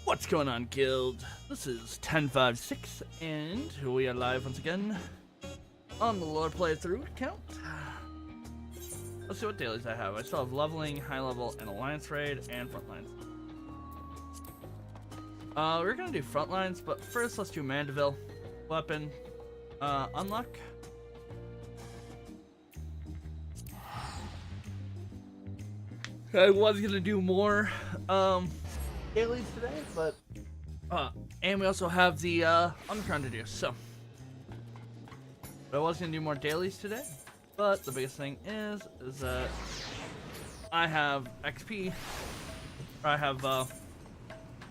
What's going on, Guild? This is ffxiv, and we are live once again on the lore playthrough account. Let's see what dailies I have. I still have leveling, high level, and alliance raid, and frontlines. We're gonna do frontlines, but first let's do Mandeville. Weapon, unlock. I was gonna do more, dailies today, but, and we also have the, Omicron to do, so. But I was gonna do more dailies today, but the biggest thing is that I have XP, or I have,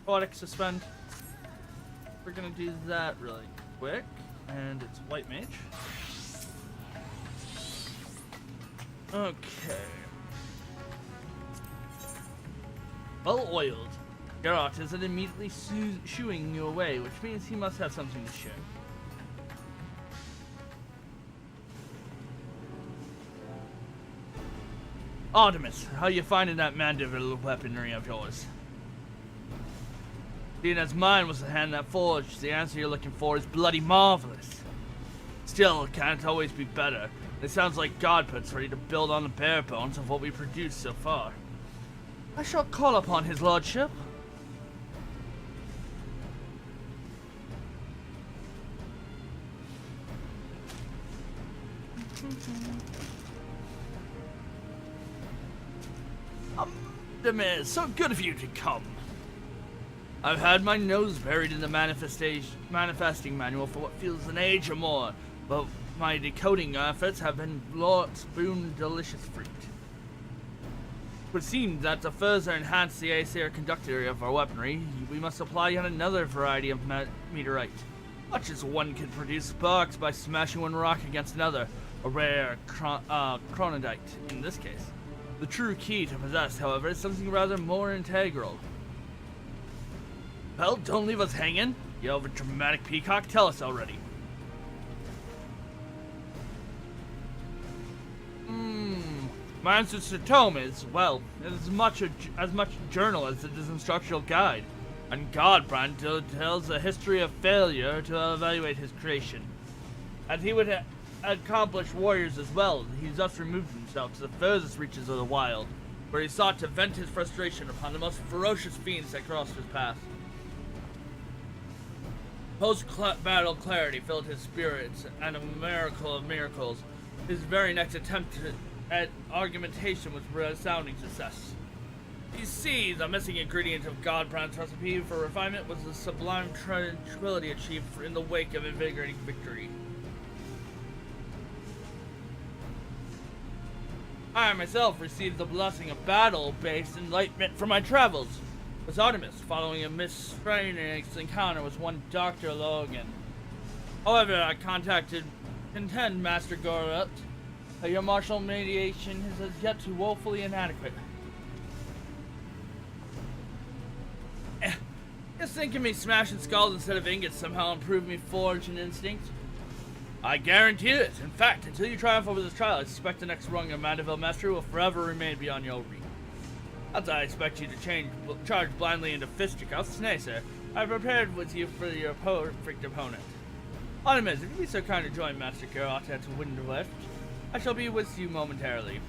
Poetic Suspend. We're gonna do that really quick, and it's White Mage. Okay. Well oiled. Geralt isn't immediately shooing you away, which means he must have something to share. Artemis, how you finding that Mandeville weaponry of yours? Seeing as mine was the hand that forged, the answer you're looking for is bloody marvelous. Still, it can't always be better. It sounds like God puts ready to build on the bare bones of what we produced so far. I shall call upon his lordship. Artemis, so good of you to come. I've had my nose buried in the manifesting manual for what feels an age or more, but my decoding efforts have been spoon delicious fruit. It would seem that to further enhance the Aesir conductor of our weaponry, we must apply yet another variety of meteorite. Much as one can produce sparks by smashing one rock against another, a rare chronodite in this case. The true key to possess, however, is something rather more integral. Well, don't leave us hanging. You have a dramatic peacock, tell us already. My answer to Tome is, well, it is as much journal as it is instructional guide, and Godbrand tells a history of failure to evaluate his creation. As he would accomplish warriors as well, he thus removed himself to the furthest reaches of the wild, where he sought to vent his frustration upon the most ferocious fiends that crossed his path. Post-battle clarity filled his spirits, and a miracle of miracles, his very next attempt at argumentation was a resounding success. You see, the missing ingredient of Godbrand's recipe for refinement was the sublime tranquility achieved in the wake of invigorating victory. I myself received the blessing of battle-based enlightenment from my travels. Was Artemis, following a miscellaneous encounter with one Dr. Logan. However, I contend Master Gorut, your martial mediation is as yet too woefully inadequate. Just thinking me smashing skulls instead of ingots somehow improved me forge and instinct? I guarantee it. In fact, until you triumph over this trial, I suspect the next rung of Mandeville Mastery will forever remain beyond your reach. Not that I expect you to charge blindly into fisticuffs. Nay, sir, I prepared with you for your perfect opponent. Artemis, if you be so kind to join Master Geralt at Windlift, I shall be with you momentarily.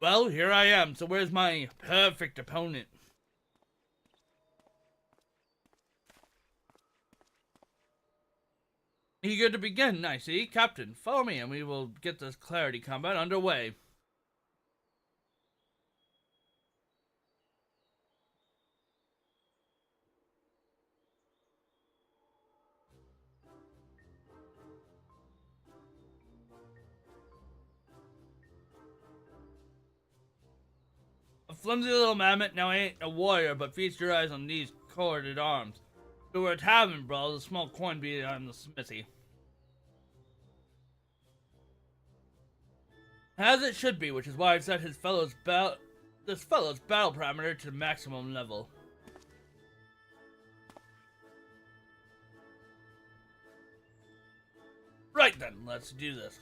Well, here I am, so where's my perfect opponent? Eager to begin, I see. Captain, follow me and we will get this clarity combat underway. A flimsy little mammoth now ain't a warrior, but feast your eyes on these corded arms. If it were a tavern brawl, a small coin be on the smithy. As it should be, which is why I've set this fellow's battle parameter to maximum level. Right then, let's do this.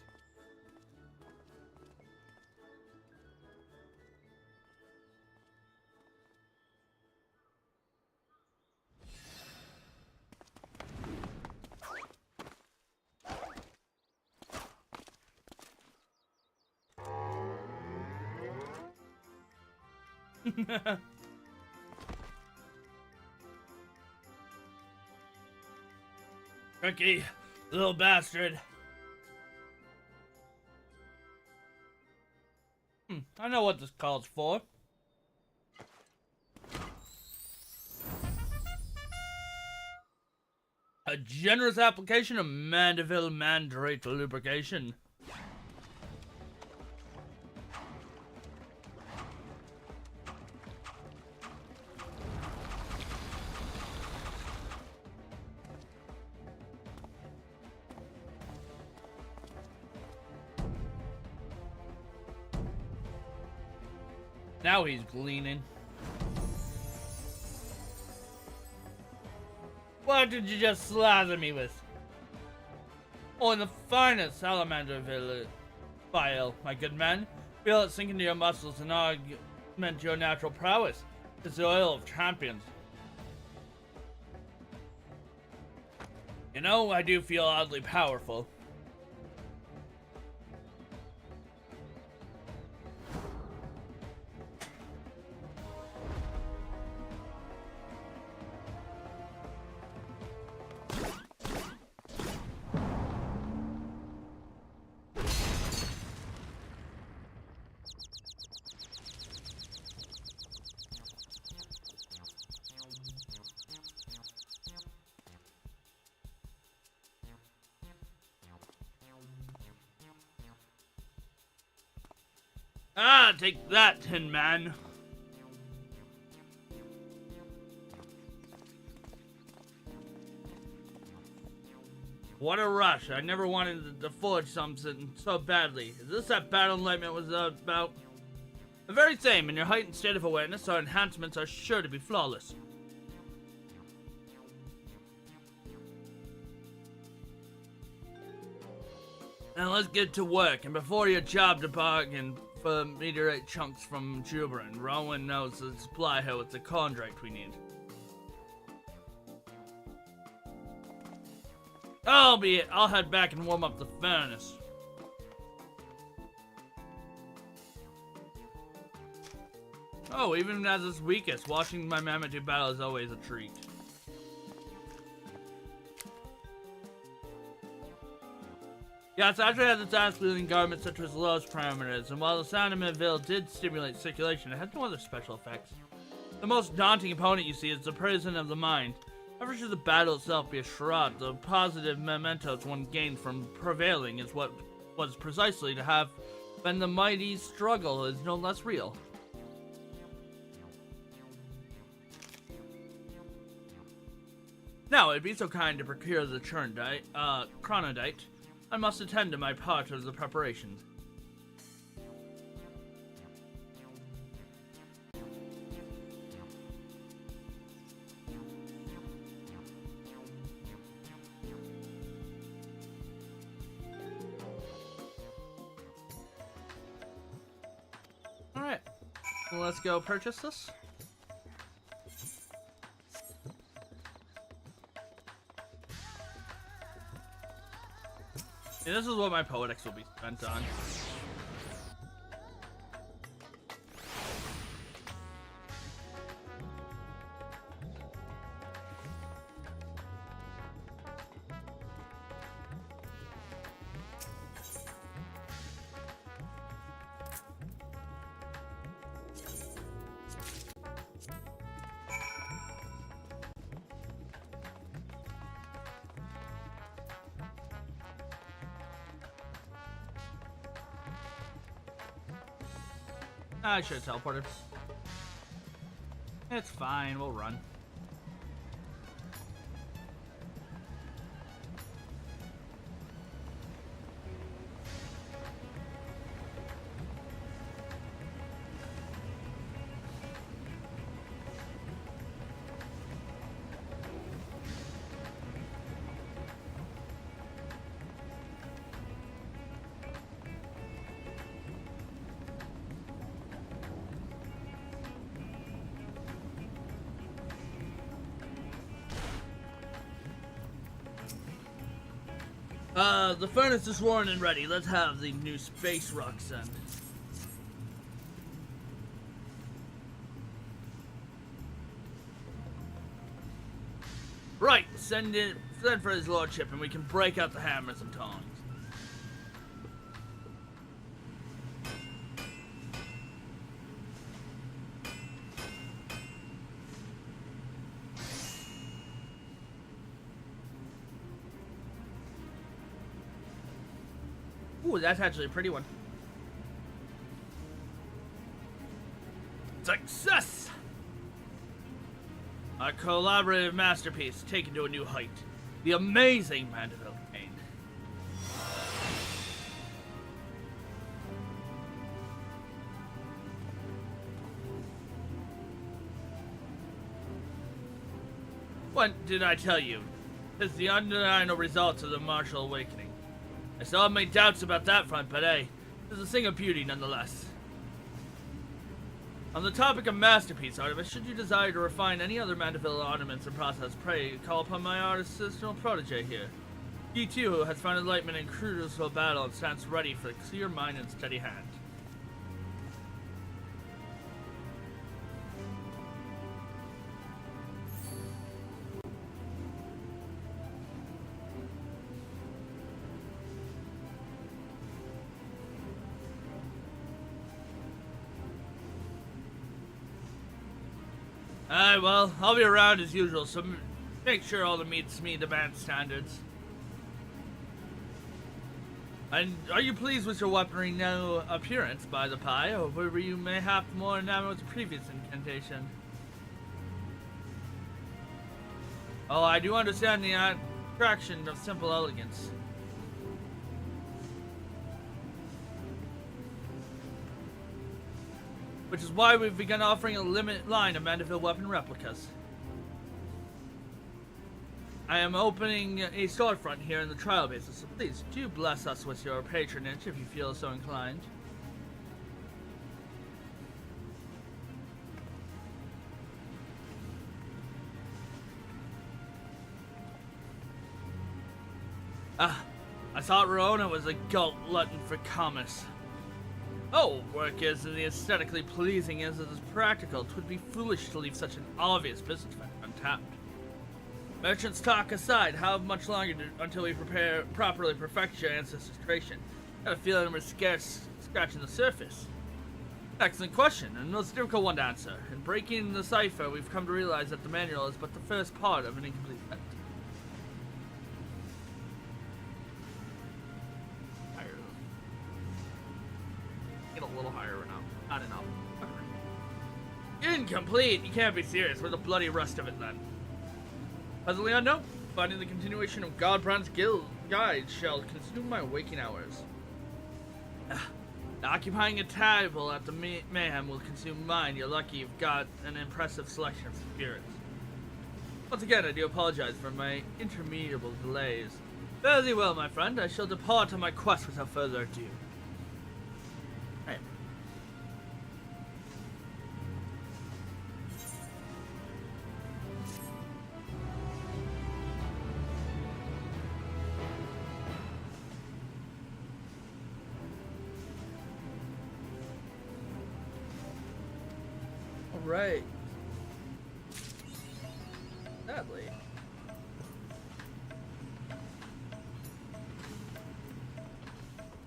Tricky little bastard. I know what this calls for. A generous application of Mandeville Mandrate lubrication. Now he's gleaning. What did you just slather me with? Oh, in the finest Salamanderville file, my good man. Feel it sink into your muscles and augment your natural prowess. It's the oil of champions. You know, I do feel oddly powerful. Ah, take that, Tin Man. What a rush. I never wanted to forge something so badly. Is this that battle enlightenment was about? The very same. In your heightened state of awareness, our enhancements are sure to be flawless. Now let's get to work, and before your job to bargain for meteorite chunks from Juberin, Rowan knows to supply her with the contract we need. Albeit, I'll head back and warm up the furnace. Oh, even as its weakest, watching my mammoth do battle is always a treat. Yeah, it's actually has its ass-wielding garments such as lowest parameters, and while the sound of Manville did stimulate circulation, it has no other special effects. The most daunting opponent you see is the prison of the mind. Never should the battle itself be a charade. The positive mementos one gained from prevailing is what was precisely to have been the mighty struggle is no less real. Now, it'd be so kind to procure the chronodite. I must attend to my part of the preparations. Alright, well, let's go purchase this. Yeah, this is what my poetics will be spent on. I should have teleported. It's fine, we'll run. The furnace is warm and ready. Let's have the new space rock sent. Right, send for his lordship and we can break out the hammers and tongs. Ooh, that's actually a pretty one. Success! Our collaborative masterpiece taken to a new height. The amazing Mandeville Cane. What did I tell you? It's the undeniable results of the martial awakening. I still have my doubts about that front, but hey, it's a thing of beauty nonetheless. On the topic of masterpiece artifice, should you desire to refine any other Mandeville ornaments and process, pray call upon my artisanal protege here. He too has found enlightenment in crucial battle and stands ready for a clear mind and steady hand. Alright, well, I'll be around as usual, so make sure all the meets meet the band standards. And are you pleased with your weaponry now appearance, by the by, or were you mayhap more enamored with the previous incantation? Oh, I do understand the attraction of simple elegance. Which is why we've begun offering a limited line of Mandeville weapon replicas. I am opening a storefront here in the trial basis, so please do bless us with your patronage if you feel so inclined. I thought Rona was a glutton for commerce. Oh, work is as aesthetically pleasing as it is practical. 'Twould be foolish to leave such an obvious business untapped. Merchants talk aside, how much longer until we properly perfect your ancestration? Got a feeling we're scratching the surface. Excellent question, and most difficult one to answer. In breaking the cipher, we've come to realize that the manual is but the first part of an incomplete set. A little higher now. Not enough. Incomplete? You can't be serious. Where's the bloody rest of it then? Puzzling unknown. Finding the continuation of Godbrand's guide shall consume my waking hours. Occupying a table at the mayhem will consume mine. You're lucky you've got an impressive selection of spirits. Once again, I do apologize for my interminable delays. Fare thee well, my friend. I shall depart on my quest without further ado. Right. All right. Sadly.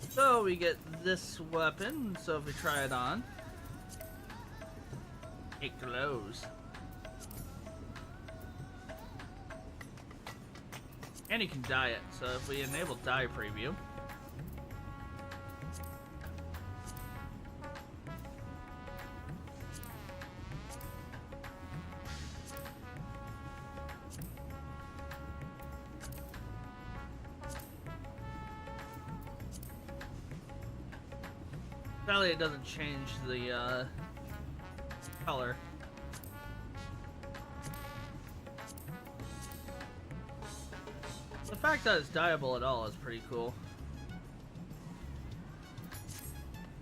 So we get this weapon, so if we try it on, it glows. And you can dye it, so if we enable dye preview, sadly it doesn't change the color. The fact that it's dyeable at all is pretty cool.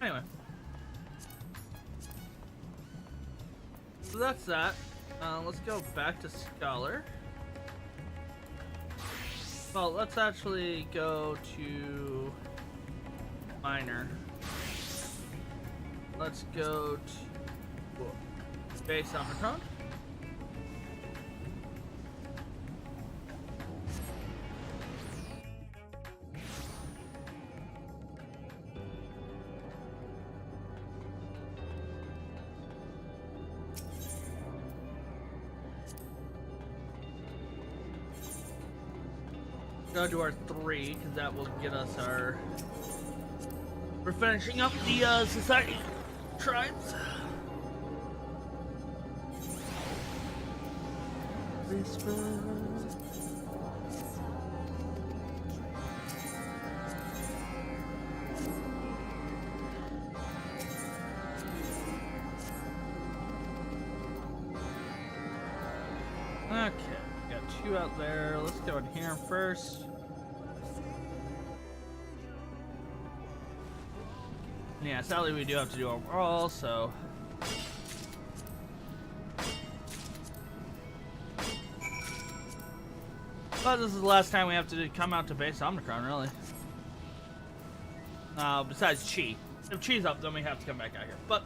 Anyway. So that's that. Let's go back to Scholar. Well, let's actually go to Miner. Let's go to Base Omicron. Go to our 3, because that will get us our... We're finishing up the society tribes. Okay, we got 2 out there. Let's go in here first. Yeah, sadly we do have to do overall, so... But this is the last time we have to come out to base Omicron, really. Besides Chi. If Chi's up, then we have to come back out here. But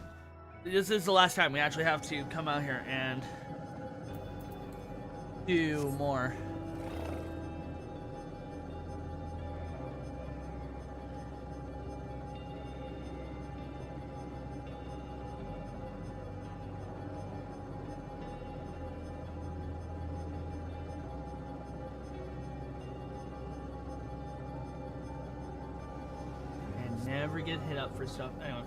this is the last time we actually have to come out here and do more. Never get hit up for stuff. Anyway.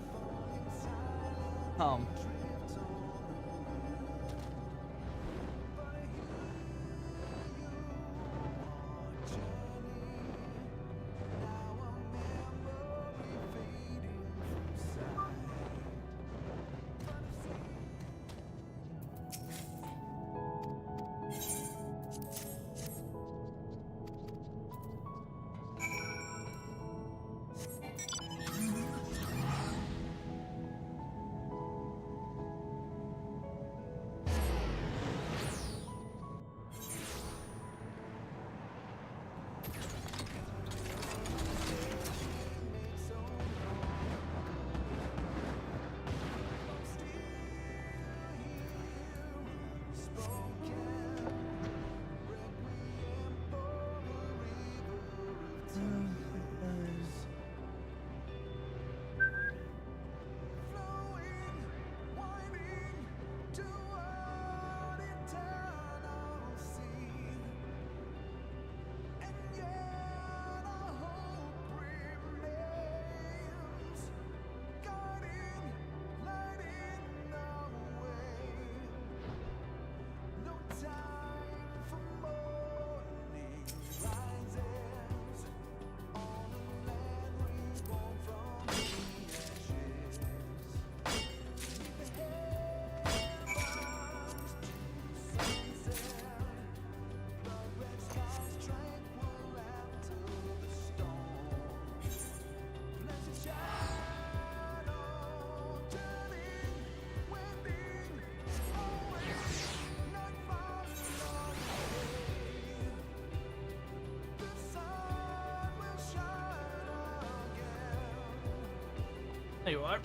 Tell you what.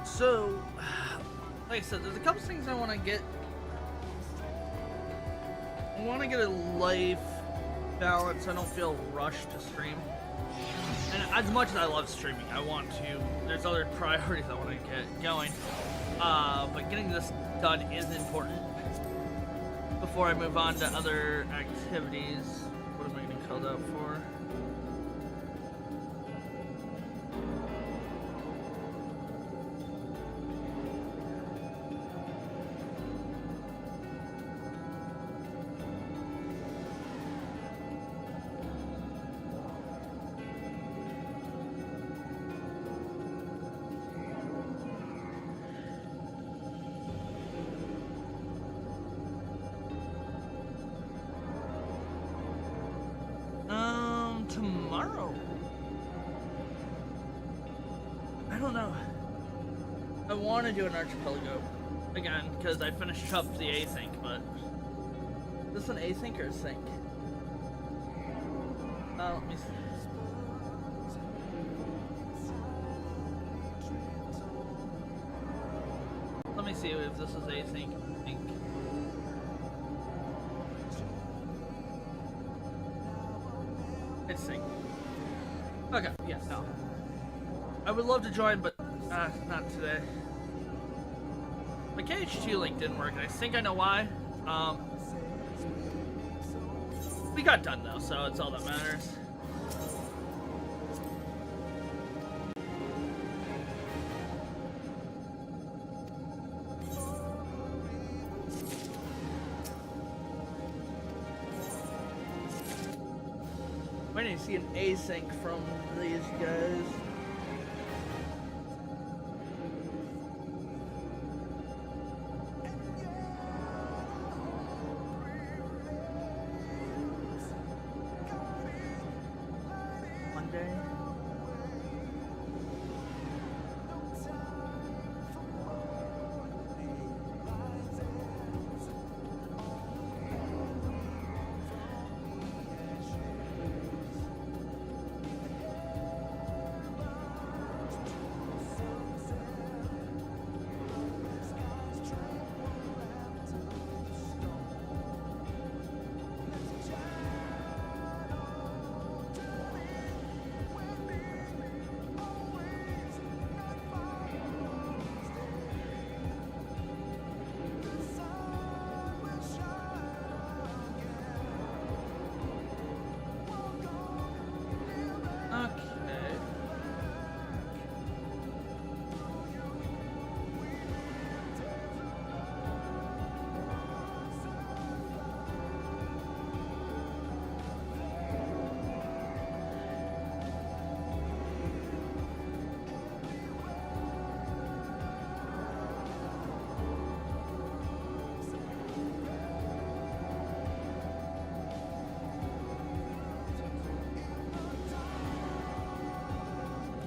So, like I said, there's a couple things I want to get. I want to get a life balance. I don't feel rushed to stream. And as much as I love streaming, I want to, there's other priorities I want to get going. But getting this done is important before I move on to other activities. What am I getting called out for? Tomorrow? I don't know. I want to do an archipelago again because I finished up the async, but is this an async or a sync? Let me see. Let me see if this is async. I think. It's sync. Okay, yeah, no. I would love to join, but not today. My KH2 link didn't work, and I think I know why. We got done though, so it's all that matters. I need to see an async from these guys. Monday.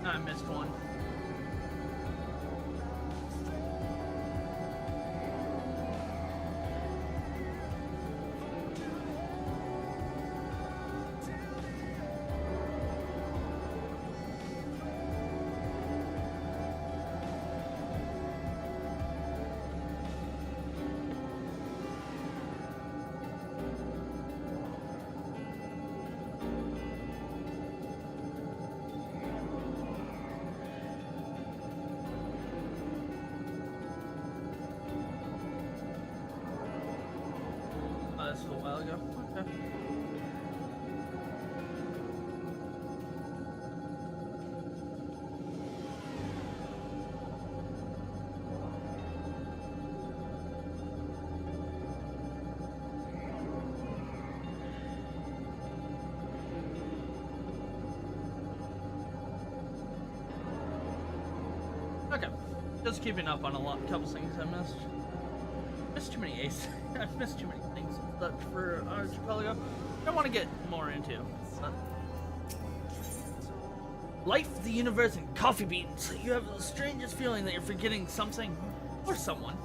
I missed one. This was a while ago. Okay. Okay. Just keeping up on a couple things I missed. Missed too many aces. I've missed too many things for Archipelago. I don't want to get more into. But life, the universe, and coffee beans. You have the strangest feeling that you're forgetting something or someone.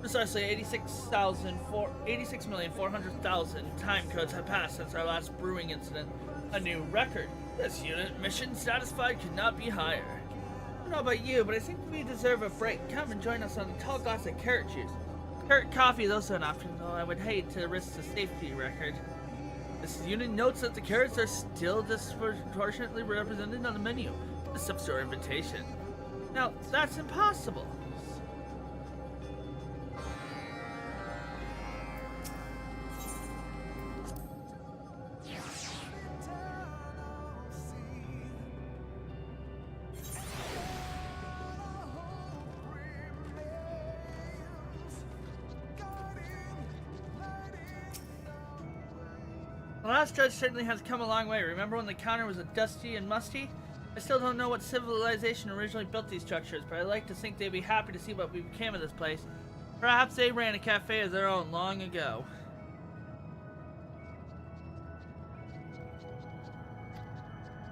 Precisely 86,400,000 time codes have passed since our last brewing incident. A new record. This unit mission satisfied could not be higher. I don't know about you, but I think we deserve a break. Come and join us on a tall glass of carrot juice. Carrot coffee is also an option, though I would hate to risk the safety record. This unit notes that the carrots are still disproportionately represented on the menu. This is your invitation. Now, that's impossible. The last judge certainly has come a long way. Remember when the counter was dusty and musty? I still don't know what civilization originally built these structures, but I like to think they'd be happy to see what we became of this place. Perhaps they ran a cafe of their own long ago.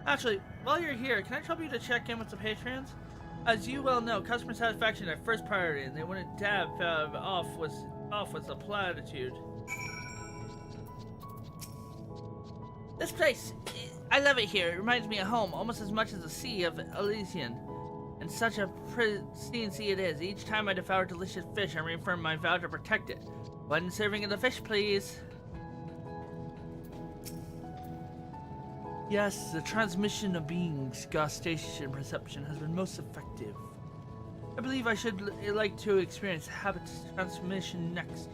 Actually, while you're here, can I trouble you to check in with the patrons? As you well know, customer satisfaction is our first priority, and they wouldn't dab off with a platitude. This place, I love it here. It reminds me of home, almost as much as the sea of Elysian. And such a pristine sea it is. Each time I devour delicious fish, I reaffirm my vow to protect it. One serving of the fish, please. Yes, the transmission of beings, gustation perception has been most effective. I believe I should like to experience habits transmission next.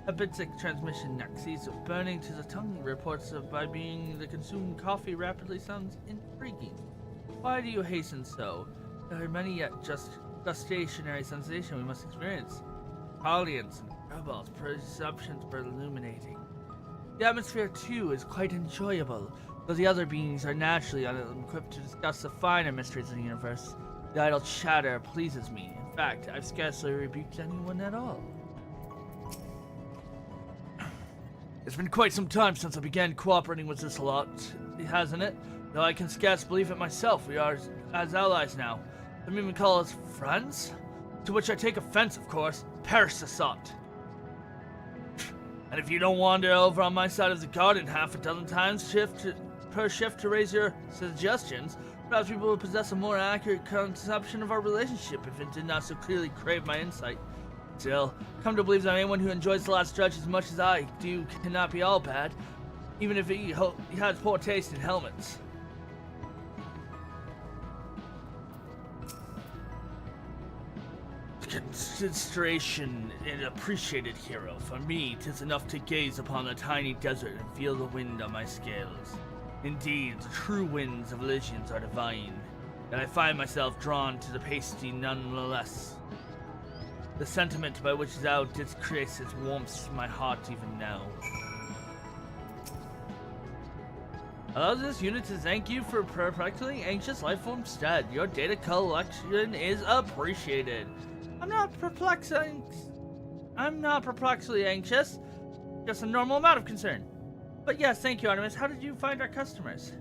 Habitic transmission next. These burning to the tongue reports of by being the consumed coffee rapidly sounds intriguing. Why do you hasten so? There are many yet just gustationary sensations we must experience. Audience and rebels, perceptions were illuminating. The atmosphere too is quite enjoyable, though the other beings are naturally unequipped to discuss the finer mysteries of the universe. The idle chatter pleases me. In fact, I've scarcely rebuked anyone at all. It's been quite some time since I began cooperating with this lot, hasn't it? Though I can scarce believe it myself. We are as allies now. Some even call us friends? To which I take offense, of course. Perish the thought. And if you don't wander over on my side of the garden half a dozen times per shift to raise your suggestions, perhaps people will possess a more accurate conception of our relationship if it did not so clearly crave my insight. Still, come to believe that anyone who enjoys the last judge as much as I do cannot be all bad, even if he has poor taste in helmets. Consideration and appreciated hero. For me, 'tis enough to gaze upon the tiny desert and feel the wind on my scales. Indeed, the true winds of Elysians are divine, and I find myself drawn to the pasty nonetheless. The sentiment by which thou didst create it warms my heart even now. Allows this unit to thank you for perplexingly anxious lifeform stead. Your data collection is appreciated. I'm not perplexingly anxious. Just a normal amount of concern. But yes, thank you, Artemis. How did you find our customers?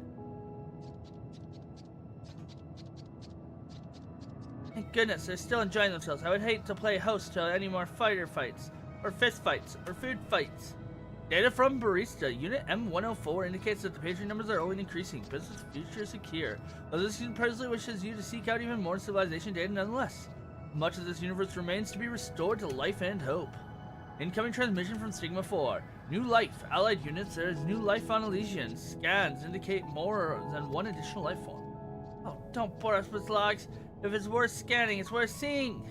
Thank goodness, they're still enjoying themselves. I would hate to play host to any more fighter fights, or fist fights, or food fights. Data from Barista, Unit M104 indicates that the patron numbers are only increasing. Business future is secure. Though this unit personally wishes you to seek out even more civilization data nonetheless. Much of this universe remains to be restored to life and hope. Incoming transmission from Sigma 4. New life. Allied units, there is new life on Elysian. Scans indicate more than one additional life form. Oh, don't bore us with logs. If it's worth scanning, it's worth seeing.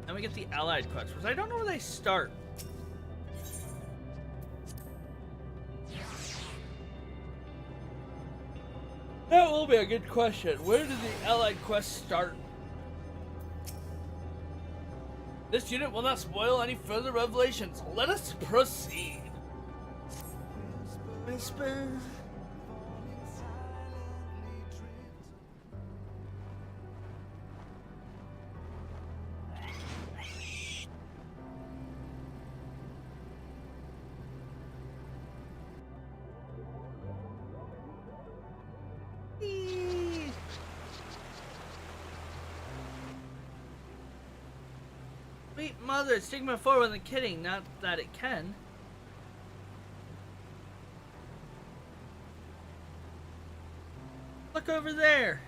Then we get the allied quests, which I don't know where they start. That will be a good question. Where did the allied quests start? This unit will not spoil any further revelations. Let us proceed. Whisper. Sweet mother, Sigma 4 wasn't kidding, not that it can. Look over there.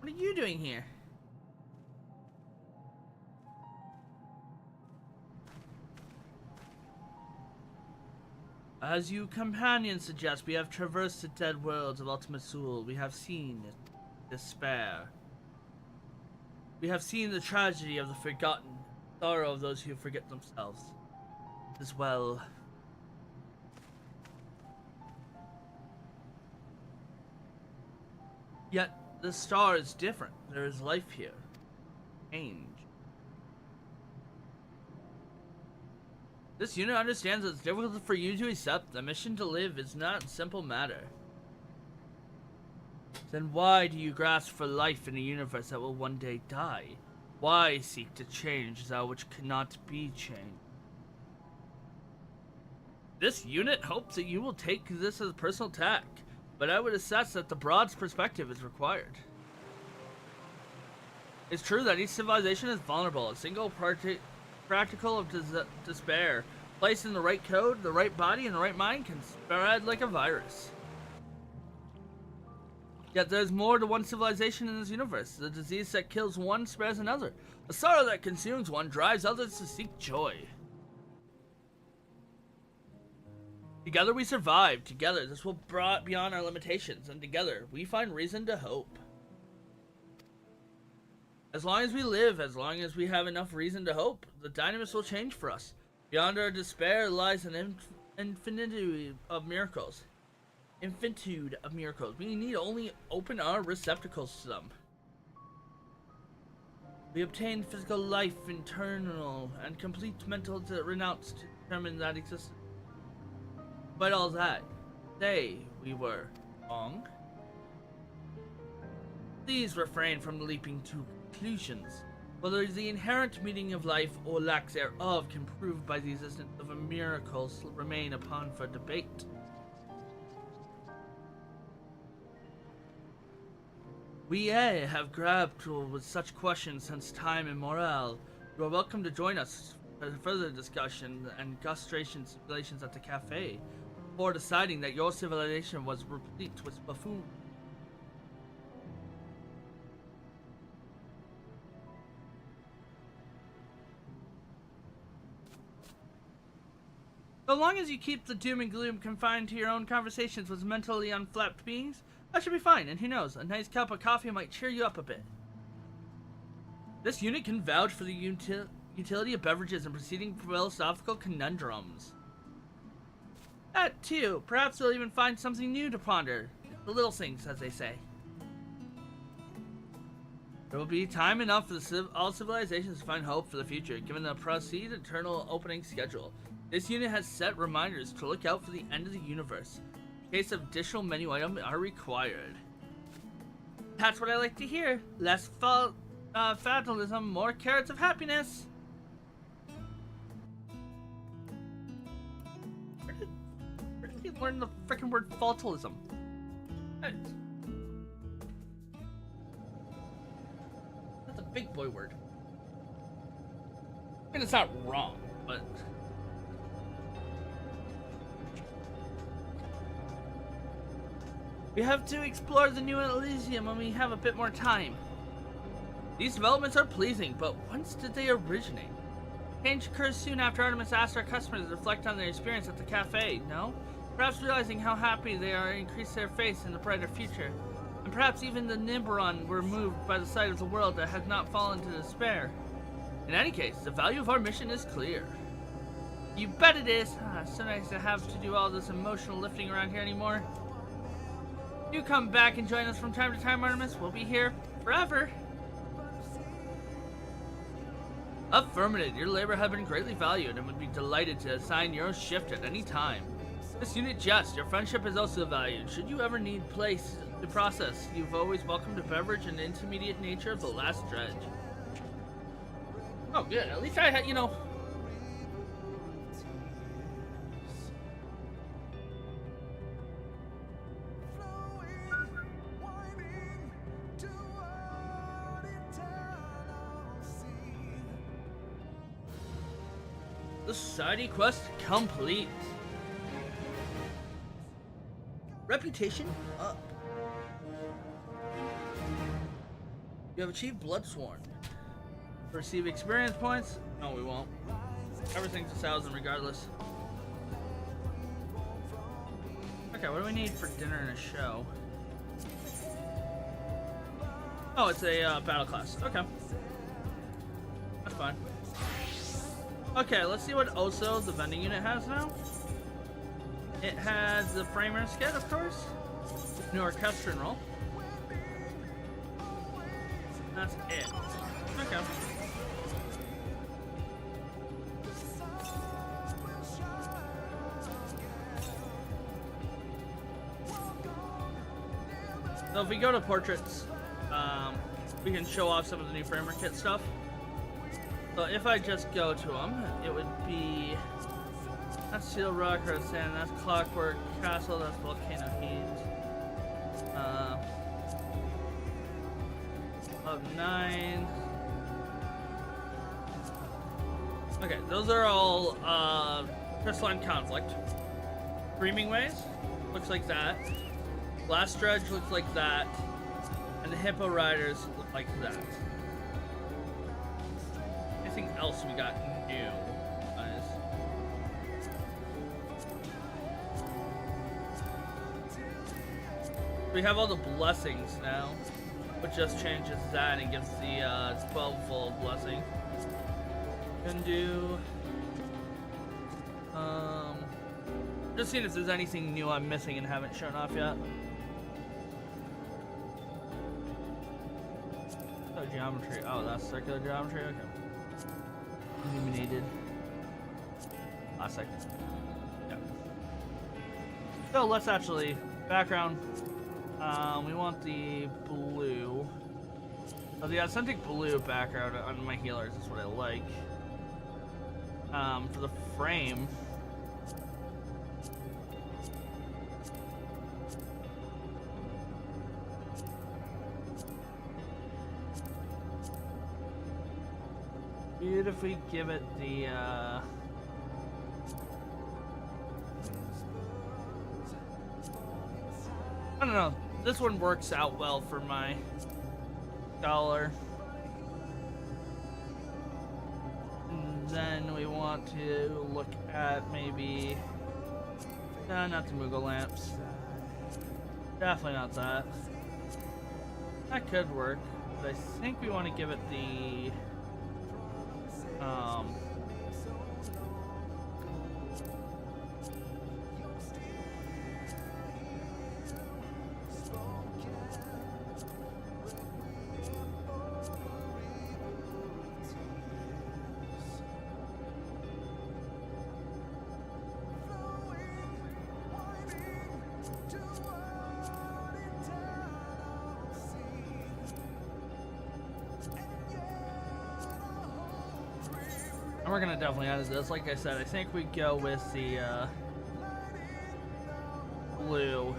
What are you doing here? As you companions suggest, we have traversed the dead worlds of Ultimate Soul. We have seen despair. We have seen the tragedy of the forgotten, sorrow of those who forget themselves as well. Yet the star is different. There is life here. Change. This unit understands that it's difficult for you to accept. The mission to live is not a simple matter. Then why do you grasp for life in a universe that will one day die? Why seek to change that which cannot be changed? This unit hopes that you will take this as a personal attack, but I would assess that the broad perspective is required. It's true that each civilization is vulnerable. A single practical of despair, placed in the right code, the right body, and the right mind, can spread like a virus. Yet there's more to one civilization in this universe. The disease that kills one spreads another. The sorrow that consumes one drives others to seek joy. Together we survive. Together this will brought beyond our limitations, and together we find reason to hope. As long as we live, as long as we have enough reason to hope, the dynamics will change for us. Beyond our despair lies an infinitude of miracles. Infinitude of miracles. We need only open our receptacles to them. We obtain physical life, internal and complete mental renounce to determine that existence. But all that, say we were wrong. Please refrain from leaping to conclusions. Whether the inherent meaning of life or lack thereof can prove by the existence of a miracle remain upon for debate. We have grappled with such questions since time immemorial. You are welcome to join us for further discussion and gustration simulations at the cafe, before deciding that your civilization was replete with buffoons. So long as you keep the doom and gloom confined to your own conversations with mentally unflapped beings, that should be fine, and who knows, a nice cup of coffee might cheer you up a bit. This unit can vouch for the utility of beverages and preceding philosophical conundrums. That too, perhaps we'll even find something new to ponder. The little things, as they say. There will be time enough for all civilizations to find hope for the future, given the Proceed Eternal opening schedule. This unit has set reminders to look out for the end of the universe. In case of additional menu items are required. That's what I like to hear. Less fatalism, more carrots of happiness. Where did you learn the freaking word fatalism? That's a big boy word. I mean, it's not wrong, but... We have to explore the New Elysium when we have a bit more time. These developments are pleasing, but whence did they originate? Change occurs soon after Artemis asked our customers to reflect on their experience at the cafe, no? Perhaps realizing how happy they are increased their faith in the brighter future. And perhaps even the Nimberon were moved by the sight of the world that has not fallen to despair. In any case, the value of our mission is clear. You bet it is! It's so nice to have to do all this emotional lifting around here anymore. You come back and join us from time to time, Artemis. We'll be here forever. Affirmative. Your labor has been greatly valued and would be delighted to assign your shift at any time. This unit jest. Your friendship is also valued. Should you ever need place to process, you've always welcomed a beverage and the intermediate nature of the last dredge. Oh, good. At least I had, you know... The society quest complete. Reputation up. You have achieved Bloodsworn. Receive experience points? No, we won't. Everything's 1,000 regardless. Okay, what do we need for dinner and a show? Oh, it's a battle class. Okay. That's fine. Okay, let's see what Oso, the vending unit, has now. It has the framer skit, of course. New orchestral roll. That's it. Okay. So if we go to portraits, we can show off some of the new framer kit stuff. So if I just go to them, it would be, that's Steel Rock, Red Sand, that's Clockwork Castle, that's Volcano Heat. Of 9. Okay, those are all Crystalline Conflict. Screaming Ways looks like that. Blast Dredge looks like that. And the Hippo Riders look like that. Anything else we got new, guys? We have all the blessings now, which just changes that and gives the 12-fold blessing. Can do. Just seeing if there's anything new I'm missing and haven't shown off yet. Oh, geometry. Oh, that's circular geometry. Okay. Illuminated. Last second. Yeah. So let's actually background. We want the blue. Oh, the authentic blue background on my healers is what I like. For the frame. If we give it the I don't know, this one works out well for my scholar. And then we want to look at maybe not the Moogle lamps. Definitely not that. That could work, but I think we want to give it the we're gonna definitely add this. Like I said, I think we go with the blue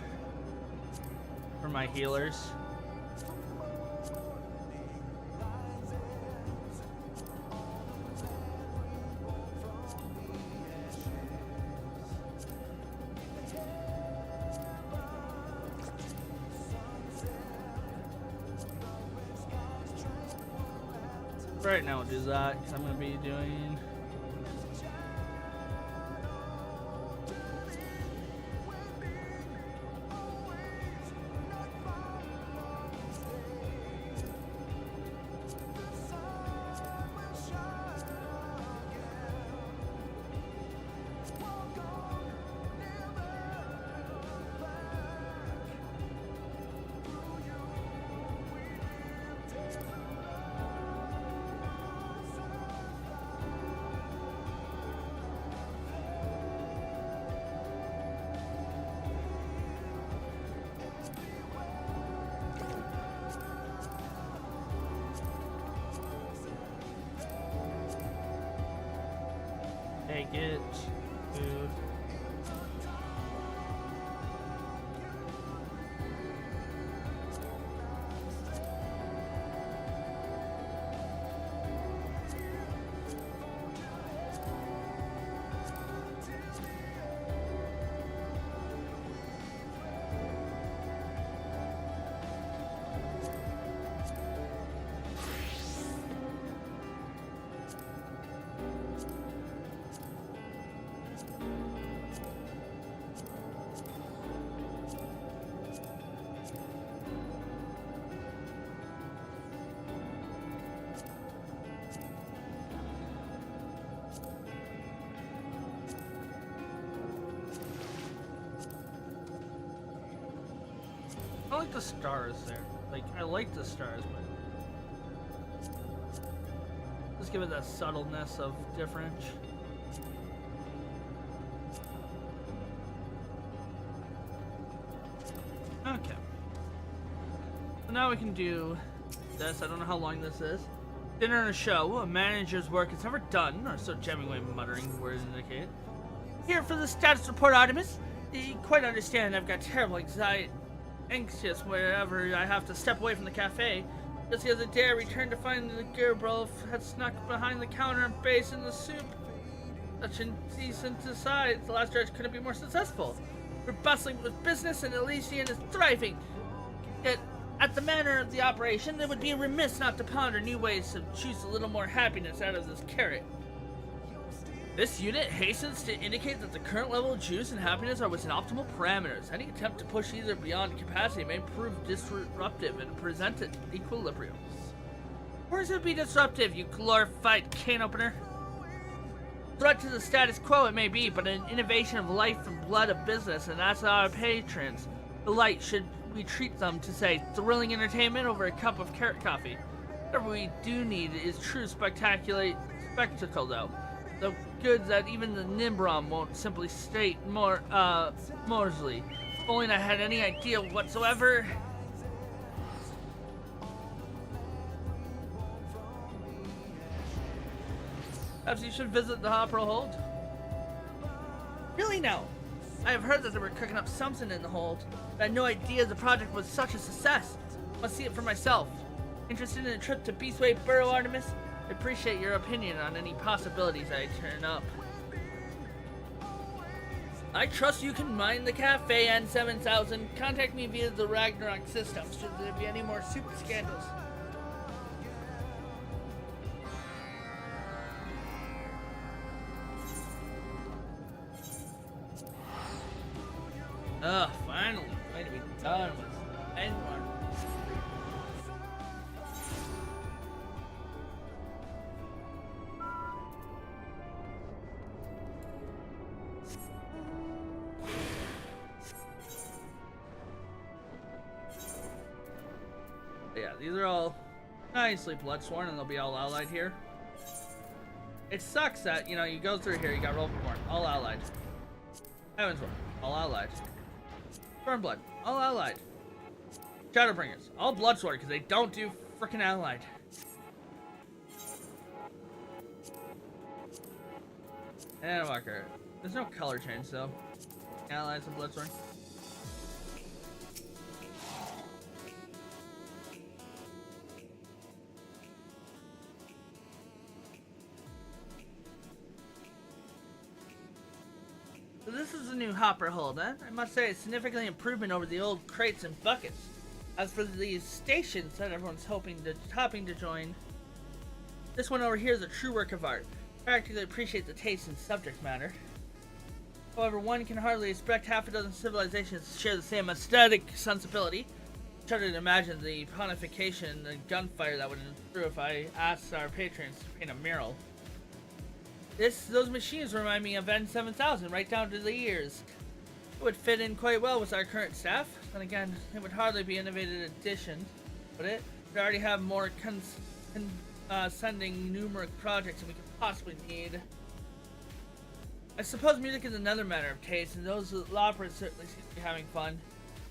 for my healers. Right now we'll do that because I'm going to be doing take it to I like the stars there. Like, I like the stars, but just give it that subtleness of different. Okay. So now we can do this. I don't know how long this is. Dinner and a show. A manager's work is never done, or so Hemingway muttering words indicate. Here for the status report, Artemis. You quite understand I've got terrible anxiety. Anxious wherever I have to step away from the cafe. Just the other day I returned to find the Gerbrov had snuck behind the counter and basted the soup. Such indecent aside, the last stretch couldn't be more successful. We're bustling with business and Elysian is thriving. Yet, at the manner of the operation, it would be remiss not to ponder new ways to choose a little more happiness out of this carrot. This unit hastens to indicate that the current level of juice and happiness are within optimal parameters. Any attempt to push either beyond capacity may prove disruptive and present an equilibrium. Or is it be disruptive, you glorified can opener? Threat to the status quo it may be, but an innovation of life and blood of business, and that's our patrons. The light should we treat them to, say, thrilling entertainment over a cup of carrot coffee. Whatever we do need is true spectacular spectacle, though. The goods that even the Nimbrom won't simply state Morsley. If only I had any idea whatsoever. Perhaps you should visit the Hopper Hold. Really now? I have heard that they were cooking up something in the hold, but I had no idea the project was such a success. Must see it for myself. Interested in a trip to Beastway Burrow, Artemis? I appreciate your opinion on any possibilities I turn up. I trust you can mine the cafe and 7000. Contact me via the Ragnarok system should there be any more soup scandals. Finally. Way to be done with Denmark. Yeah, these are all nicely bloodsworn and they'll be all allied here. It sucks that, you know, you go through here, you got Rollborn, all allied. Heavensborn, all allied. Stormblood, all allied. Shadowbringers, all bloodsworn because they don't do frickin' allied. And Walker. There's no color change though. Allies and bloodsworn. So this is a new hopper hold, huh? I must say, a significant improvement over the old crates and buckets. As for these stations that everyone's hoping to join, this one over here is a true work of art. I practically appreciate the taste and subject matter. However, one can hardly expect half a dozen civilizations to share the same aesthetic sensibility. I try to imagine the pontification and gunfire that would ensue if I asked our patrons to paint a mural. Those machines remind me of N7000, right down to the ears. It would fit in quite well with our current staff. Then again, it would hardly be an innovative addition, would it? We already have more sending numeric projects than we could possibly need. I suppose music is another matter of taste, and those loppers certainly seem to be having fun.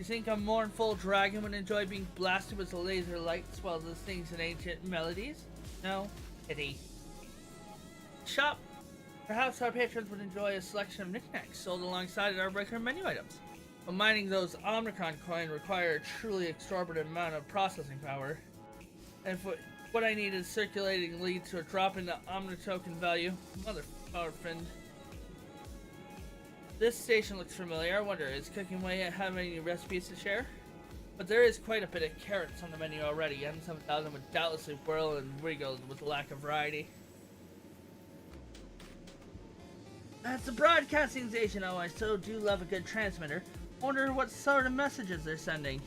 You think a mournful dragon would enjoy being blasted with a laser lights while this sings in ancient melodies? No? Pity. Shop. Perhaps our patrons would enjoy a selection of knickknacks sold alongside our regular menu items. But mining those Omnicron coins require a truly exorbitant amount of processing power. And what I need is circulating lead to a drop in the Omnitoken value. Motherfucker. This station looks familiar. I wonder, is Cooking Way have any recipes to share? But there is quite a bit of carrots on the menu already. N7000 would doubtlessly whirl and wriggle with the lack of variety. That's a broadcasting station. Oh, I so do love a good transmitter. Wonder what sort of messages they're sending.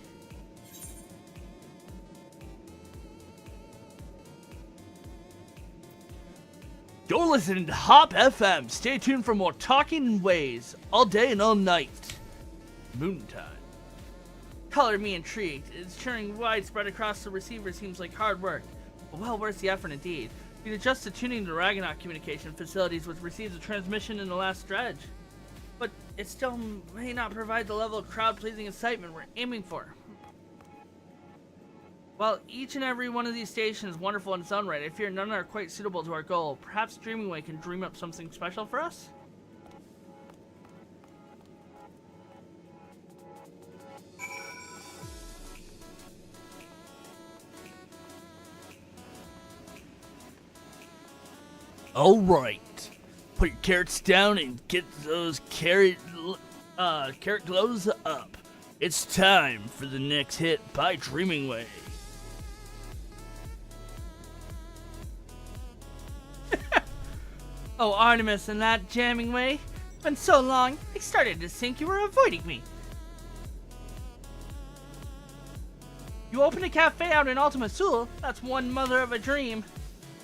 You're listening to Hop FM. Stay tuned for more talking ways all day and all night. Moontime. color me intrigued. Ensuring widespread across the receiver seems like hard work, but well worth the effort indeed. We adjust the tuning to Ragnarok communication facilities, which receives a transmission in the last stretch. But it still may not provide the level of crowd-pleasing excitement we're aiming for. While each and every one of these stations is wonderful in its own right, I fear none are quite suitable to our goal. Perhaps Dreamingway can dream up something special for us? Alright, put your carrots down and get those carrot glows up. It's time for the next hit by Dreamingway. Oh, Artemis and that jamming way. It's been so long, I started to think you were avoiding me. You opened a cafe out in Ultima Thule, that's one mother of a dream.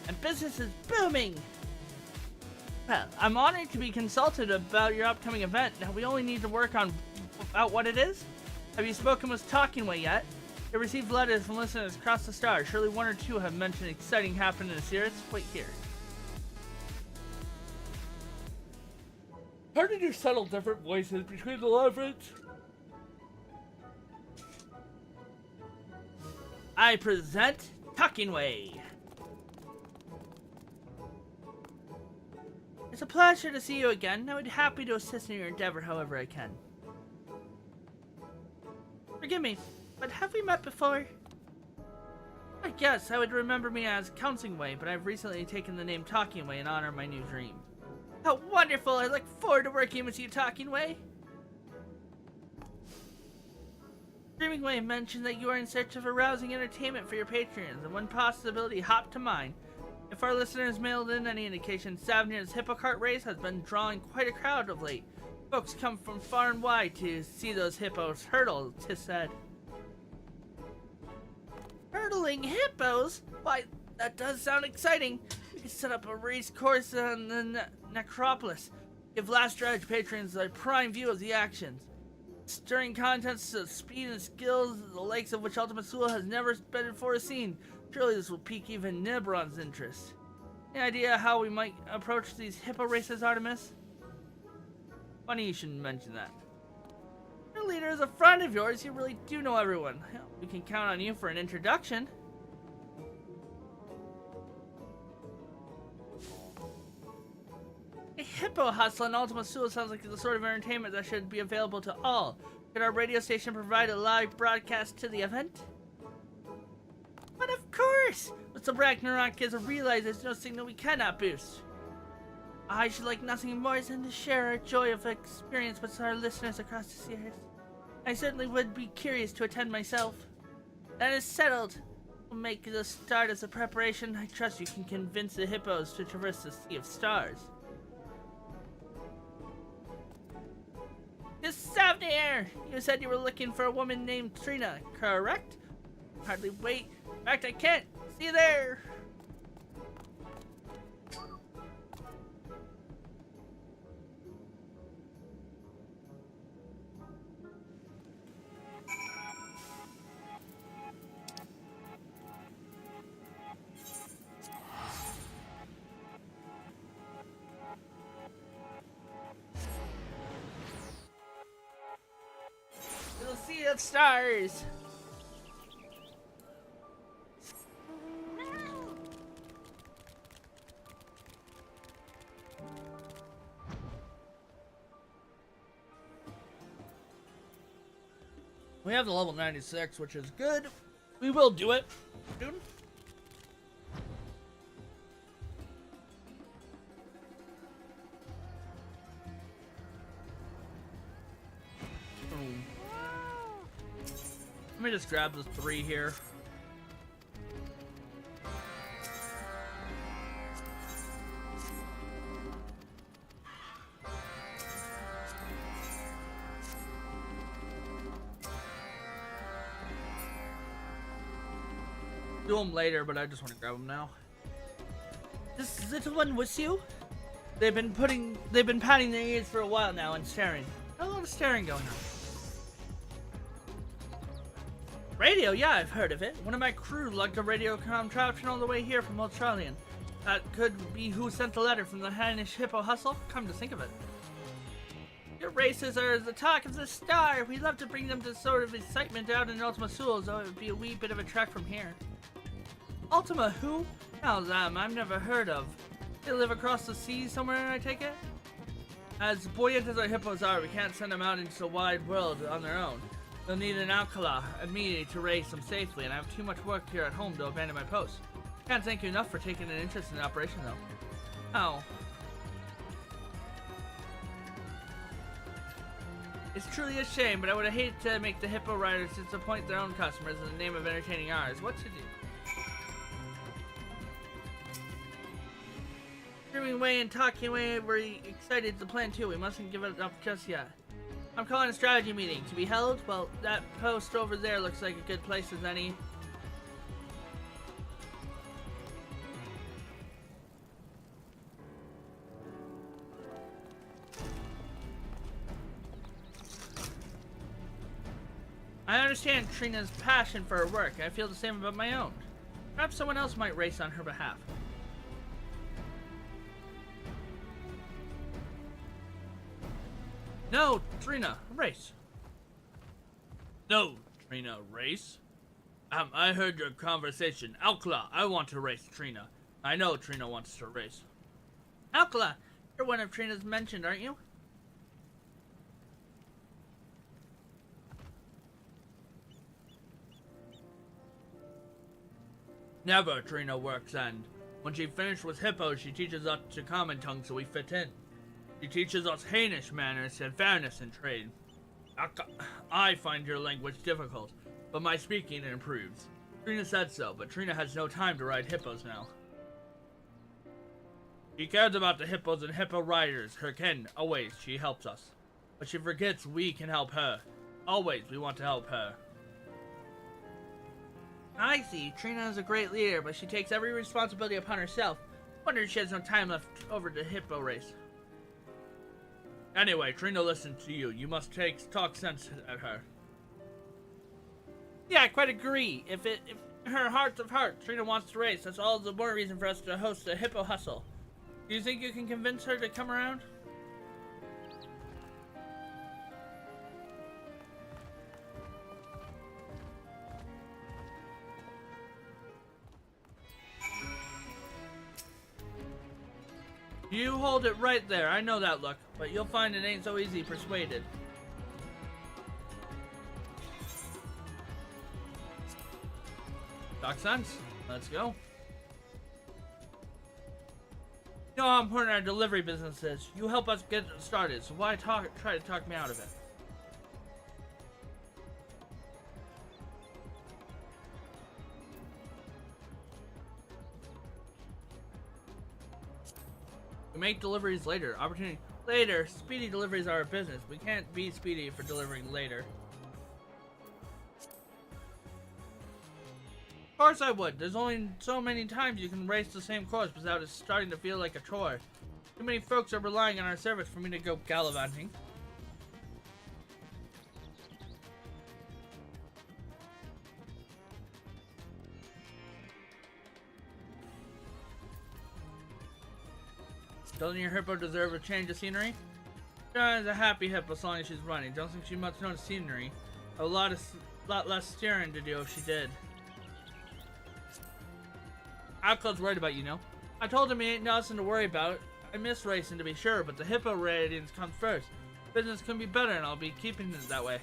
And business is booming. Well, I'm honored to be consulted about your upcoming event. Now we only need to work out what it is. Have you spoken with Talking Way yet? I received letters from listeners across the stars. Surely one or two have mentioned exciting happening this year. Wait here. How did you settle different voices between the lovers? I present Talking Way. It's a pleasure to see you again. I would be happy to assist in your endeavor however I can. Forgive me, but have we met before? I guess I would remember me as Counseling Way, but I've recently taken the name Talking Way in honor of my new dream. How wonderful! I look forward to working with you, Talking Way. Dreaming Way mentioned that you are in search of arousing entertainment for your patrons, and one possibility hopped to mind. If our listeners mailed in any indication, Savnir's Hippo Cart race has been drawing quite a crowd of late. Folks come from far and wide to see those hippos hurdle, 'tis said. Hurdling hippos? Why, that does sound exciting. We could set up a race course on the necropolis. Give Last Dredge patrons a prime view of the actions. Stirring contests of speed and skills, the likes of which Ultima Thule has never been before seen. Surely this will pique even Nibron's interest. Any idea how we might approach these hippo races, Artemis? Funny you shouldn't mention that. Your leader is a friend of yours. You really do know everyone. We can count on you for an introduction. A hippo hustle in Ultima Thule sounds like the sort of entertainment that should be available to all. Could our radio station provide a live broadcast to the event? But of course! With the Ragnarok as a realize there's no signal we cannot boost. I should like nothing more than to share our joy of experience with our listeners across the seas. I certainly would be curious to attend myself. That is settled. We'll make the start as a preparation. I trust you can convince the hippos to traverse the Sea of Stars. Miss Savnir! You said you were looking for a woman named Trina, correct? Hardly wait. In fact, I can't. See you there! We'll see the stars! We have the level 96, which is good. We will do it, dude. Let me just grab the 3 here. Do them later, but I just want to grab them now. This little one with you? They've been patting their ears for a while now and staring. A lot of staring going on. Radio? Yeah, I've heard of it. One of my crew lugged a radio contraption all the way here from Australian. That could be who sent the letter from the Hainish Hippo Hustle, come to think of it. Your races are the talk of the star. We love to bring them to sort of excitement out in Ultima Thule, so it would be a wee bit of a trek from here. Ultima who? Now them, I've never heard of. They live across the sea somewhere, I take it? As buoyant as our hippos are, we can't send them out into the wide world on their own. They'll need an alcala and me to race them safely, and I have too much work here at home to abandon my post. Can't thank you enough for taking an interest in the operation, though. Oh. It's truly a shame, but I would hate to make the hippo riders disappoint their own customers in the name of entertaining ours. What to do? Screaming away and talking away, we're excited to plan too. We mustn't give it up just yet. I'm calling a strategy meeting. To be held? Well, that post over there looks like a good place as any. I understand Trina's passion for her work. I feel the same about my own. Perhaps someone else might race on her behalf. No, Trina, race. No, Trina, race. I heard your conversation. Alcala, I want to race Trina. I know Trina wants to race. Alcala, you're one of Trina's mentioned, aren't you? Never, Trina works end. When she finished with hippos, she teaches us to common tongue so we fit in. She teaches us Hainish manners and fairness in trade. I find your language difficult, but my speaking improves. Trina said so, but Trina has no time to ride hippos now. She cares about the hippos and hippo riders, her kin. Always, she helps us. But she forgets we can help her. Always, we want to help her. I see. Trina is a great leader, but she takes every responsibility upon herself. Wonder if she has no time left over to hippo race. Anyway, Trina listens to you. You must talk sense at her. Yeah, I quite agree. If her heart of hearts, Trina wants to race, that's all the more reason for us to host a hippo hustle. Do you think you can convince her to come around? You hold it right there. I know that look, but you'll find it ain't so easy persuaded. Talk sense. Let's go. You know how important our delivery business is. You help us get started, so why try to talk me out of it? We make deliveries later. Opportunity later. Speedy deliveries are our business. We can't be speedy for delivering later. Of course I would. There's only so many times you can race the same course without it starting to feel like a chore. Too many folks are relying on our service for me to go gallivanting. Doesn't your hippo deserve a change of scenery? Trina's a happy hippo as long as she's running. Don't think she much knows scenery. A lot less steering to do if she did. Alcala's worried about you know. I told him he ain't nothing to worry about. I miss racing to be sure, but the hippo ratings come first. Business can be better and I'll be keeping it that way.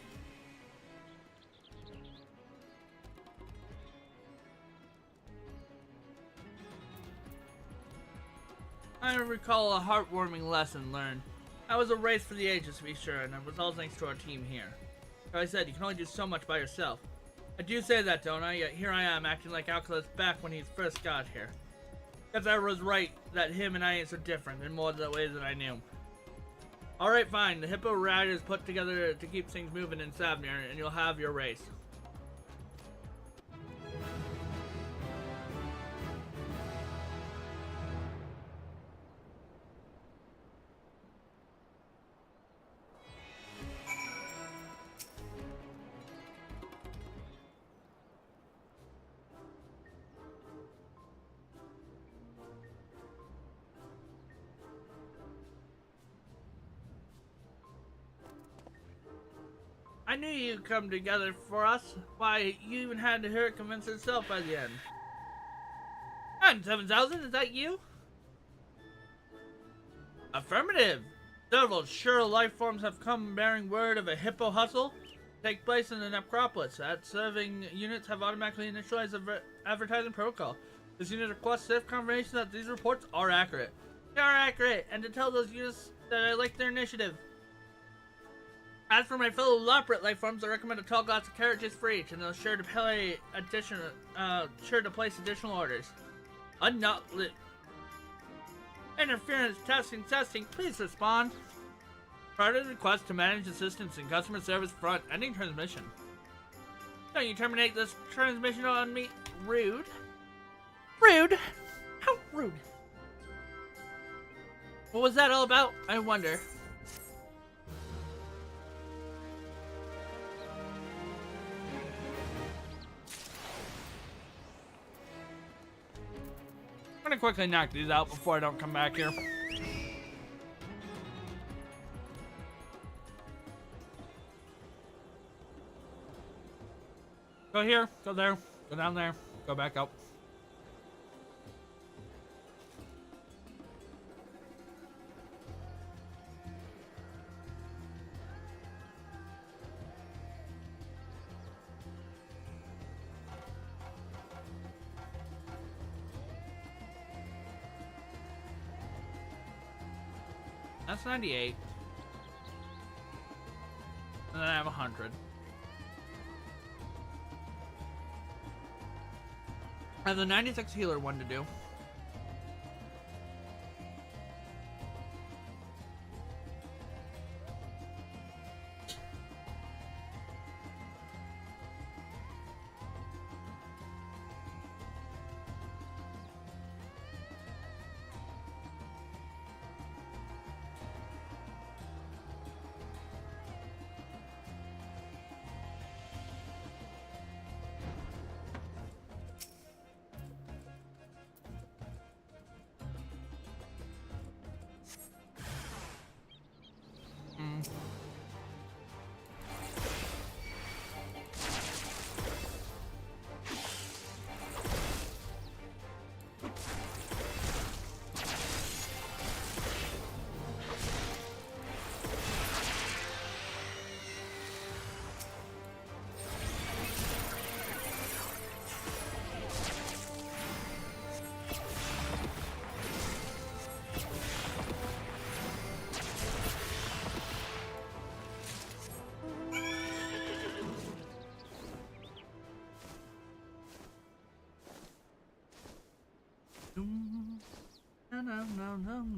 I recall a heartwarming lesson learned. That was a race for the ages to be sure, and it was all thanks to our team here. Like I said, you can only do so much by yourself. I do say that, don't I? Yet here I am, acting like Alcala's back when he first got here. Guess I was right that him and I ain't so different in more the ways than I knew. Alright, fine. The hippo riders put together to keep things moving in Savnir, and you'll have your race. knew you'd come together for us. Why, you even had to hear it convince itself by the end. And 7,000, is that you? Affirmative. Several sure life forms have come bearing word of a hippo hustle take place in the necropolis. That serving units have automatically initialized the advertising protocol. This unit requests safe confirmation that these reports are accurate. They are accurate, and to tell those units that I like their initiative. As for my fellow Loprit life forms, I recommend a tall glass of carriages for each, and they're sure to place additional orders. Unnotlip. Interference testing. Please respond. Prior to request to manage assistance in customer service front, ending transmission. Don't you terminate this transmission on me? Rude. Rude? How rude? What was that all about? I wonder. I'm gonna quickly knock these out before I don't come back here. Go here, go there, go down there, go back up. That's 98. And then I have 100. I have the 96 healer one to do.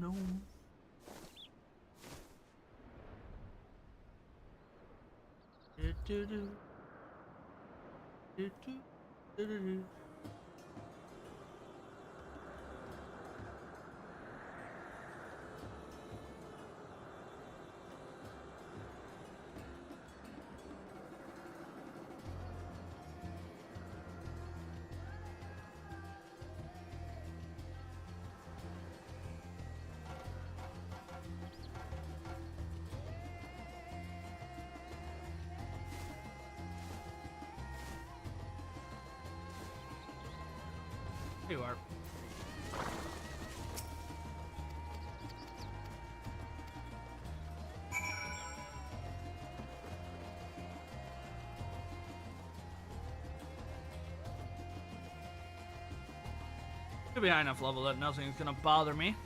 No. Do. Here you are. Should be high enough level that nothing's gonna bother me.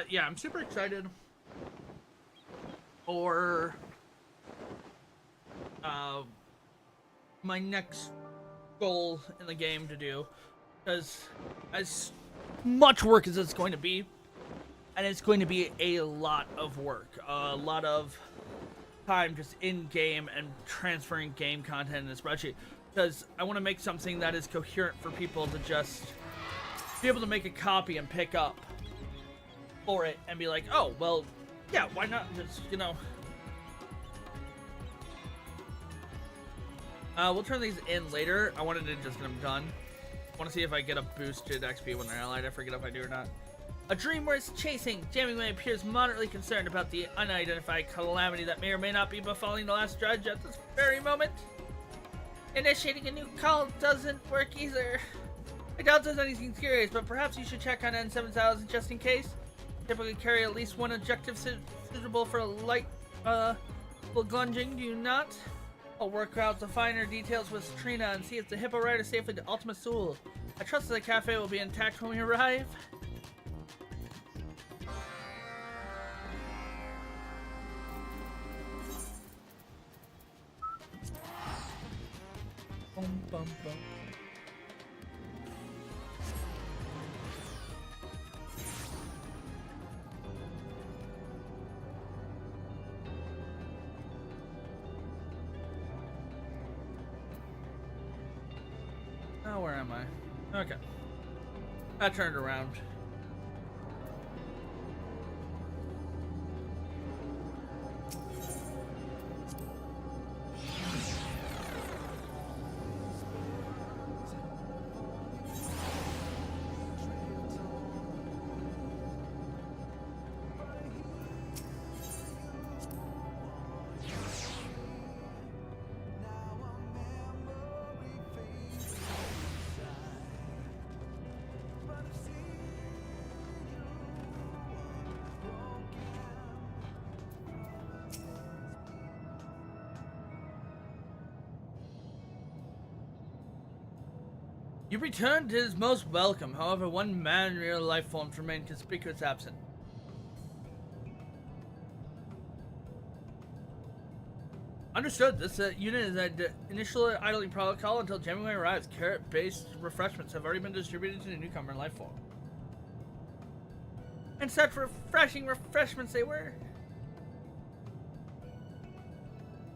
yeah, I'm super excited for my next goal in the game to do, because as much work as it's going to be, and it's going to be a lot of work, a lot of time just in game and transferring game content in the spreadsheet, because I want to make something that is coherent for people to just be able to make a copy and pick up for it and be like, oh, well, yeah, why not just, you know. We'll turn these in later. I wanted to just get them done. I want to see if I get a boosted XP when they're allied. I forget if I do or not. A dream worth chasing. Jamie appears moderately concerned about the unidentified calamity that may or may not be befalling the last judge at this very moment. Initiating a new call doesn't work either. I doubt there's anything serious, but perhaps you should check on N7000 just in case. Typically carry at least one objective suitable for a light, glunging, do you not? I'll work out the finer details with Trina and see if the Hippo Rider safely to Ultima Thule. I trust that the cafe will be intact when we arrive. Bum, bum, bum. Oh, where am I? Okay. I turned around. You returned is most welcome. However, one man-real life forms remain conspicuous absent. Understood. This unit is at initial idling protocol until January arrives. Carrot-based refreshments have already been distributed to the newcomer in life form. And such refreshing refreshments they were.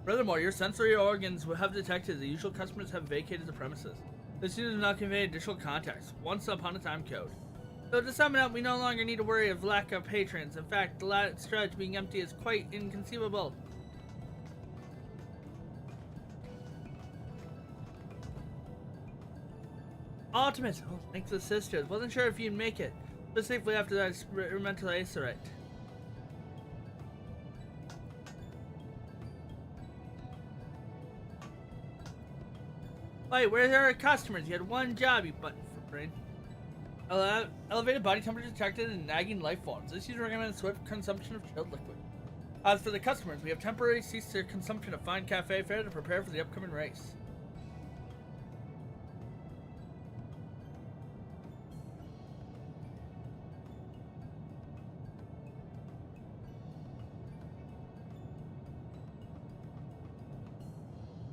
Furthermore, your sensory organs will have detected the usual customers have vacated the premises. This unit does not convey additional context. Once upon a time code. So to sum it up, we no longer need to worry of lack of patrons. In fact, the lat stretch being empty is quite inconceivable. Ultimate! Oh, thanks to the sisters. Wasn't sure if you'd make it. Specifically after that experimental acerite. Wait, where are our customers? You had one job, you button for brain. Elevated body temperature detected in nagging life forms. This user recommends swift consumption of chilled liquid. As for the customers, we have temporarily ceased their consumption of fine cafe fare to prepare for the upcoming race.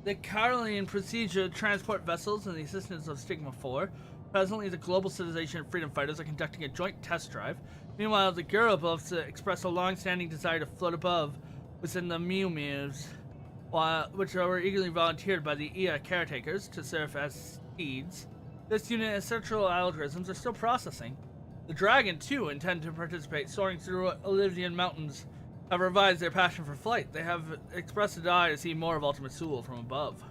The Caroline procedure to transport vessels and the assistance of Stigma 4. Presently, the Global Civilization Freedom Fighters are conducting a joint test drive. Meanwhile, the Gurubovs express a long-standing desire to float above within the Mew Mews, which were eagerly volunteered by the EA caretakers to serve as steeds. This unit central algorithms are still processing. The Dragon, too, intend to participate, soaring through Olivian mountains. Have revised their passion for flight. They have expressed a desire to see more of Ultima Thule from above.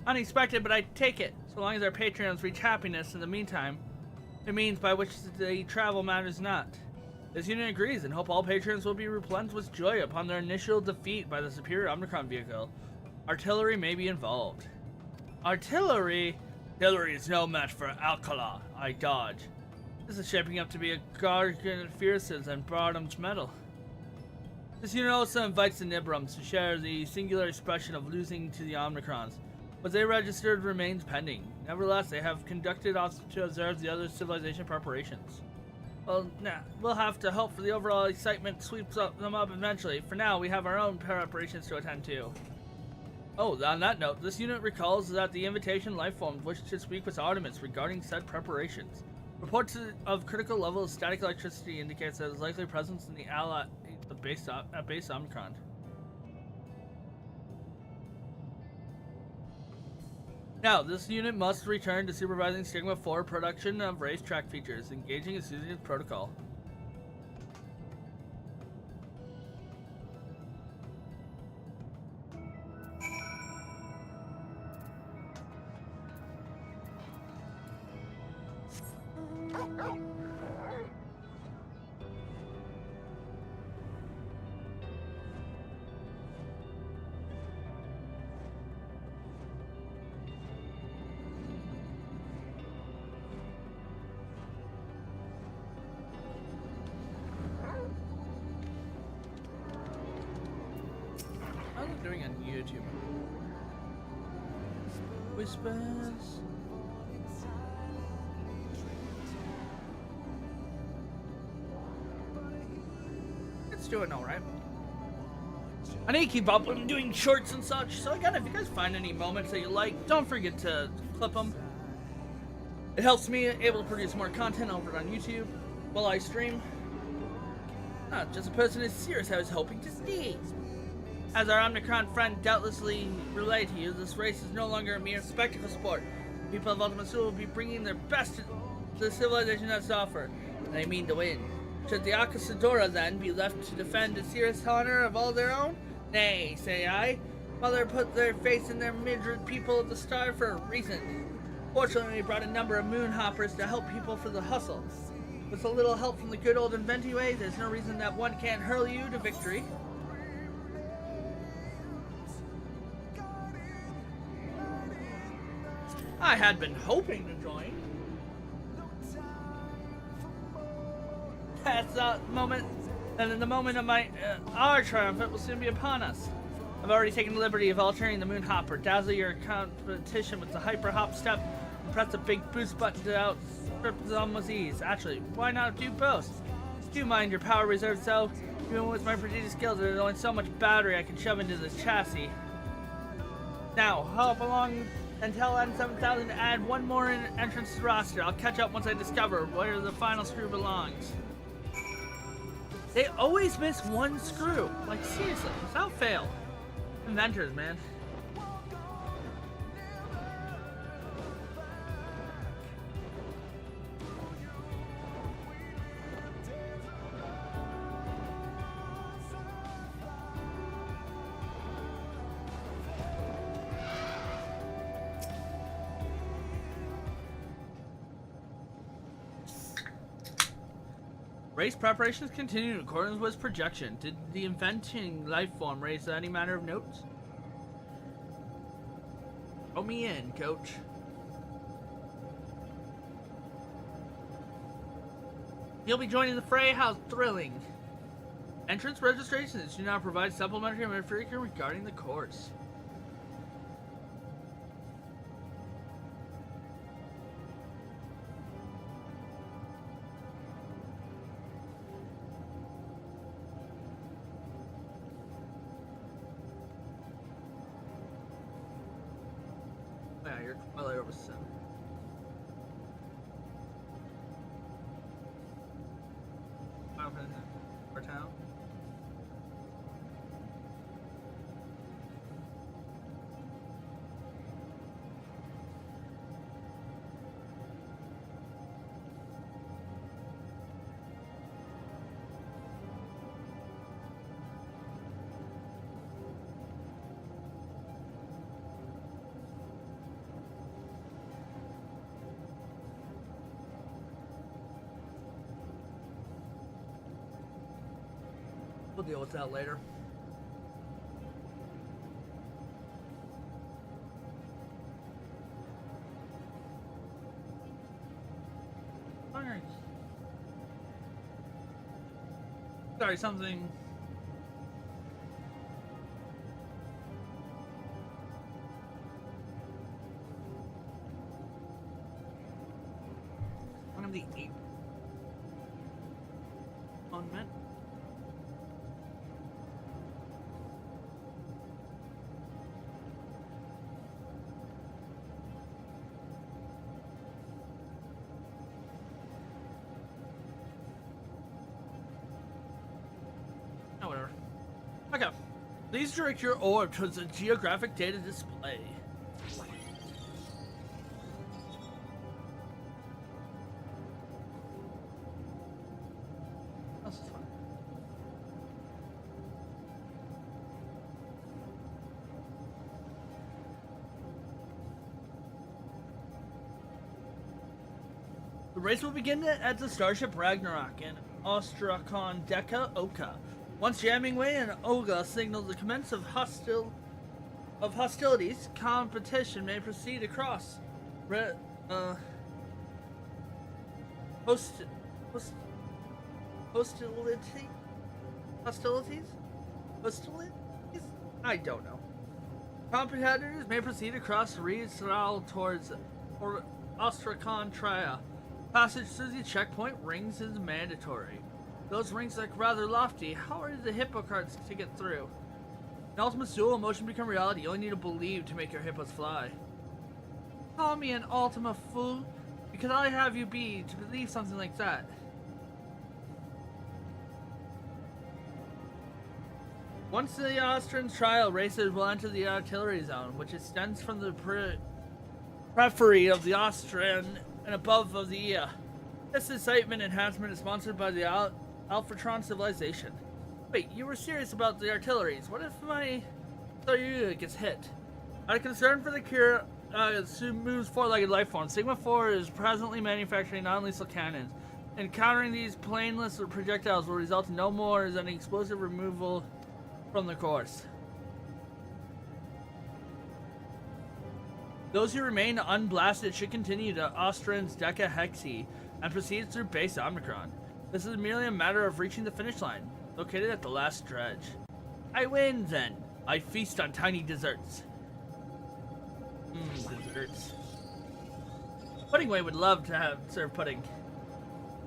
Unexpected, but I take it. So long as our patrons reach happiness in the meantime, it means by which the travel matters not. This unit agrees and hope all patrons will be replenished with joy upon their initial defeat by the superior Omnicron vehicle. Artillery may be involved. Artillery? Artillery is no match for Alcala. I dodge. This is shaping up to be a guardian of fierces and Bardham's medal. This unit also invites the Nibrums to share the singular expression of losing to the Omnicrons. What they registered remains pending. Nevertheless, they have conducted us to observe the other civilization preparations. Well, nah, we'll have to hope for the overall excitement sweeps them up eventually. For now, we have our own preparations to attend to. Oh, on that note, this unit recalls that the invitation lifeforms wish to speak with Artemis regarding said preparations. Reports of critical level of static electricity indicates that it is likely presence in the ally at base Omicron. Now, this unit must return to supervising Sigma 4 production of racetrack features, engaging its using its protocol. How's it doing on YouTube? Whispers. It's doing alright. I need to keep up with doing shorts and such, so again, if you guys find any moments that you like, don't forget to clip them. It helps me able to produce more content over on YouTube while I stream. Not just a person as serious I was hoping to see. As our Omicron friend doubtlessly relayed to you, this race is no longer a mere spectacle sport. The people of Ultima Thule will be bringing their best to the civilization has to offer, and they mean to win. Should the Akasadora then be left to defend a serious honor of all their own? Nay, say I. Mother put their faith in their midred people of the star for a reason. Fortunately, we brought a number of moon hoppers to help people for the hustle. With a little help from the good old Inventiway, there's no reason that one can't hurl you to victory. I had been hoping to join. That's the moment, and in the moment of our triumph, it will soon be upon us. I've already taken the liberty of altering the moon hopper, dazzle your competition with the hyper hop step, and press the big boost button to outstrip them with ease. Actually, why not do both? Do mind your power reserves though? Even with my prodigious skills, there's only so much battery I can shove into this chassis. Now, hop along and tell N7000 to add one more entrance to the roster. I'll catch up once I discover where the final screw belongs. They always miss one screw. Like, seriously, without fail. Inventors, man. Race preparations continue in accordance with projection. Did the inventing life form raise any matter of note? Throw me in, coach. You'll be joining the fray. How thrilling. Entrance registrations do not provide supplementary information regarding the course. Yeah, you're well over 7. Our town. We'll deal with that later. Alright. Sorry, something. the 8th. On man. Oh, whatever. Okay. Please direct your orb towards the geographic data display. This is fun. The race will begin at the starship Ragnarok in Ostrakhan Deka Oka. Once jamming way and Olga signals the commence of hostilities, competition may proceed across hostilities? I don't know. Competitors may proceed across Riesral towards Ostrakhan Tria. Passage through the checkpoint rings is mandatory. Those rings look rather lofty. How are the hippo carts to get through? In Ultima Thule, emotion become reality. You only need to believe to make your hippos fly. Call me an Ultima fool, because I'll have you be to believe something like that. Once the Austrian trial, racers will enter the artillery zone, which extends from the periphery of the Austrian and above of the EA. This excitement enhancement is sponsored by the Alphatron civilization. Wait, you were serious about the artilleries. What if my Soyuz gets hit? Out of concern for the cure, moves four-legged life form, Sigma 4 is presently manufacturing non-lethal cannons. Encountering these planeless projectiles will result in no more than explosive removal from the course. Those who remain unblasted should continue to Austrian's Deka Hexi and proceed through base Omicron. This is merely a matter of reaching the finish line, located at the last dredge. I win, then. I feast on tiny desserts. Desserts. Puddingway would love to serve pudding.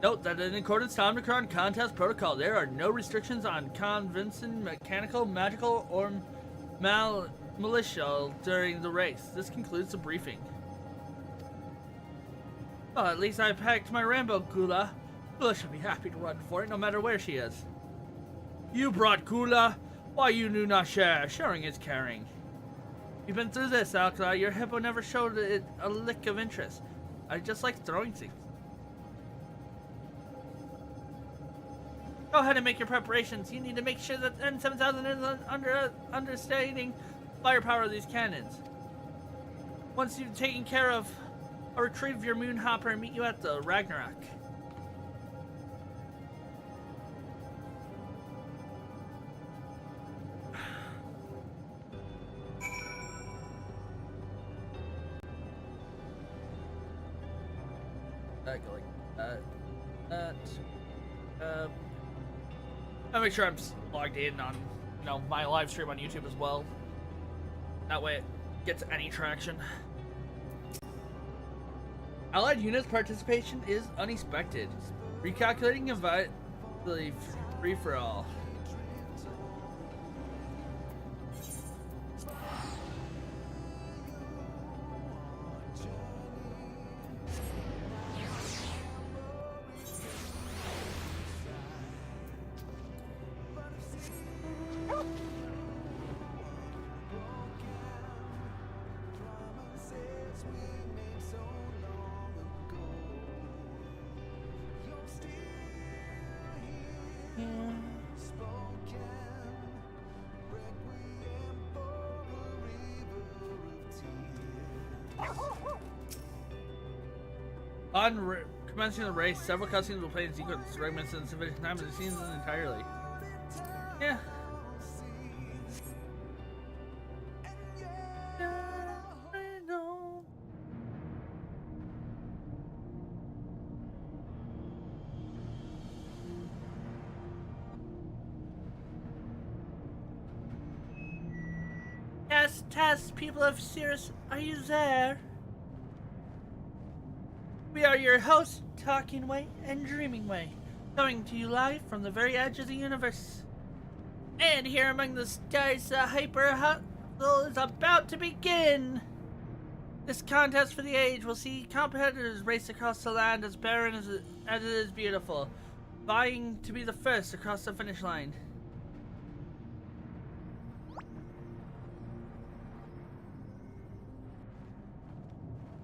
Note that in accordance to Omicron contest protocol, there are no restrictions on convincing mechanical, magical, or militia during the race. This concludes the briefing. Well, at least I packed my Rambo Gula. Gula should be happy to run for it, no matter where she is. You brought Gula? Why you do not share? Sharing is caring. You've been through this, Alcala. Your hippo never showed it a lick of interest. I just like throwing things. Go ahead and make your preparations. You need to make sure that N7000 is understanding firepower of these cannons. Once you've taken care of, I'll retrieve your moon hopper and meet you at the Ragnarok. Go like that. I'll make sure I'm logged in on, my live stream on YouTube as well. That way it gets any traction. Allied units participation is unexpected. Recalculating invite the free for all. On commencing the race, several cutscenes will play in sequence, fragments in sufficient time to the scenes entirely. Yeah. Yes, Tess, people of Cirrus, are you there? We are your hosts, Talking Way and Dreaming Way, coming to you live from the very edge of the universe. And here among the stars, the hyper hustle is about to begin. This contest for the age will see competitors race across the land as barren as it is beautiful, vying to be the first across the finish line.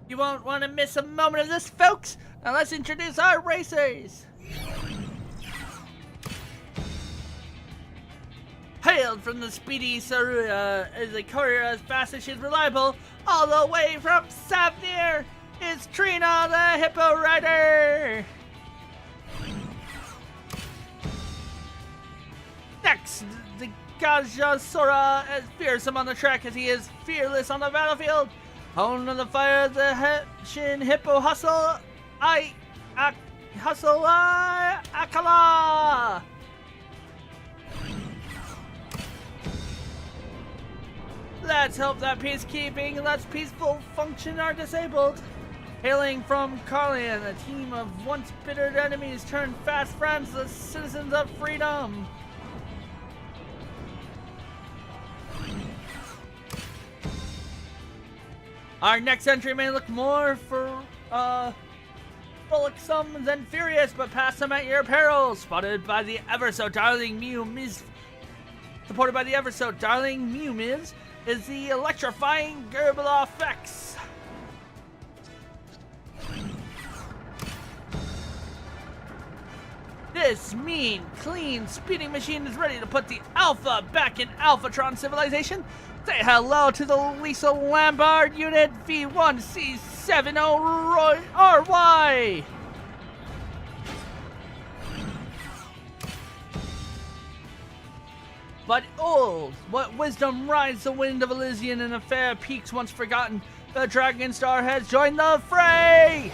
You won't want to miss a moment of this, folks! Now let's introduce our racers! Hailed from the speedy Saruya, is a courier as fast as she's reliable, all the way from Savnir, is Trina the Hippo Rider! Next, the Gajasura is fearsome on the track as he is fearless on the battlefield. Hone of the fire, the Shin Hippo Hustle, Akala! Let's hope that peacekeeping and let's peaceful function are disabled. Hailing from Carlian, a team of once bittered enemies turned fast friends, the citizens of freedom. Our next entry may look more frolicsome than furious, but pass them at your peril. Supported by the ever so darling Mew Miz, is the electrifying Gerbila Fex. This mean, clean speeding machine is ready to put the Alpha back in Alphatron civilization. Say hello to the Lisa Lambard Unit V1C70RY! But old, what wisdom rides the wind of Elysian and a fair peaks once forgotten, the Dragon Star has joined the fray!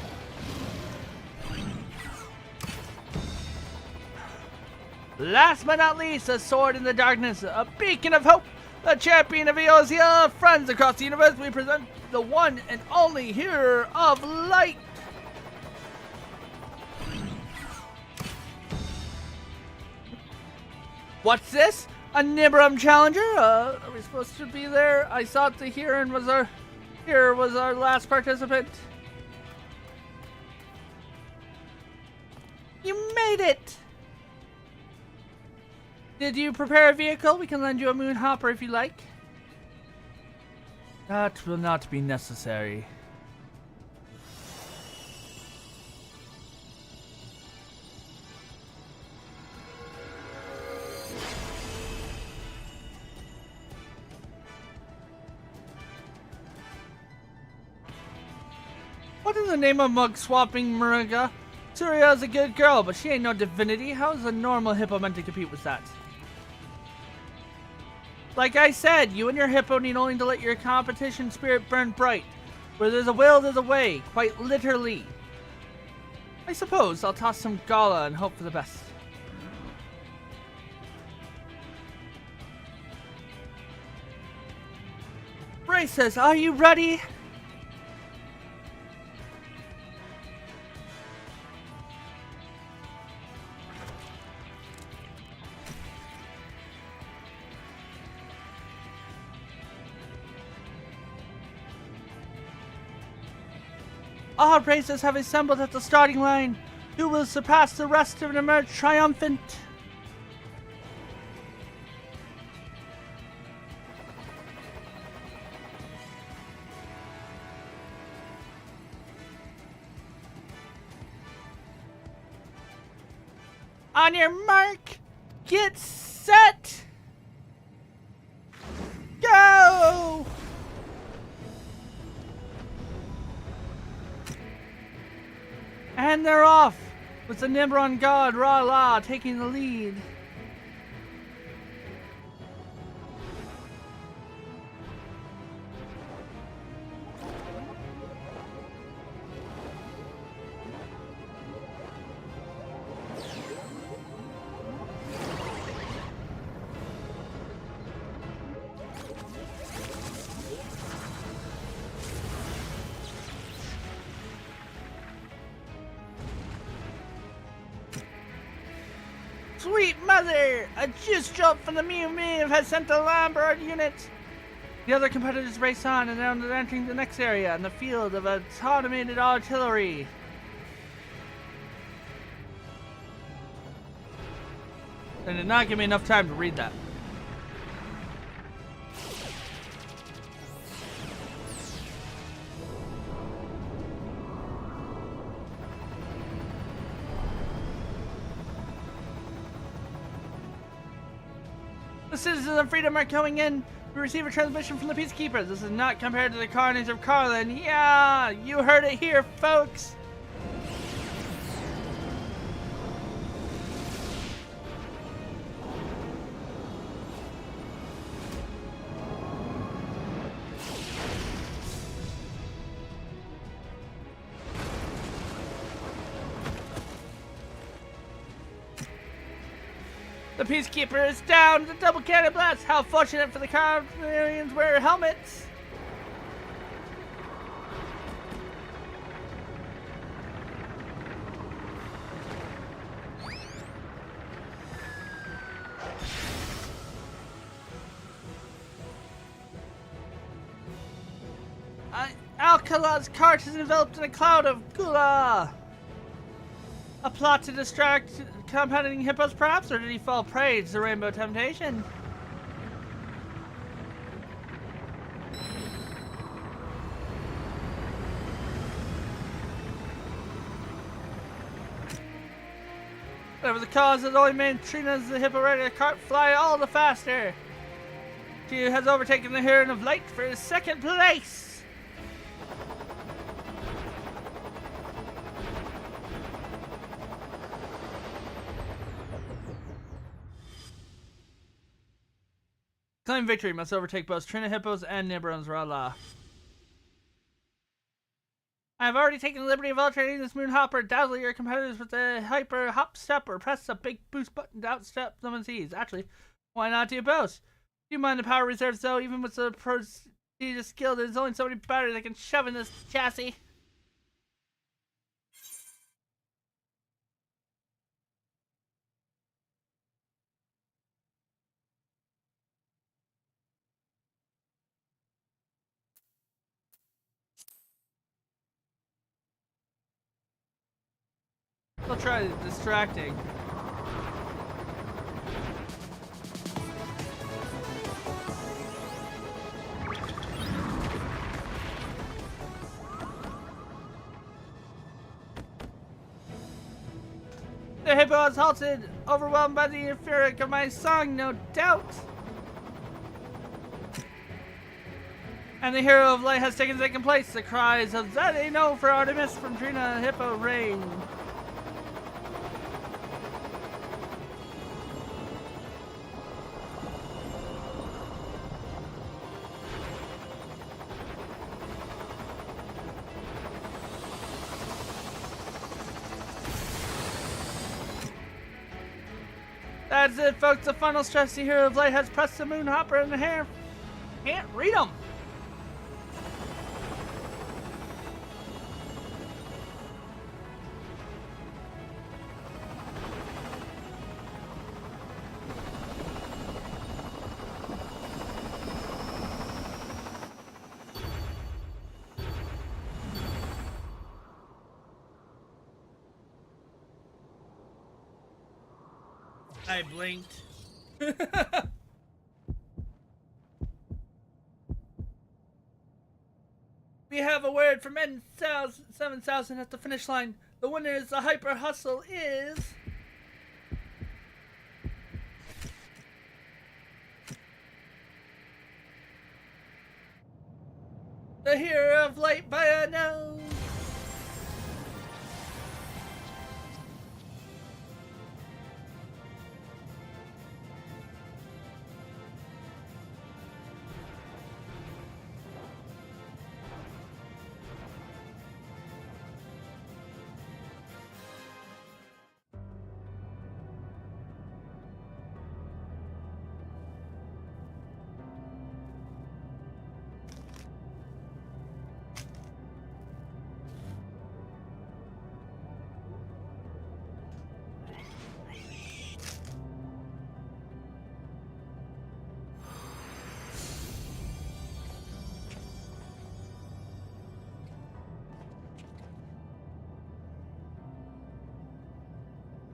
Last but not least, a sword in the darkness, a beacon of hope, the champion of Eosia. Friends across the universe, we present the one and only hero of light. What's this? A Nibram challenger? Are we supposed to be there? I thought the Here was our last participant. You made it! Did you prepare a vehicle? We can lend you a moon hopper if you like. That will not be necessary. What in the name of mug swapping, Muriga? Surya's a good girl, but she ain't no divinity. How is a normal hippo meant to compete with that? Like I said, you and your hippo need only to let your competition spirit burn bright. Where there's a will, there's a way. Quite literally. I suppose I'll toss some gala and hope for the best. Racers, are you ready? Our racers have assembled at the starting line. Who will surpass the rest and emerge triumphant? On your mark, get set, go! And they're off, with the Nibron god Ra-La taking the lead. Sweet mother! A juice drop from the Mew has sent the Lombard unit. The other competitors race on, and now they're entering the next area in the field of automated artillery. They did not give me enough time to read that. The citizens of freedom are coming in. We receive a transmission from the Peacekeepers. This is not compared to the carnage of Carlin. Yeah, you heard it here, folks. The Peacekeeper is down! The double cannon blast! How fortunate for the Carvarians wear helmets! Alcala's cart is enveloped in a cloud of gula! A plot to distract competing hippos, perhaps, or did he fall prey to the rainbow temptation? Whatever the cause, it only made Trina's the hippo rider cart fly all the faster. She has overtaken the Heron of Light for his second place. Claim victory, must overtake both Trina Hippos and Nibron's Rala. I have already taken the liberty of alternating this Moonhopper. Dazzle your competitors with the Hyper Hop Step or press the big boost button to outstep someone's ease. Actually, why not do both? Do you mind the power reserves though? Even with the prestigious skill, there's only so many batteries I can shove in this chassis. I'll try distracting. The hippo has halted, overwhelmed by the euphoric of my song, no doubt. And the hero of light has taken second place. The cries of Zade no for Artemis from Trina Hippo reign. That's it, folks. The final stress. The hero of light has pressed the Moonhopper in the hair. Can't read them. I blinked. We have a word from N7000 at the finish line. The winner is the Hyper Hustle is... the hero of light by a nose.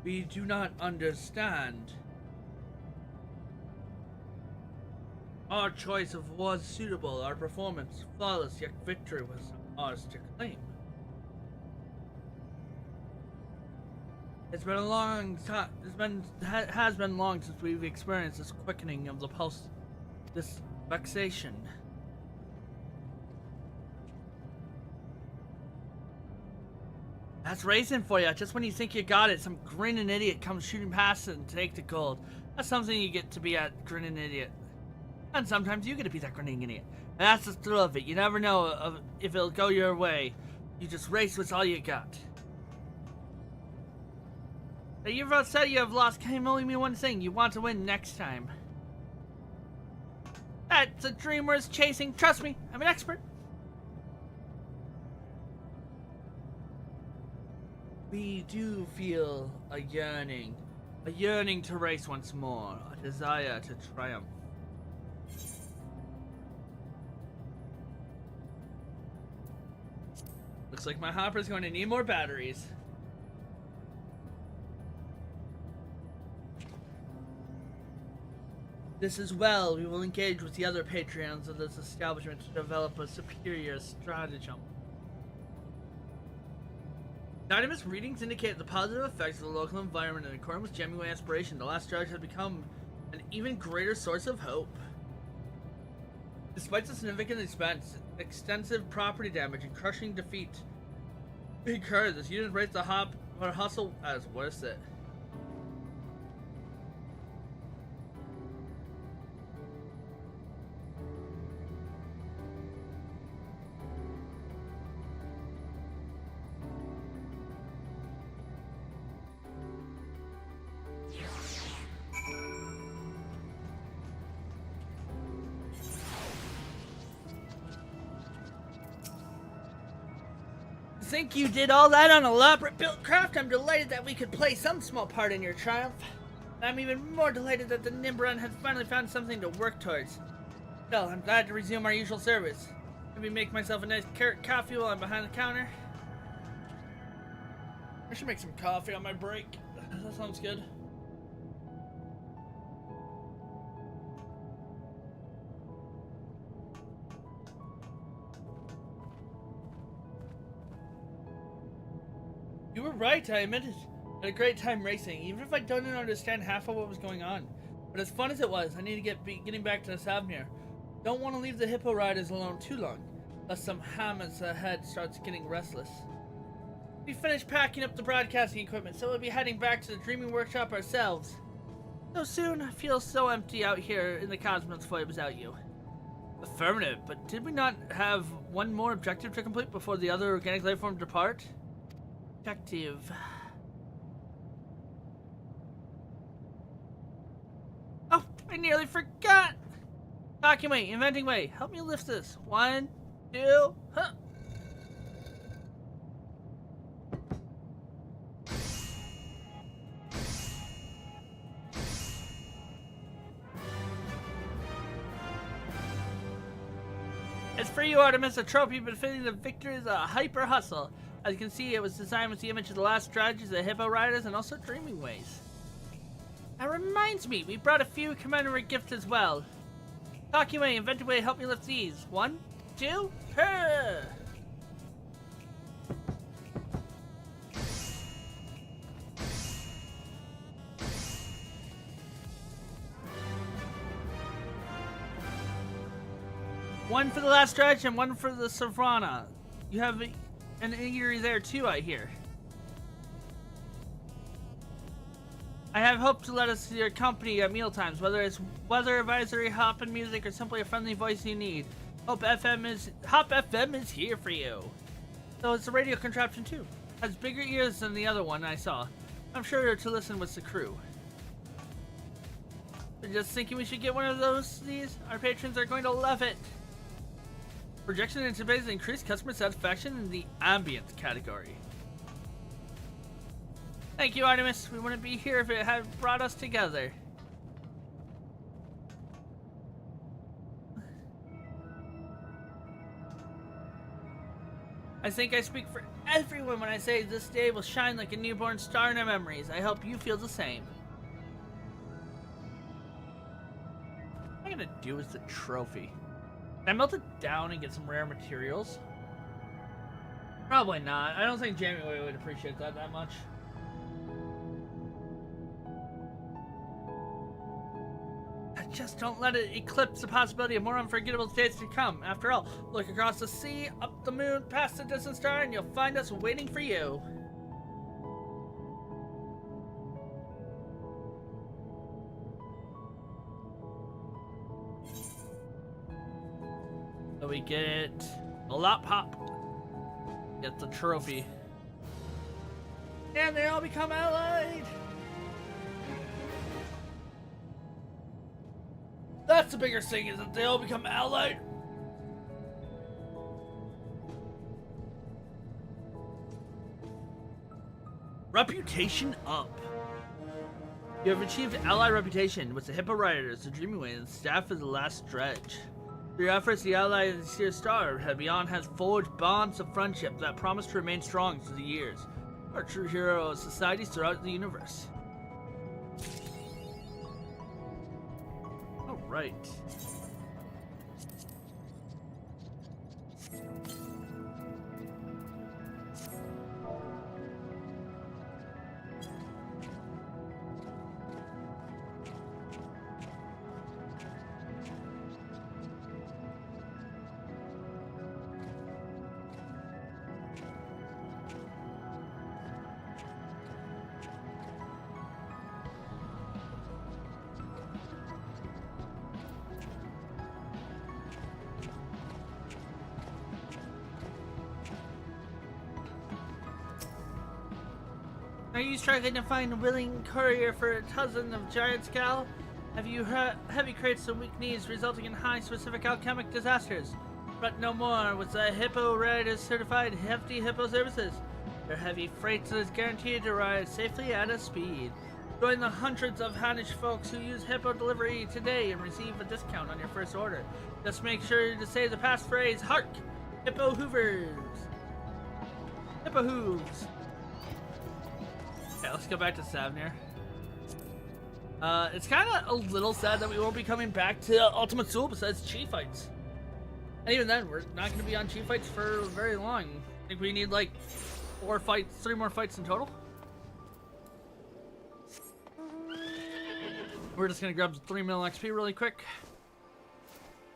We do not understand. Our choice of was suitable, our performance flawless, yet victory was ours to claim. It's been a long time. Has been long since we've experienced this quickening of the pulse, this vexation. That's racing for you. Just when you think you got it, some grinning idiot comes shooting past it and take the gold. That's something you get to be at, grinning idiot. And sometimes you get to be that grinning idiot. And that's the thrill of it. You never know if it'll go your way. You just race with all you got. Now you've said you have lost can only mean one thing. You want to win next time. That's a dream worth chasing. Trust me, I'm an expert. We do feel a yearning to race once more, a desire to triumph. Looks like my hopper's going to need more batteries. This as well, we will engage with the other Patreons of this establishment to develop a superior stratagem. Anonymous readings indicate the positive effects of the local environment in accordance with genuine aspiration. The last strategy has become an even greater source of hope. Despite the significant expense, extensive property damage, and crushing defeat incurred, this unit rates the hustle as worth it. Think you did all that on elaborate built craft? I'm delighted that we could play some small part in your triumph. I'm even more delighted that the Nimbron had finally found something to work towards. Well, I'm glad to resume our usual service. Maybe make myself a nice carrot coffee while I'm behind the counter. I should make some coffee on my break. That sounds good. You were right, I admit it. I had a great time racing, even if I don't understand half of what was going on. But as fun as it was, I need to be getting back to Savnir. Don't want to leave the hippo riders alone too long, lest some hammers ahead starts getting restless. We finished packing up the broadcasting equipment, so we'll be heading back to the Dreaming Workshop ourselves. So soon, I feel so empty out here in the cosmos void without you. Affirmative, but did we not have one more objective to complete before the other organic life form depart? Objective. Oh, I nearly forgot! Talking way, inventing way, help me lift this. 1, 2, huh! It's for you, Artemis, a trophy befitting the victor's hyper hustle. As you can see, it was designed with the image of the last strategies of Hippo Riders and also Dreaming Ways. That reminds me, we brought a few commemorative gifts as well. Talking way, invented way, help me lift these. 1, 2, her! One for the last stretch and one for the Savannah. You have an eatery there too, I hear. I have hoped to let us your company at mealtimes, whether it's weather advisory, hop and music, or simply a friendly voice you need. Hop FM is here for you. So it's a radio contraption too. Has bigger ears than the other one I saw. I'm sure to listen with the crew. But just thinking we should get one of these. Our patrons are going to love it. Projection anticipates increased customer satisfaction in the ambient category. Thank you, Artemis. We wouldn't be here if it had brought us together. I think I speak for everyone when I say this day will shine like a newborn star in our memories. I hope you feel the same. What I'm gonna do is the trophy. Can I melt it down and get some rare materials? Probably not. I don't think Jamie would appreciate that much. Just don't let it eclipse the possibility of more unforgettable days to come. After all, look across the sea, up the moon, past the distant star, and you'll find us waiting for you. So we get a lot pop. Get the trophy. And they all become allied! That's the bigger thing, is that they all become allied. Reputation up. You have achieved ally reputation with the Hippo Riders, the Dreaming Way, and the staff of the Last Dredge. Through your efforts, the ally of the Seer Star beyond has forged bonds of friendship that promise to remain strong through the years. You are a true hero of societies throughout the universe. All right. Are you struggling to find a willing courier for a dozen of giant scale? Have you heavy crates and weak knees resulting in high specific alchemic disasters? But no more with the Hippo Riders certified hefty Hippo services. Their heavy freight is guaranteed to arrive safely at a speed. Join the hundreds of Hannish folks who use Hippo delivery today and receive a discount on your first order. Just make sure to say the passphrase, HARK! Hippo Hoovers! Hippo Hooves! Okay, let's go back to Savnir. It's kind of a little sad that we won't be coming back to Ultimate Soul besides Chi fights. And even then, we're not going to be on Chi fights for very long. I think we need like 3 more fights in total. We're just going to grab 3 mil XP really quick.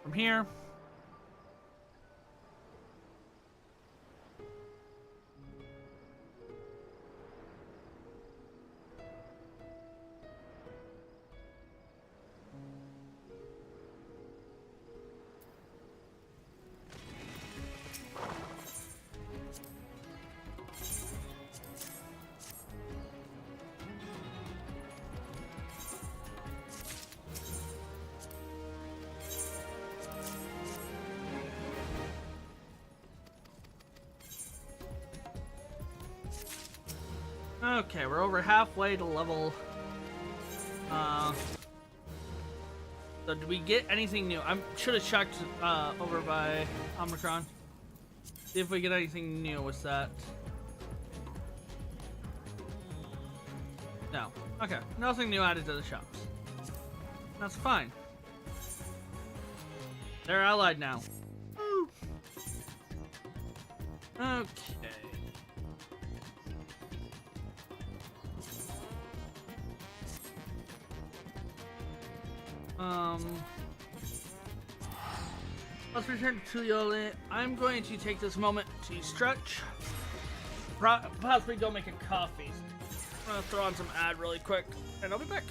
From here. Okay, we're over halfway to level. So did we get anything new? I should have checked over by Omicron. See if we get anything new with that. No. Okay, nothing new added to the shops. That's fine. They're allied now. Woo. Okay. Let's return to Tural. I'm going to take this moment to stretch. Possibly go make a coffee. I'm gonna throw on some ad really quick, and I'll be back.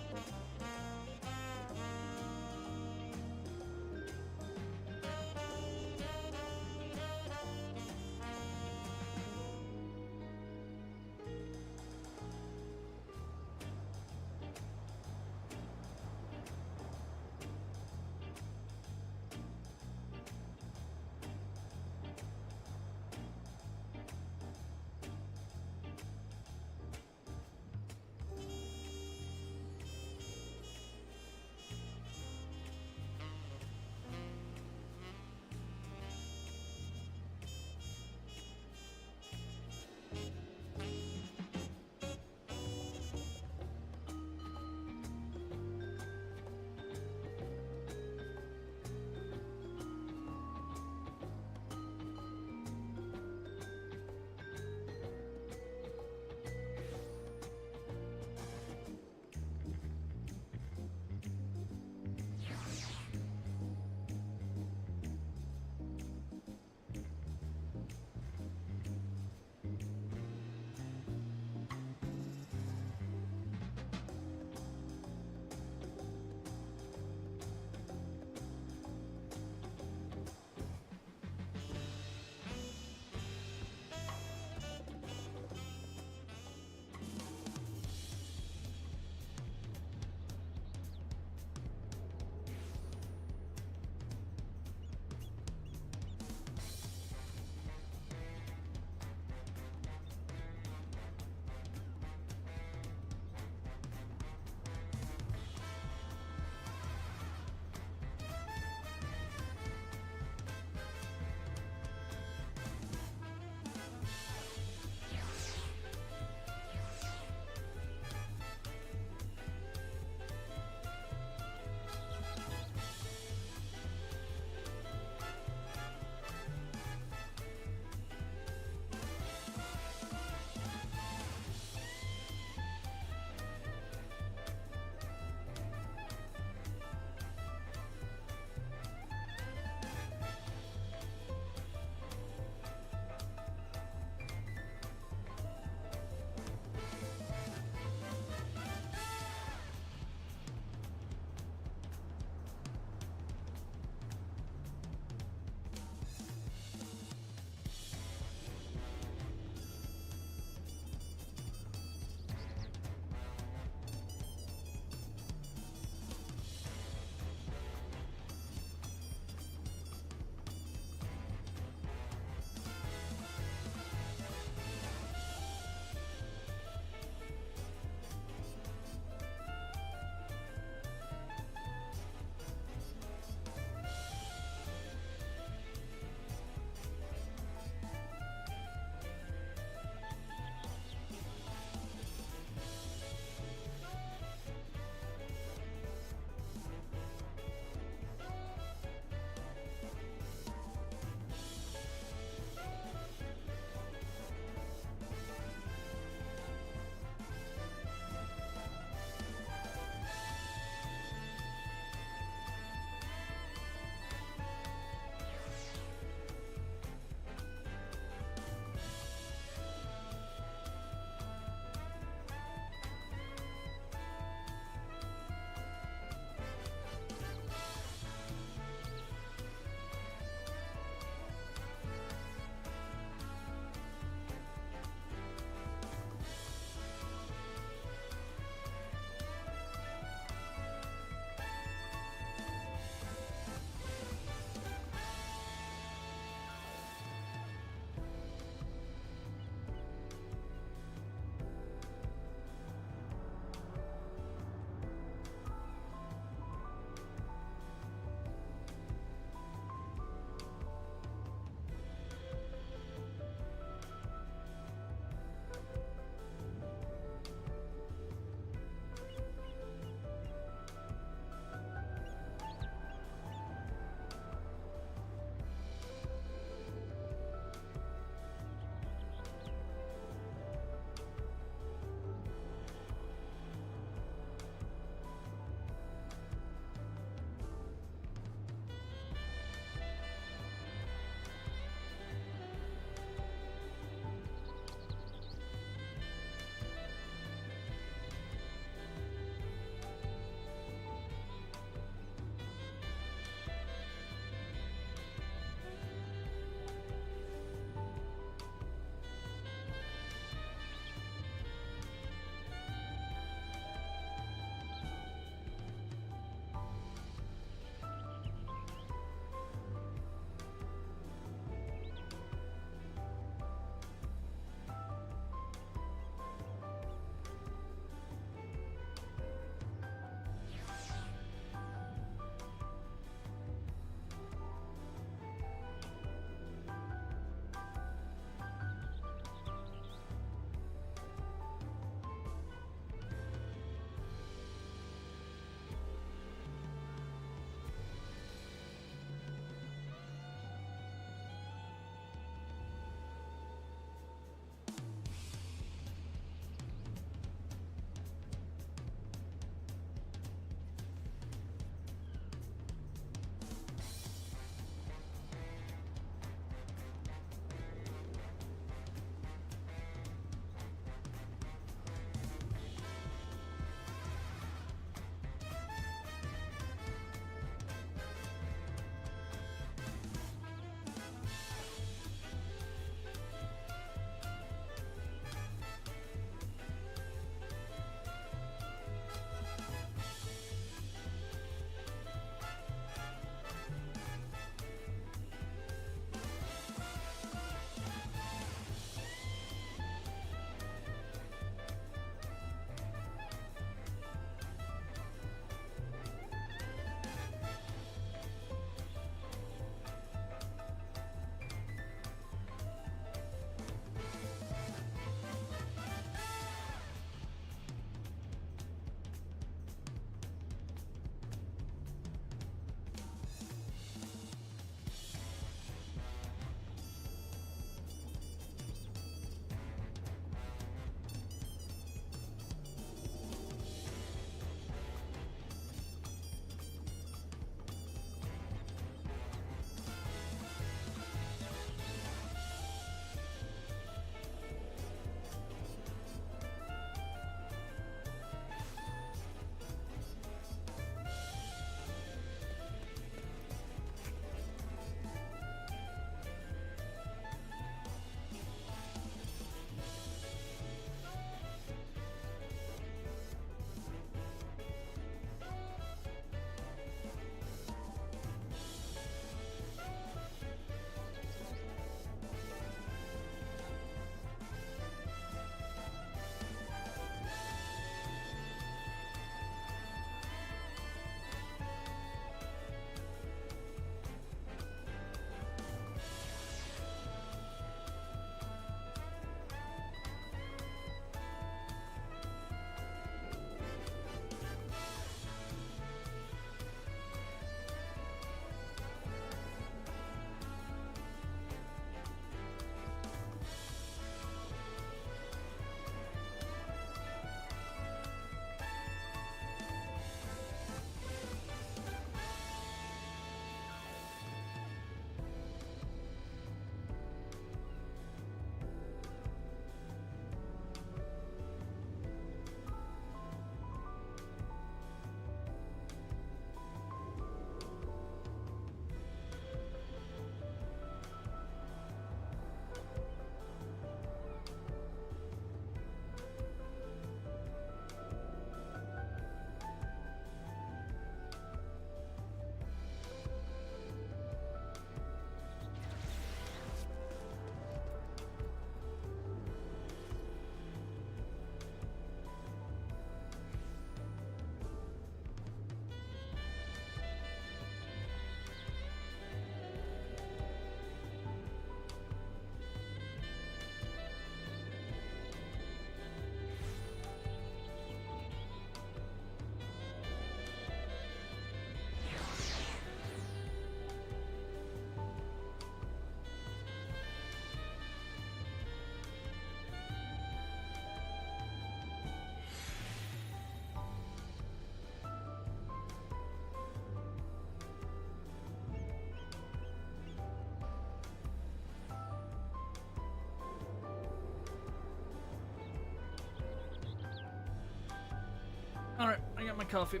get my coffee.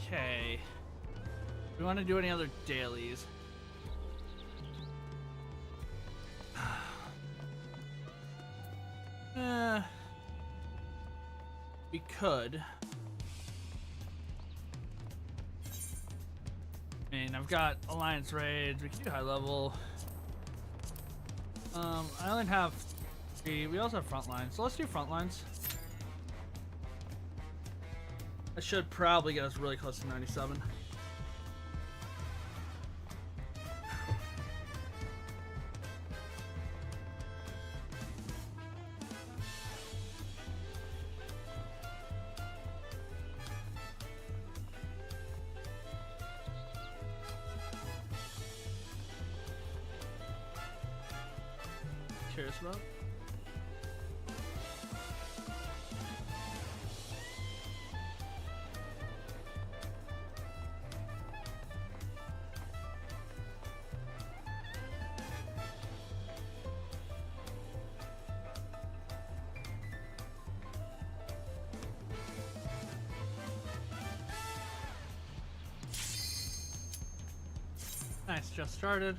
Okay. Do we want to do any other dailies? We could. I mean, I've got Alliance raids. We can do high level. I only have 3. We also have front lines, so let's do front lines. That should probably get us really close to 97. Curious about. Nice, just started.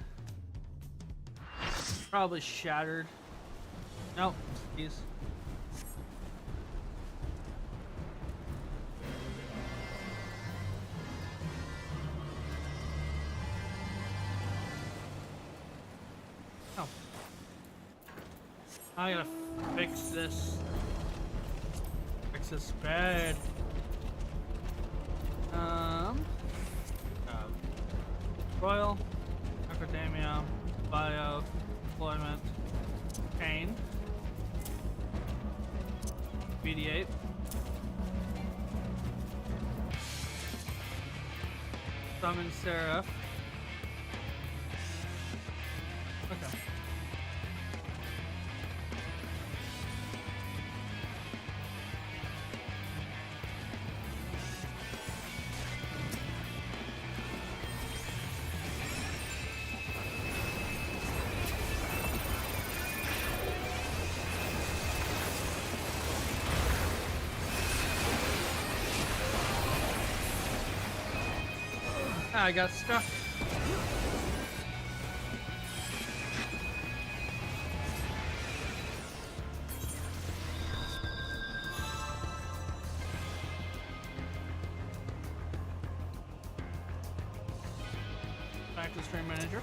Probably shattered. Nope, skis. Oh. I gotta fix this. Fix this bed. Royal, Academia, Bio, Deployment, Pain, BD8, Summon Seraph. Okay. I got stuck. Back to stream manager.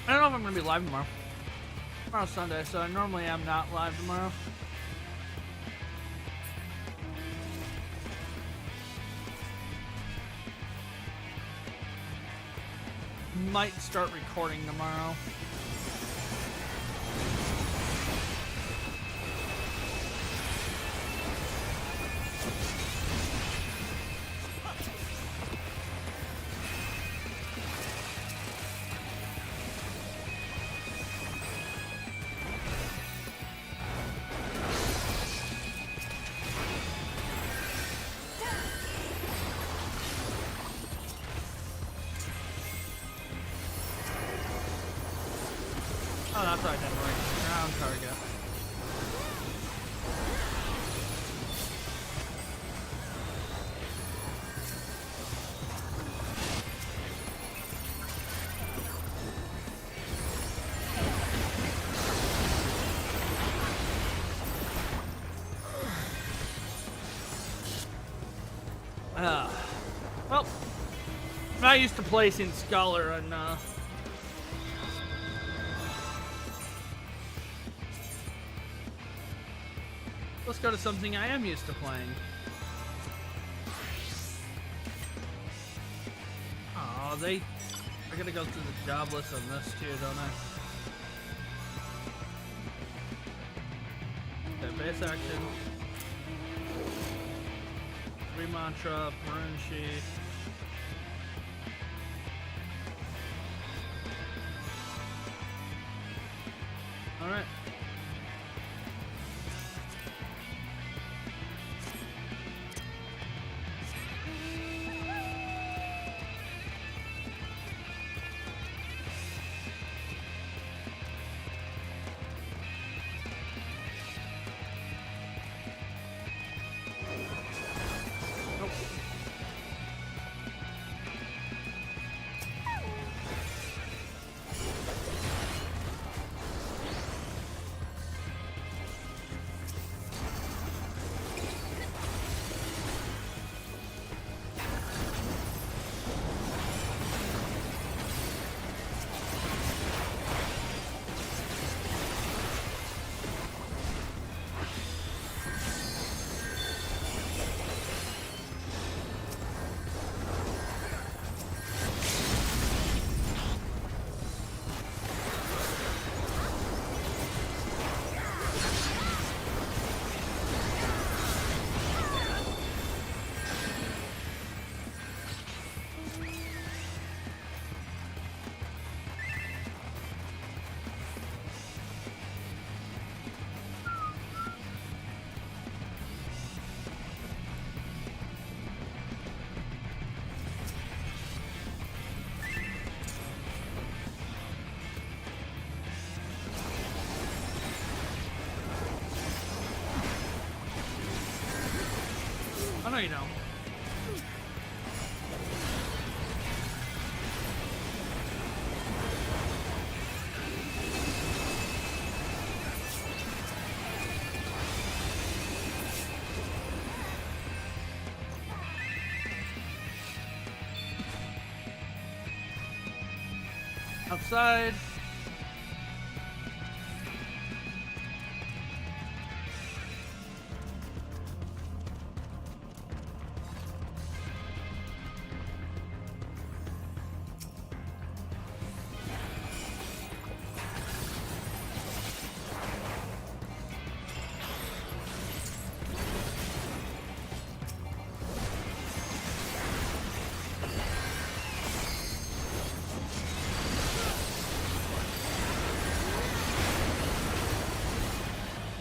I don't know if I'm gonna be live tomorrow. Tomorrow's Sunday, so I normally am not live tomorrow. Might start recording tomorrow. Oh, that's right, then right. Ground target. Well, I'm not used to placing Scholar and Let's go to something I am used to playing. Oh, I gotta go through the job list on this too, don't I? Okay, base action. 3 mantra, maroon sheet. Alright. Oh, no, you don't. Outside.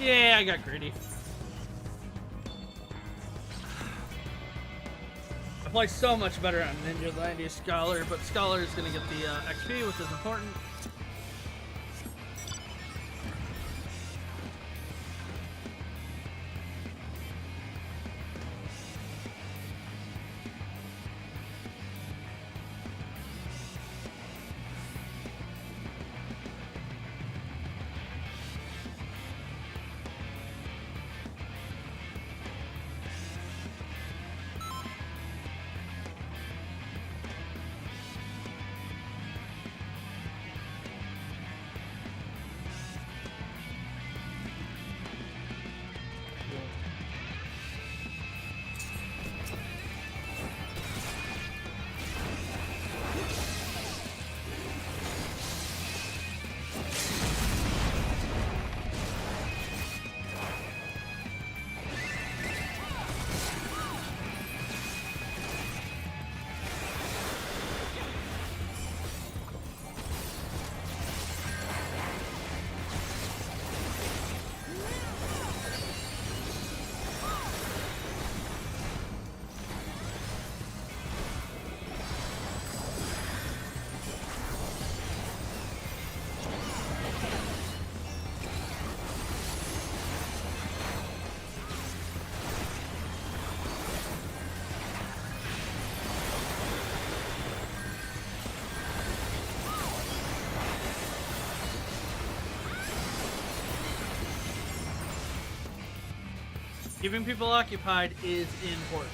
Yeah, I got greedy. I play so much better on Ninja than I do Scholar, but Scholar is going to get the XP, which is important. Keeping people occupied is important.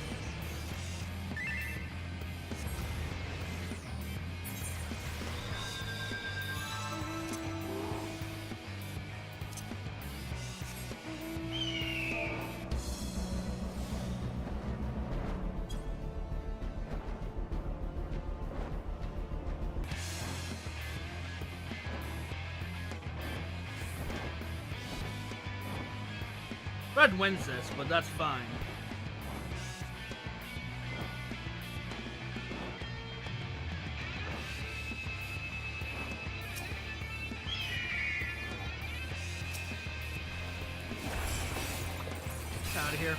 Red wins this, but that's fine. Out of here.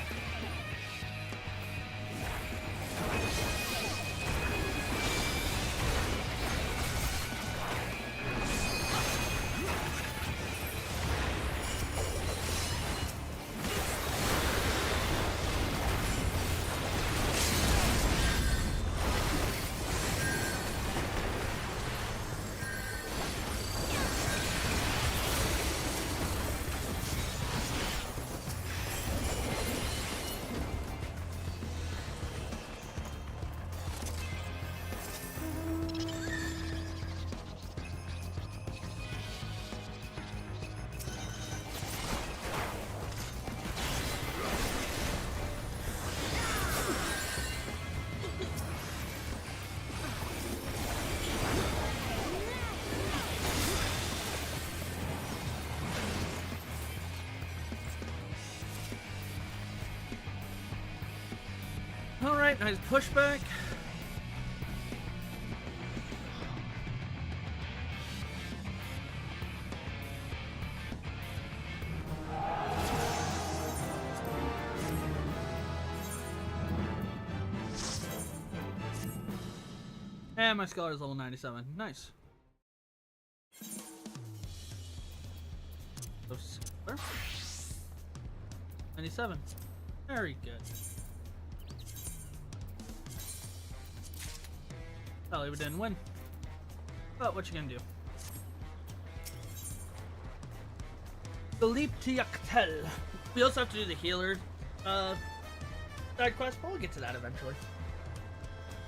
Alright, nice pushback. And my scholar is level 97. Nice. Scholar. 97. Very good. Probably we didn't win. But what you gonna do? The leap to Yaktel. We also have to do the healer side quest, but we'll get to that eventually.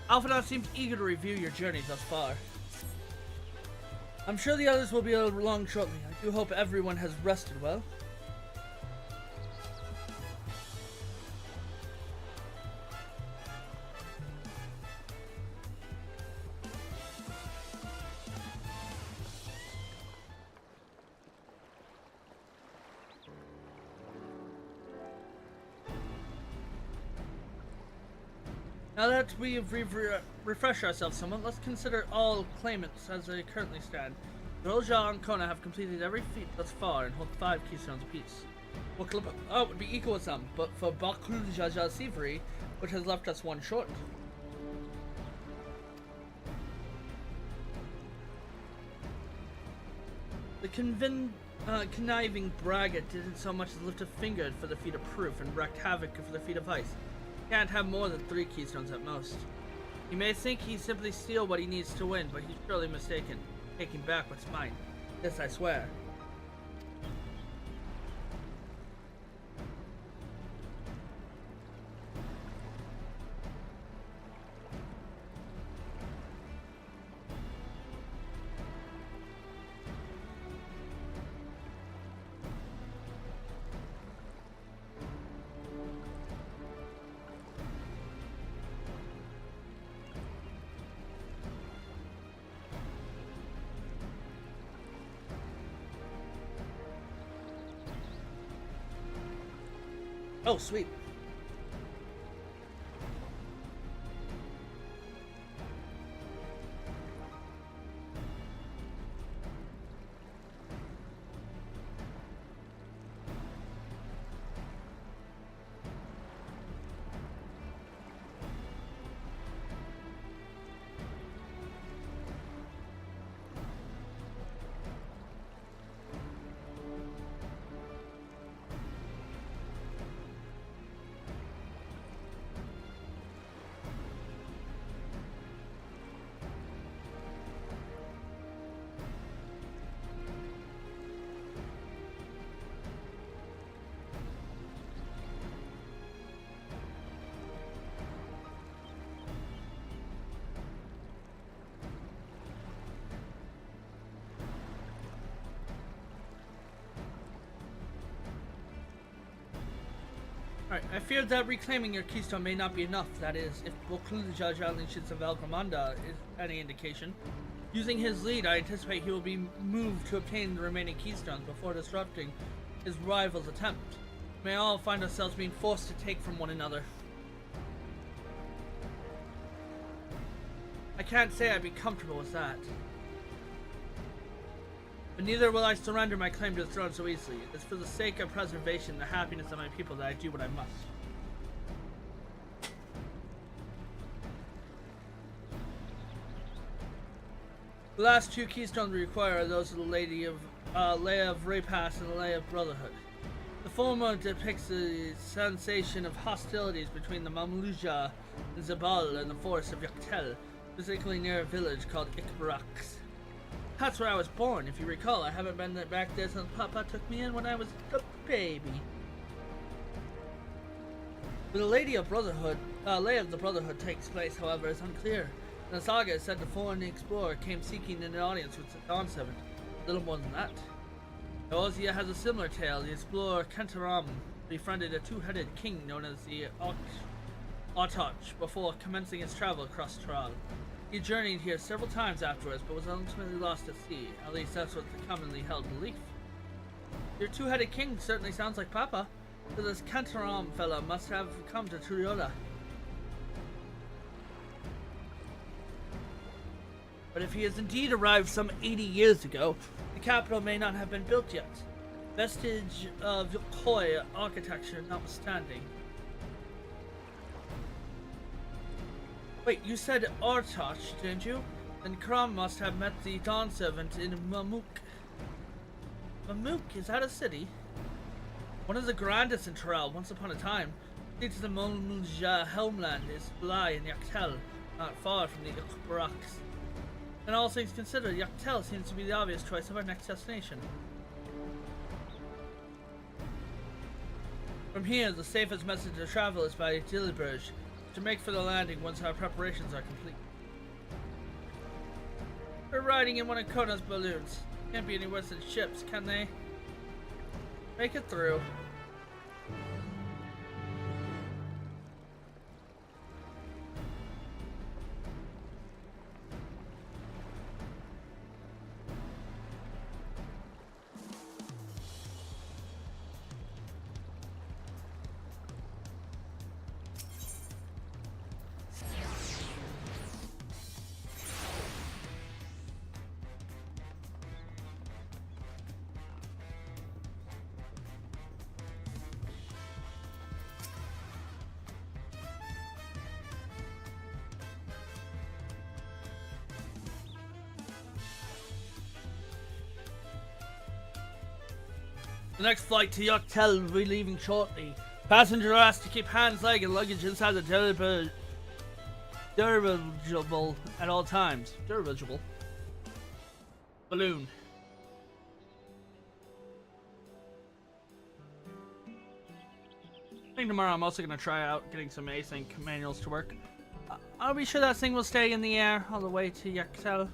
Alphanaught seems eager to review your journey thus far. I'm sure the others will be along shortly. I do hope everyone has rested well. Now that we've refreshed ourselves somewhat, let's consider all claimants as they currently stand. Rolja and Kona have completed every feat thus far and hold 5 keystones apiece. What could would be equal with some, but for Bakul Jaja Sivri, which has left us one short. The conniving braggart didn't so much as lift a finger for the feat of proof and wreaked havoc for the feat of ice. Can't have more than 3 keystones at most. He may think he simply steal what he needs to win, but he's surely mistaken, taking back what's mine. This I swear. Oh, sweet. Alright, I fear that reclaiming your keystone may not be enough. That is, if Bokulja Jalinshits of Algramanda is any indication. Using his lead, I anticipate he will be moved to obtain the remaining keystones before disrupting his rival's attempt. may all find ourselves being forced to take from one another. I can't say I'd be comfortable with that. But neither will I surrender my claim to the throne so easily. It's for the sake of preservation and the happiness of my people that I do what I must. The last two keystones we require are those of the Lay of Repass and the Lay of Brotherhood. The former depicts the sensation of hostilities between the Mamluja and Zabal in the forest of Yaktel, specifically near a village called Ikbarax. That's where I was born. If you recall, I haven't been back there since Papa took me in when I was a baby. Where the Lay of the Brotherhood takes place, however, is unclear. In the saga, it said the foreign explorer came seeking an audience with the Dawn Seven. Little more than that. Eorzea has a similar tale. The explorer Kentaram befriended a two-headed king known as the Autoch before commencing his travel across tural. He journeyed here several times afterwards, but was ultimately lost at sea. At least that's what the commonly held belief. Your two-headed king certainly sounds like Papa. So this Kentaram fella must have come to Turiola. But if he has indeed arrived some 80 years ago, the capital may not have been built yet. Vestige of Yokoi architecture notwithstanding. Wait, you said Artoch, didn't you? Then Kram must have met the Dawn Servant in Mamuk. Mamuk, is that a city? One of the grandest in tural, once upon a time. Leads to the Molmunja homeland is Bly in Yaktel, not far from the Ikbarax. And all things considered, Yaktel seems to be the obvious choice of our next destination. From here, the safest method to travel is by Diliberge, to make for the landing once our preparations are complete. We're riding in one of Kona's balloons. Can't be any worse than ships, can they? Make it through. The next flight to Yaktel will be leaving shortly. Passengers are asked to keep hands, leg, and luggage inside the dirigible at all times. Dirigible. Balloon. I think tomorrow I'm also going to try out getting some async manuals to work. I'll be sure that thing will stay in the air all the way to Yaktel.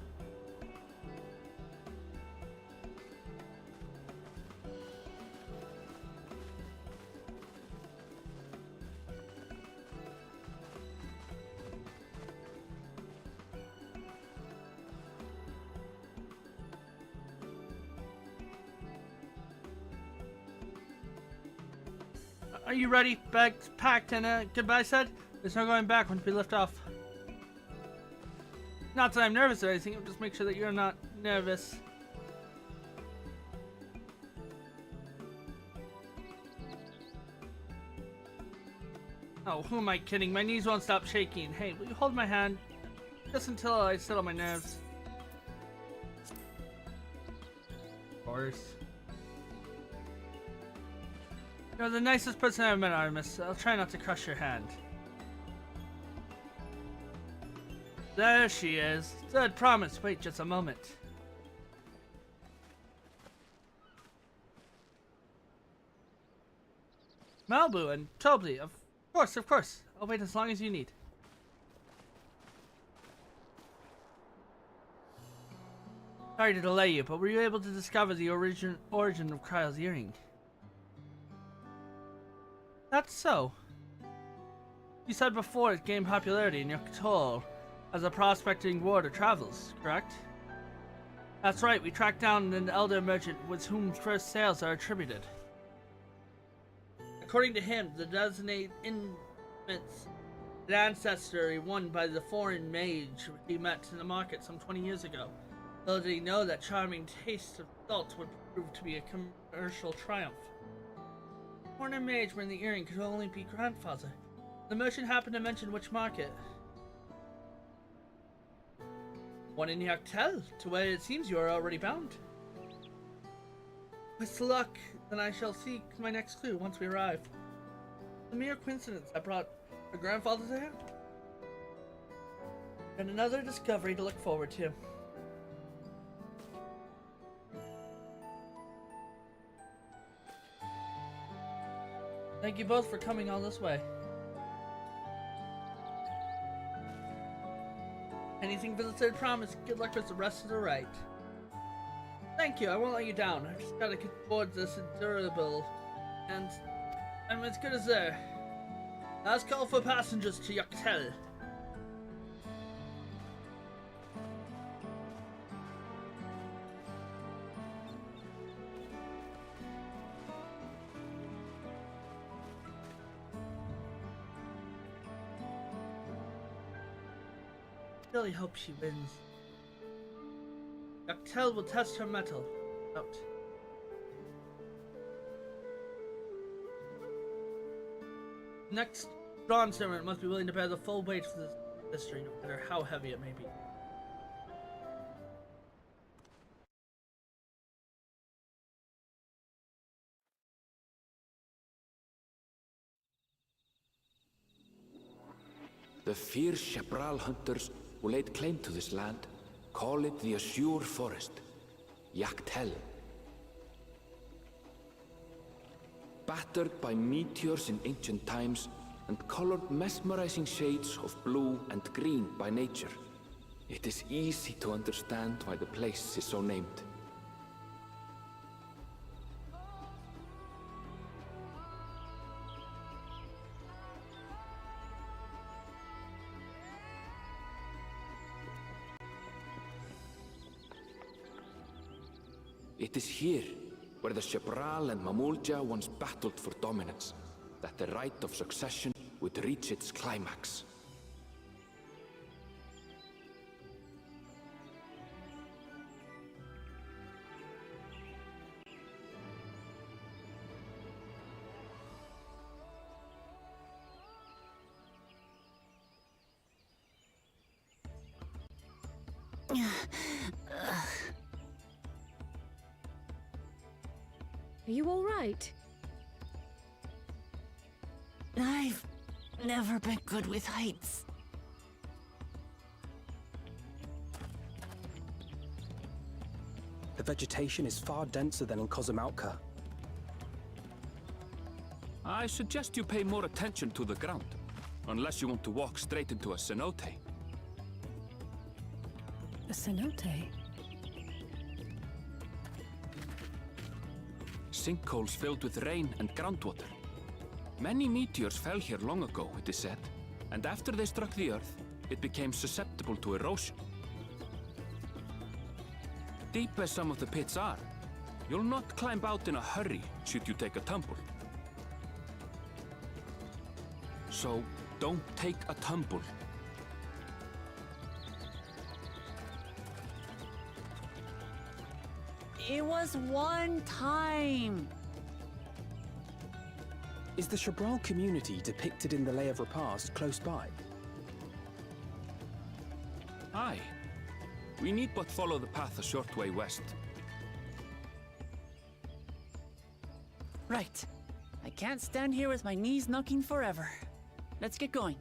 Are you ready? Bags packed and goodbye said? There's no going back once we lift off. Not that I'm nervous or anything, just make sure that you're not nervous. Oh, who am I kidding? My knees won't stop shaking. Hey, will you hold my hand? Just until I settle my nerves. Of course. You're the nicest person I've met, Artemis. I'll try not to crush your hand. There she is. Good, promise. Wait just a moment. Malibu and Tobley, of course. I'll wait as long as you need. Sorry to delay you, but were you able to discover the origin of Kryle's earring? That's so. You said before it gained popularity in Yokotol as a prospecting ward of travels, correct? That's right, we tracked down an elder merchant with whom first sales are attributed. According to him, the designated inmate's ancestry won by the foreign mage he met in the market some 20 years ago. Little did he know that charming taste of salt would prove to be a commercial triumph. The foreign mage wearing the earring could only be grandfather. The merchant happened to mention which market. One in Yaktel, to where it seems you are already bound. With luck, then I shall seek my next clue once we arrive. It's a mere coincidence I brought your grandfather there. And another discovery to look forward to. Thank you both for coming all this way. Anything for the third promise, good luck with the rest of the rite. Thank you, I won't let you down. I just gotta get towards this endurable, and I'm as good as there. Last call for passengers to Yaktel. Really hope she wins. Yaktel will test her mettle. Out. Next bronze tournament must be willing to bear the full weight of this history, no matter how heavy it may be. The fierce Chapral hunters who laid claim to this land call it the Azure Forest, Yaktel. Battered by meteors in ancient times and colored mesmerizing shades of blue and green by nature, it is easy to understand why the place is so named. It is here, where the Chapral and Mamulja once battled for dominance, that the right of succession would reach its climax. Are you all right? I've never been good with heights. The vegetation is far denser than in Kozumautka. I suggest you pay more attention to the ground, unless you want to walk straight into a cenote. A cenote? Sinkholes filled with rain and groundwater. Many meteors fell here long ago, it is said, and after they struck the Earth, it became susceptible to erosion. Deep as some of the pits are, you'll not climb out in a hurry should you take a tumble. So, don't take a tumble. It was one time. Is the Chapral community depicted in the Lay of Repast close by? Aye. We need but follow the path a short way west. Right. I can't stand here with my knees knocking forever. Let's get going.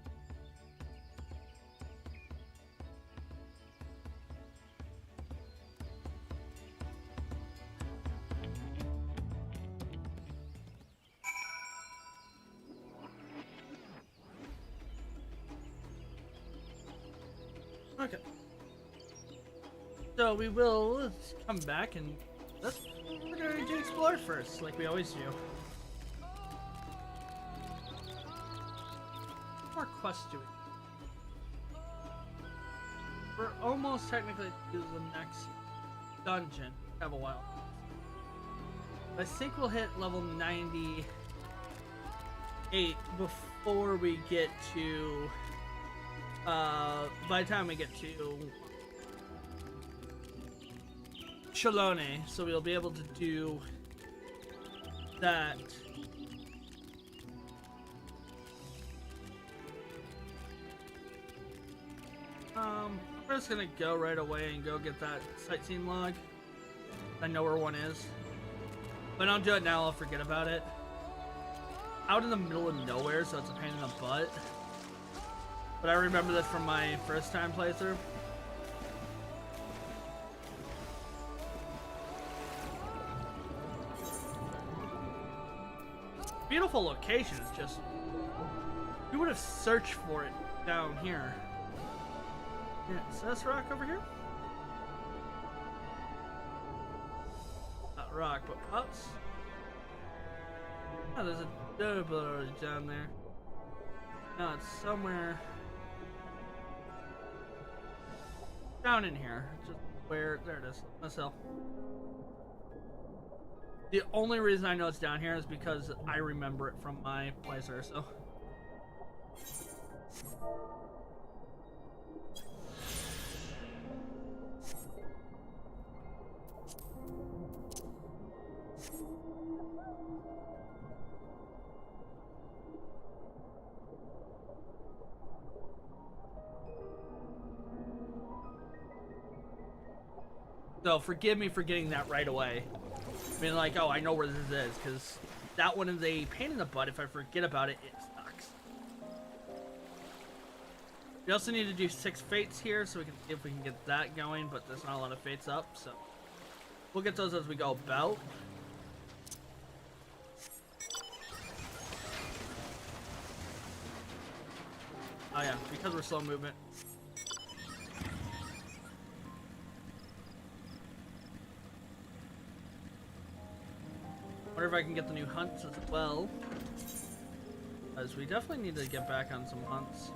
Okay. So we will come back and we're going to explore first, like we always do. What more quests do we? We're almost technically to the next dungeon. We have a while. I think we'll hit level 90 8 before we get to, by the time we get to Chillin, so we'll be able to do that. We're just gonna go right away and go get that sightseeing log. I know where one is. If I don't do it now, I'll forget about it. Out in the middle of nowhere, so it's a pain in the butt. But I remember this from my first time playthrough. Beautiful location, it's just... You would have searched for it down here. Yeah, is this rock over here? Not rock, but pots. Oh, there's a double down there. No, it's somewhere down in here. Just where? There it is. Let's sell. The only reason I know it's down here is because I remember it from my playthrough. So. So forgive me for getting that right away. I mean, like, oh, I know where this is, because that one is a pain in the butt. If I forget about it, it sucks. We also need to do 6 fates here, so we can see if we can get that going, but there's not a lot of fates up, so we'll get those as we go about. Oh yeah, because we're slow movement. Wonder if I can get the new hunts as well. As we definitely need to get back on some hunts.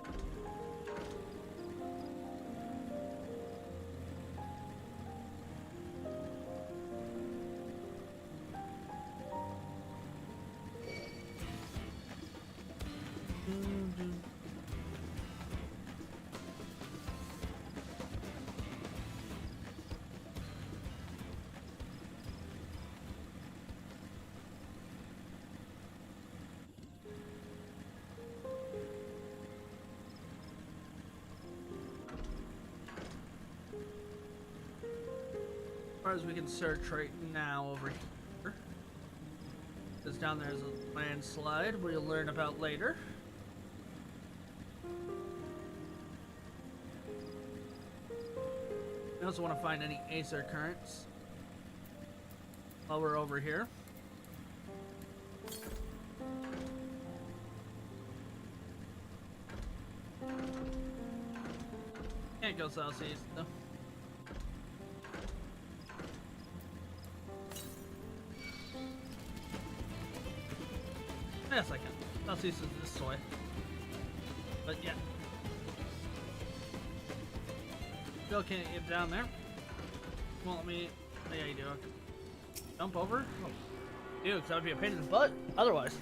As far as we can search right now over here. Because down there is a landslide we'll learn about later. I also want to find any Acer currents while we're over here. Can't go southeast though. Yes, I can. Southeast is this way. But yeah. Still can't get down there. Won't let me. Oh, yeah, you do. Jump over? Oh. Dude, because that would be a pain in the butt otherwise.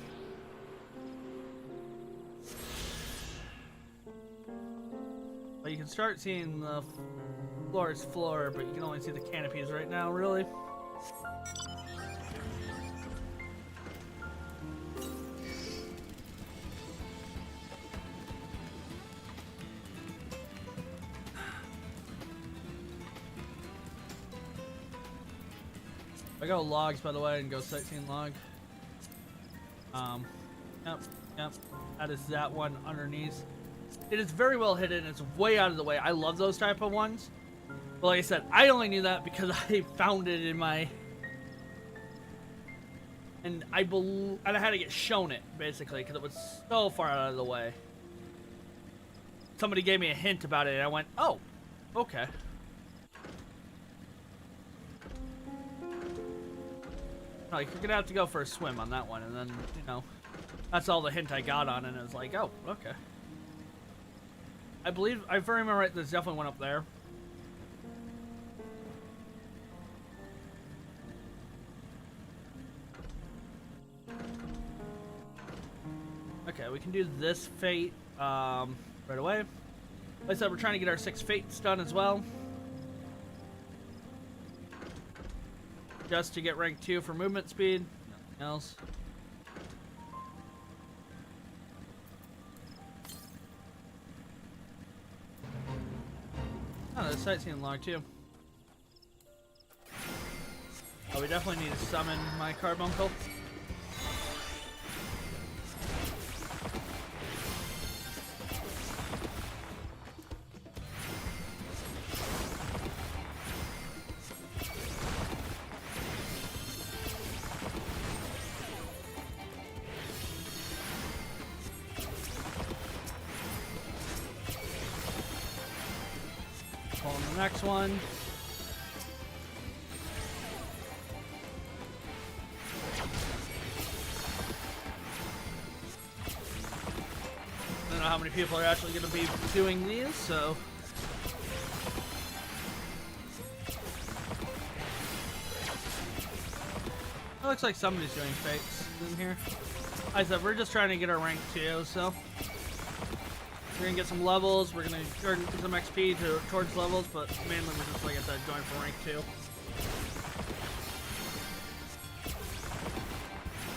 But you can start seeing the floor's floor, but you can only see the canopies right now, really. I go logs, by the way, and go sightseeing log. Yep. That is that one underneath. It is very well hidden. It's way out of the way. I love those type of ones. But like I said, I only knew that because I found it in my... And I had to get shown it, basically, because it was so far out of the way. Somebody gave me a hint about it, and I went, oh, okay. Like, you're gonna have to go for a swim on that one, and then, you know, that's all the hint I got on, and it was like, oh, okay. I believe, if I remember right, there's definitely one up there. Okay, we can do this fate right away. Like I said, we're trying to get our 6 fates done as well. Just to get rank 2 for movement speed. Nothing else. Oh, there's a sightseeing log too. Oh, we definitely need to summon my carbuncle. On the next one. I don't know how many people are actually going to be doing these, so. It looks like somebody's doing fates in here. Like I said, we're just trying to get our rank 2, so. We're gonna get some levels, we're gonna earn some XP towards levels, but mainly we're just, like I said, going for rank 2.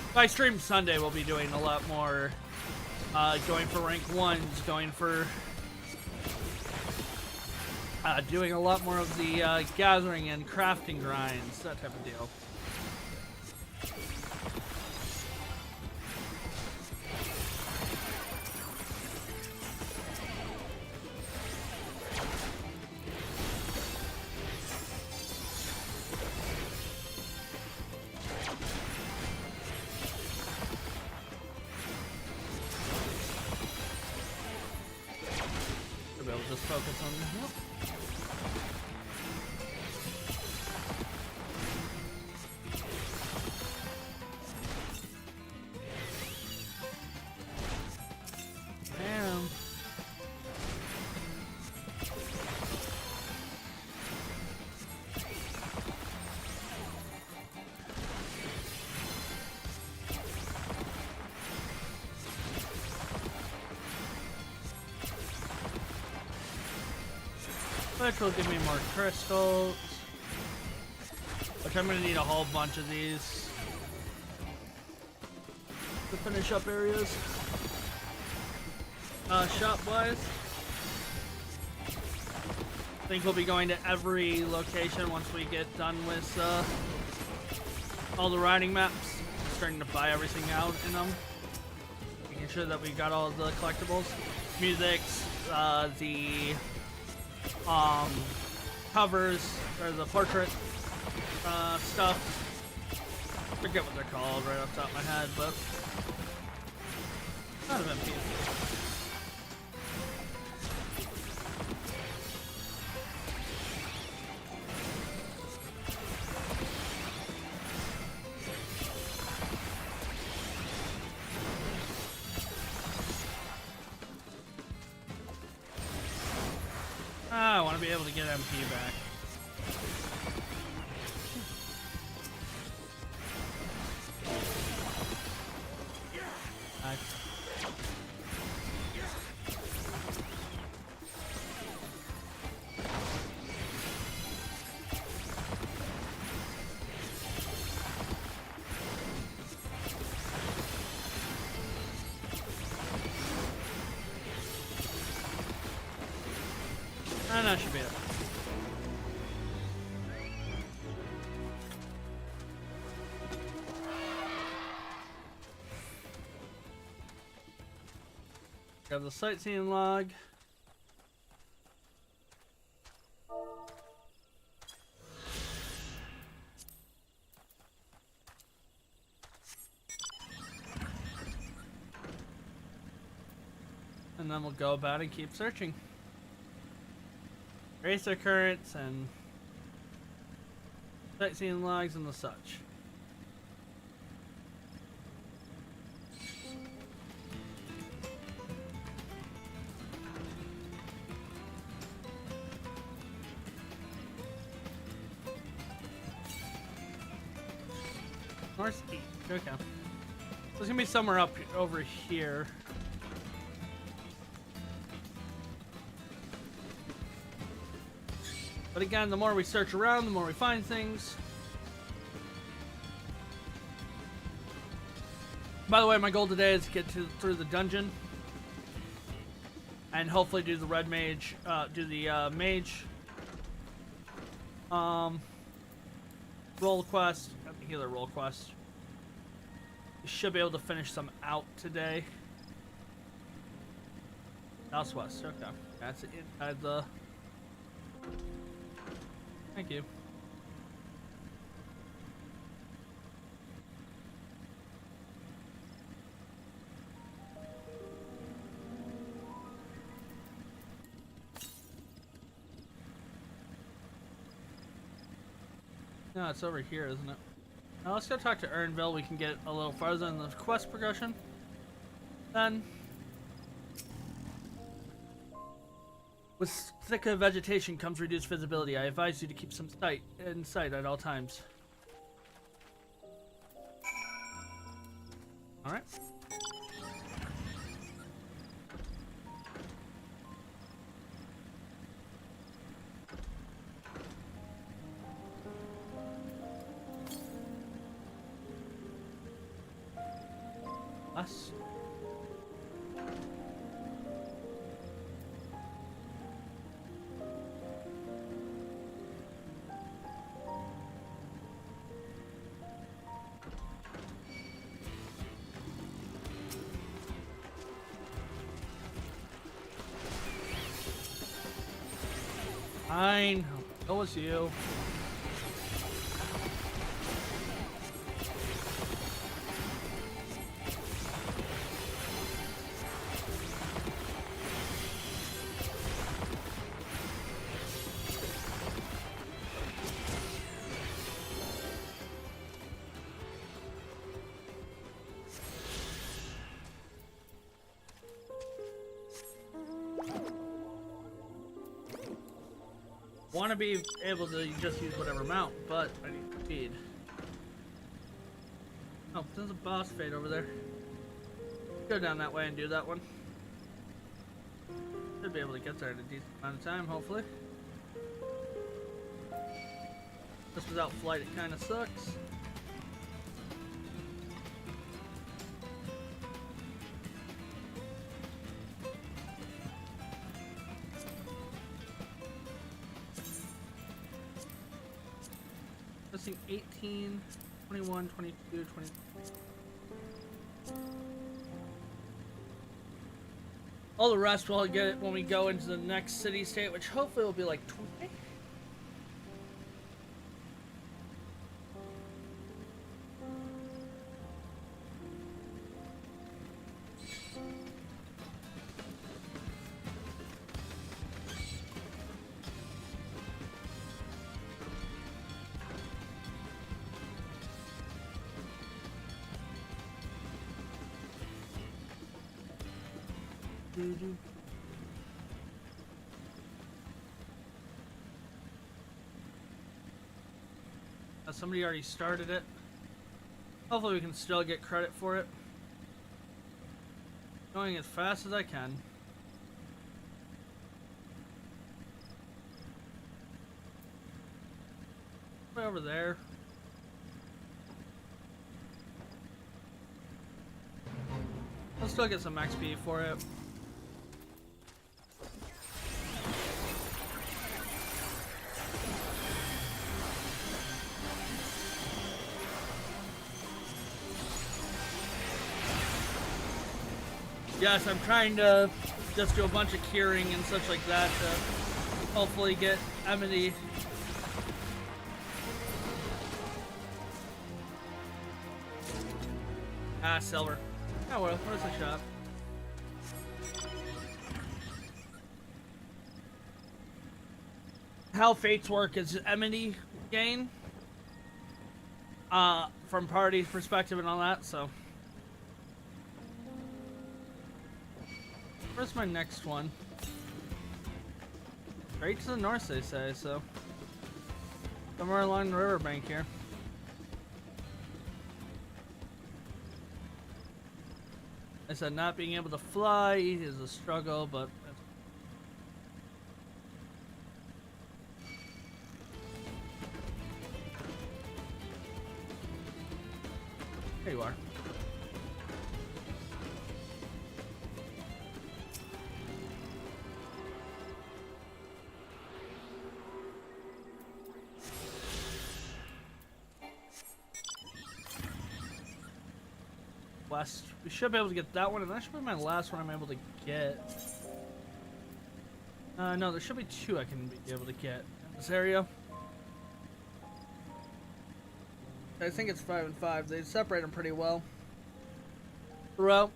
If I stream Sunday, we'll be doing a lot more, going for rank 1s, going for, doing a lot more of the, gathering and crafting grinds, that type of deal. Just focus on the hill. Damn. Which will give me more crystals. Which I'm gonna need a whole bunch of these to finish up areas. Shop-wise, I think we'll be going to every location once we get done with all the riding maps. Starting to buy everything out in them. Making sure that we got all the collectibles. Musics, the covers, or the portrait stuff. Forget what they're called right off the top of my head, but kind of MP. I want to be able to get MP back. And that should be it. Grab the sightseeing log. And then we'll go about and keep searching. Racer currents and sightseeing logs and the such. Northeast, okay. There's gonna be somewhere up over here. But again, the more we search around, the more we find things. By the way, my goal today is to get through the dungeon. And hopefully do the red mage, mage. Roll quest, the healer roll quest. We should be able to finish some out today. Southwest, okay. That's it inside the... Thank you. No, it's over here, isn't it? Now let's go talk to Ernville. We can get a little farther in the quest progression. Then, with thicker vegetation comes reduced visibility. I advise you to keep some sight in sight at all times. All right. Us. Fine. Go with you. Want to be able to just use whatever mount, but I need speed. Oh, there's a boss fade over there. Go down that way and do that one. Should be able to get there in a decent amount of time, hopefully. Just without flight, it kind of sucks. Let's see, 18, 21, 22, 23. All the rest we'll get it when we go into the next city state, which hopefully will be like 20. Somebody already started it. Hopefully we can still get credit for it. Going as fast as I can. Way over there. I'll still get some XP for it. Yes, I'm trying to just do a bunch of curing and such like that to hopefully get Emily. Ah, silver. Oh well, what is the shop? How fates work is Emily gain from party perspective and all that, so. Where's my next one? Right to the north, they say, so. Somewhere along the riverbank here. I said not being able to fly is a struggle, but there you are. West. We should be able to get that one, and that should be my last one I'm able to get. No, there should be two I can be able to get in this area. I think it's 5 and 5. They separate them pretty well throughout.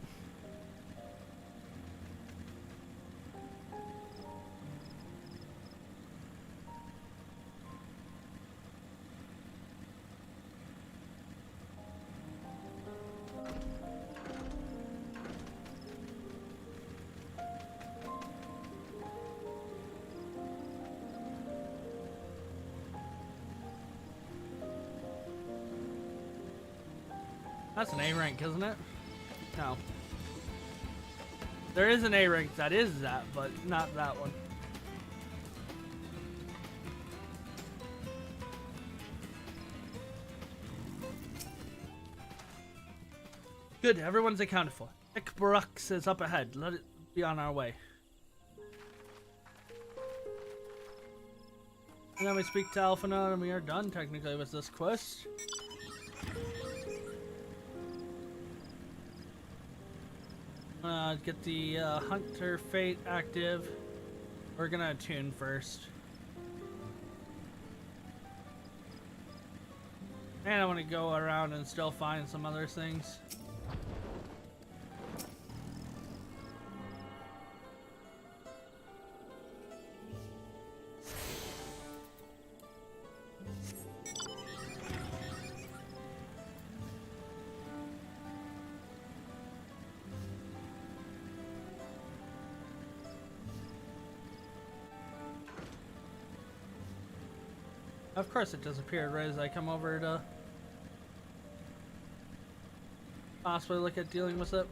That's an A rank, isn't it? No. There is an A rank that is that, but not that one. Good, everyone's accounted for. Ikbarux is up ahead. Let it be on our way. And then we speak to Alphina and we are done technically with this quest. Get the Hunter Fate active. We're gonna attune first. And I want to go around and still find some other things. Of course it disappeared right as I come over to possibly look at dealing with it.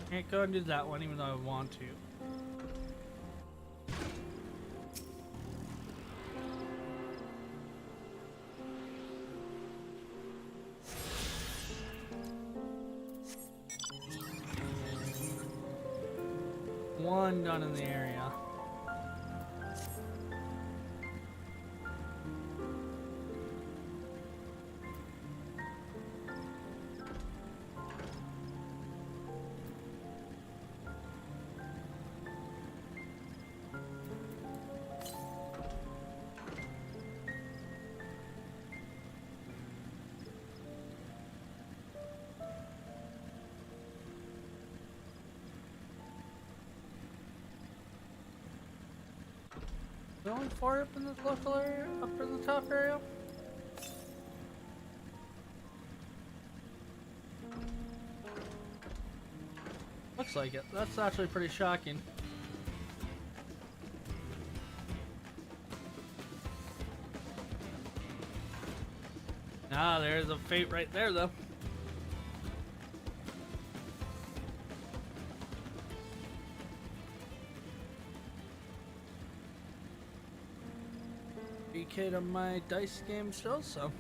Can't go and do that one even though I want to. One done in the area. Only 4 up in the local area, up in the top area. Looks like it. That's actually pretty shocking. Ah, there's a fate right there, though. BK'd on my dice game still, so.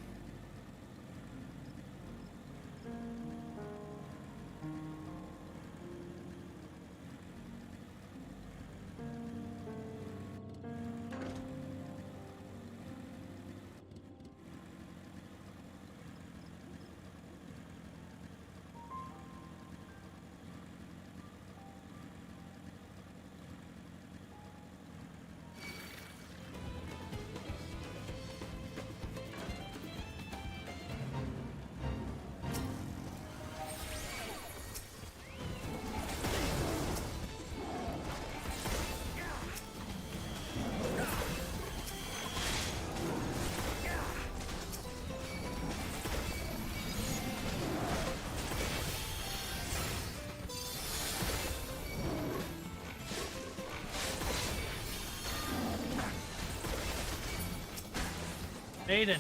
Aiden.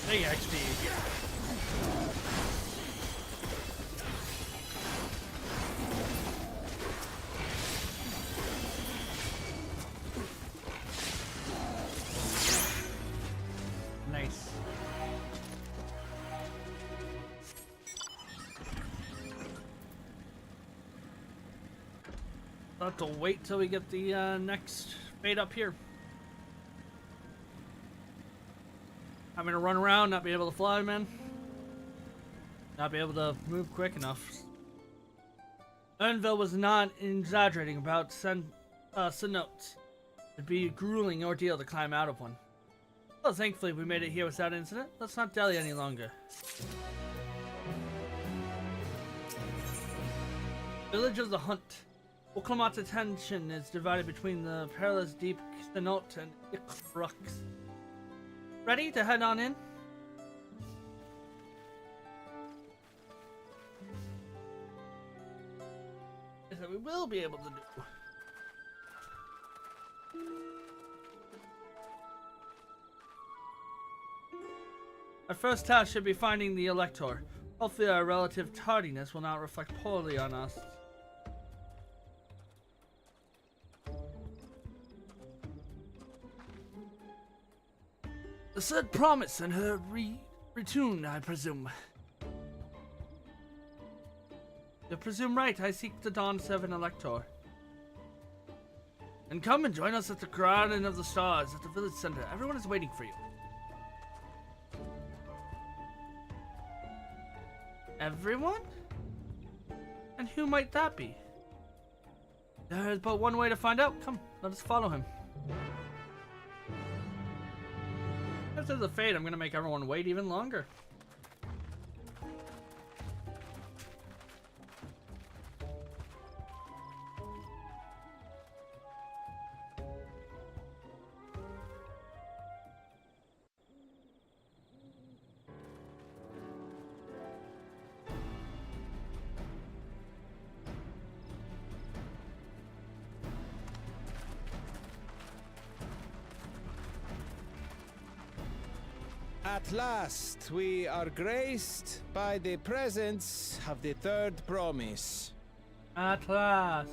Big XP. Nice. I'll have to wait till we get the next fate up here. Having to run around, not be able to fly, man. Not be able to move quick enough. Ernville was not exaggerating about cenotes. It'd be a grueling ordeal to climb out of one. Well, thankfully we made it here without incident. Let's not dally any longer. Village of the Hunt. Oklamat's attention is divided between the perilous deep cenote and Ikrux. Ready to head on in? Is that we will be able to do. Our first task should be finding the Elector. Hopefully our relative tardiness will not reflect poorly on us. The said promise and her return, I presume. You presume right, I seek the Dawn 7 Elector. And come and join us at the Garden of the Stars at the village center. Everyone is waiting for you. Everyone? And who might that be? There is but one way to find out. Come, let us follow him. After the fate, I'm gonna make everyone wait even longer. At last, we are graced by the presence of the third promise. At last.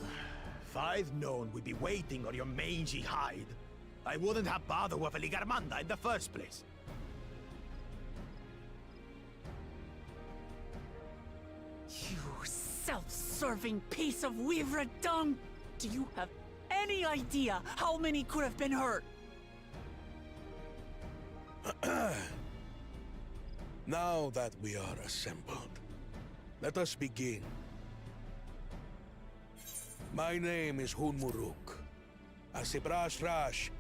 If I'd known we'd be waiting on your mangy hide, I wouldn't have bothered with a Ligarmanda in the first place. You self-serving piece of weaver dung! Do you have any idea how many could have been hurt? Now that we are assembled, let us begin. My name is Hunmuruk. As a Brash Rash,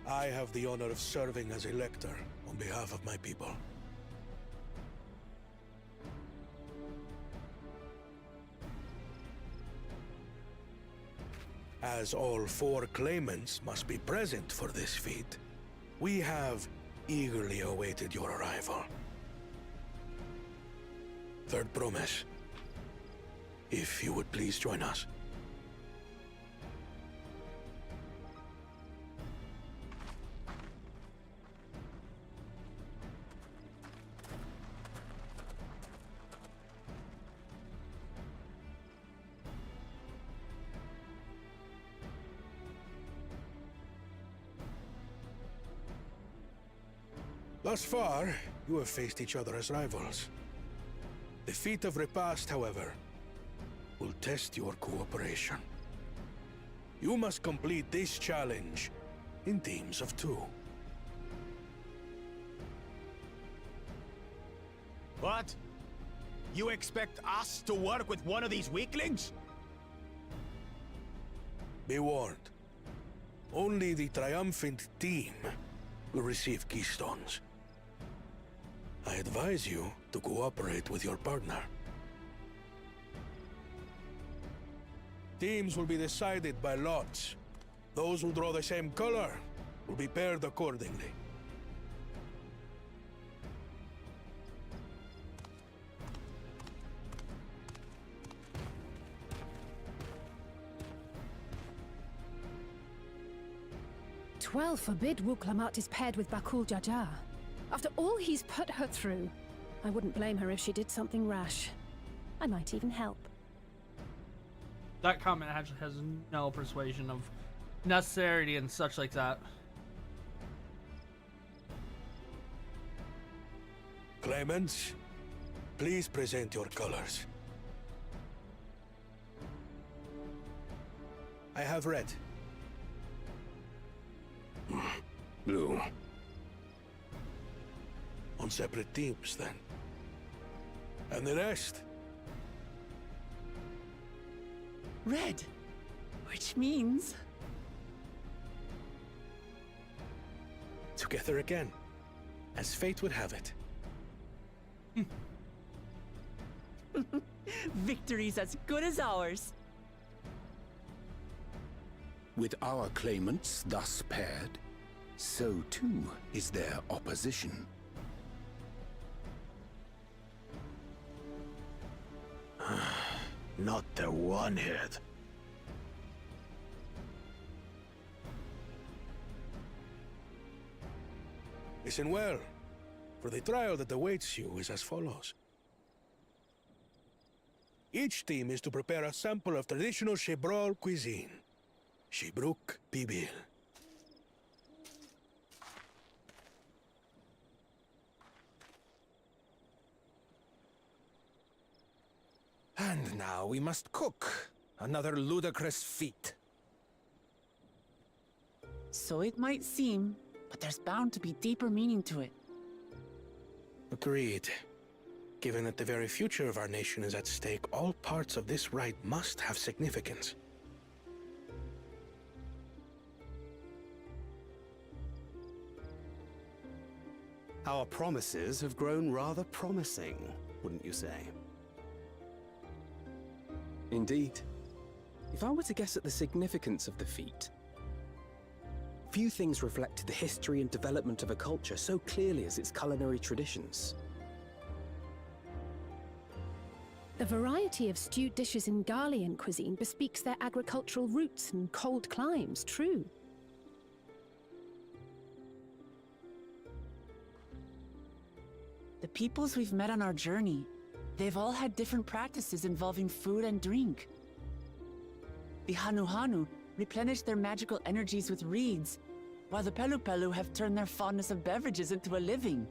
I have the honor of serving as Elector on behalf of my people. As all four claimants must be present for this feat, we have eagerly awaited your arrival. Third promise. If you would please join us. Thus far, you have faced each other as rivals. The feat of repast, however, will test your cooperation. You must complete this challenge in teams of 2. What? You expect us to work with one of these weaklings? Be warned. Only the triumphant team will receive keystones. I advise you to cooperate with your partner. Teams will be decided by lots. Those who draw the same color will be paired accordingly. 'Twell forbid Wuklamat is paired with Bakul Jaja. After all he's put her through, I wouldn't blame her if she did something rash. I might even help. That comment actually has no persuasion of necessity and such like that. Claimants, please present your colors. I have red. Blue. On separate teams, then. And the rest? Red. Which means... Together again, as fate would have it. Victory's as good as ours. With our claimants thus paired, so too is their opposition. Not the one-head. Listen well, for the trial that awaits you is as follows. Each team is to prepare a sample of traditional Shebrol cuisine. Shibruk Pibil. And now we must cook. Another ludicrous feat. So it might seem, but there's bound to be deeper meaning to it. Agreed. Given that the very future of our nation is at stake, all parts of this rite must have significance. Our promises have grown rather promising, wouldn't you say? Indeed. If I were to guess at the significance of the feat, few things reflect the history and development of a culture so clearly as its culinary traditions. The variety of stewed dishes in Garlean cuisine bespeaks their agricultural roots and cold climes, true. The peoples we've met on our journey, they've all had different practices involving food and drink. The Hanu replenish their magical energies with reeds, while the Pelu have turned their fondness of beverages into a living.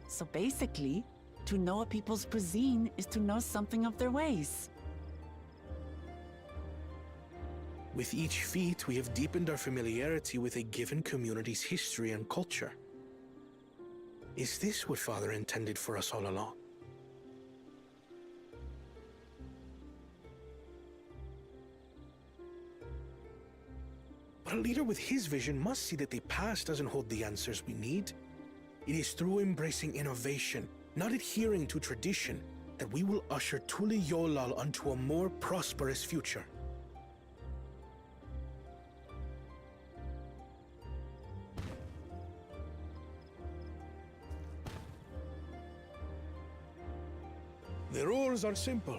So basically, to know a people's cuisine is to know something of their ways. With each feat, we have deepened our familiarity with a given community's history and culture. Is this what Father intended for us all along? But a leader with his vision must see that the past doesn't hold the answers we need. It is through embracing innovation, not adhering to tradition, that we will usher Tuli Yolal onto a more prosperous future. The rules are simple.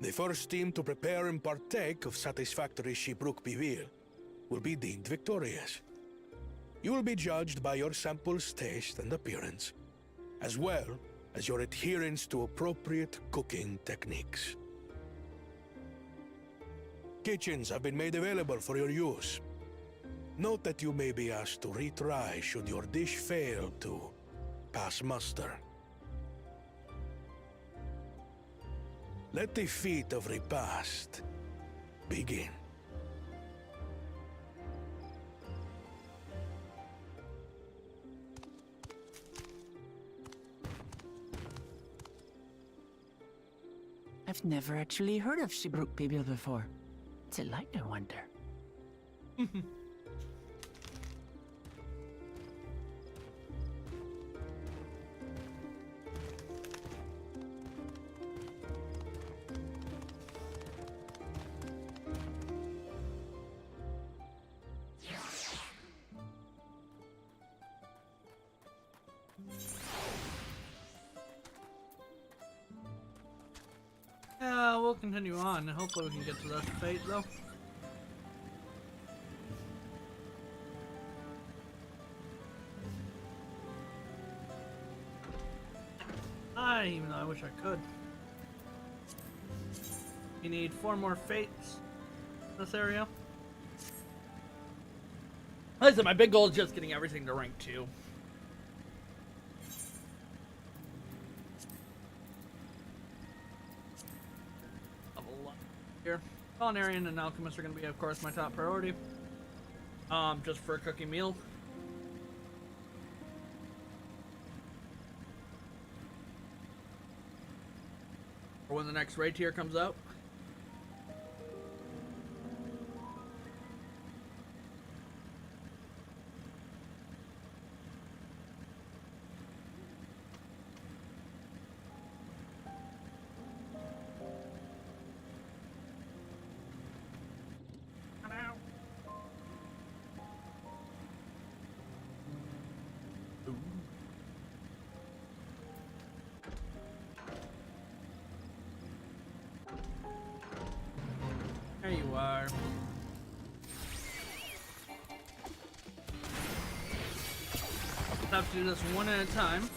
The first team to prepare and partake of satisfactory Shibruk Bivir will be deemed victorious. You will be judged by your sample's taste and appearance, as well as your adherence to appropriate cooking techniques. Kitchens have been made available for your use. Note that you may be asked to retry should your dish fail to pass muster. Let the feat of repast begin. I've never actually heard of Shibruk Bibil before. What's it like, I wonder? Yeah, we'll continue on. Hopefully we can get to that fate, though. Even though I wish I could. You need 4 more fates in this area. Like I said, my big goal is just getting everything to rank 2. Level 1 here. Culinarian and alchemist are going to be, of course, my top priority. Just for a cooking meal. Or when the next raid tier comes out. There you are. Have to do this one at a time.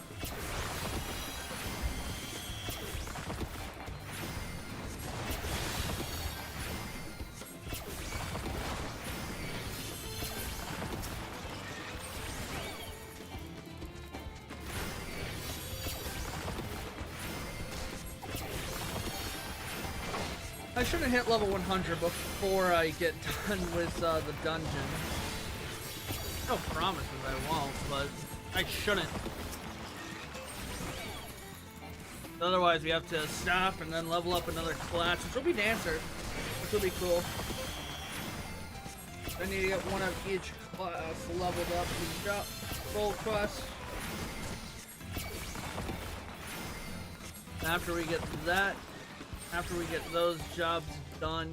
I should have hit level 100 before I get done with the dungeon. No promises I won't, but I shouldn't. Otherwise we have to stop and then level up another class, which will be Dancer, which will be cool. I need to get one of each class leveled up and got full quest. After we get that, after we get those jobs done,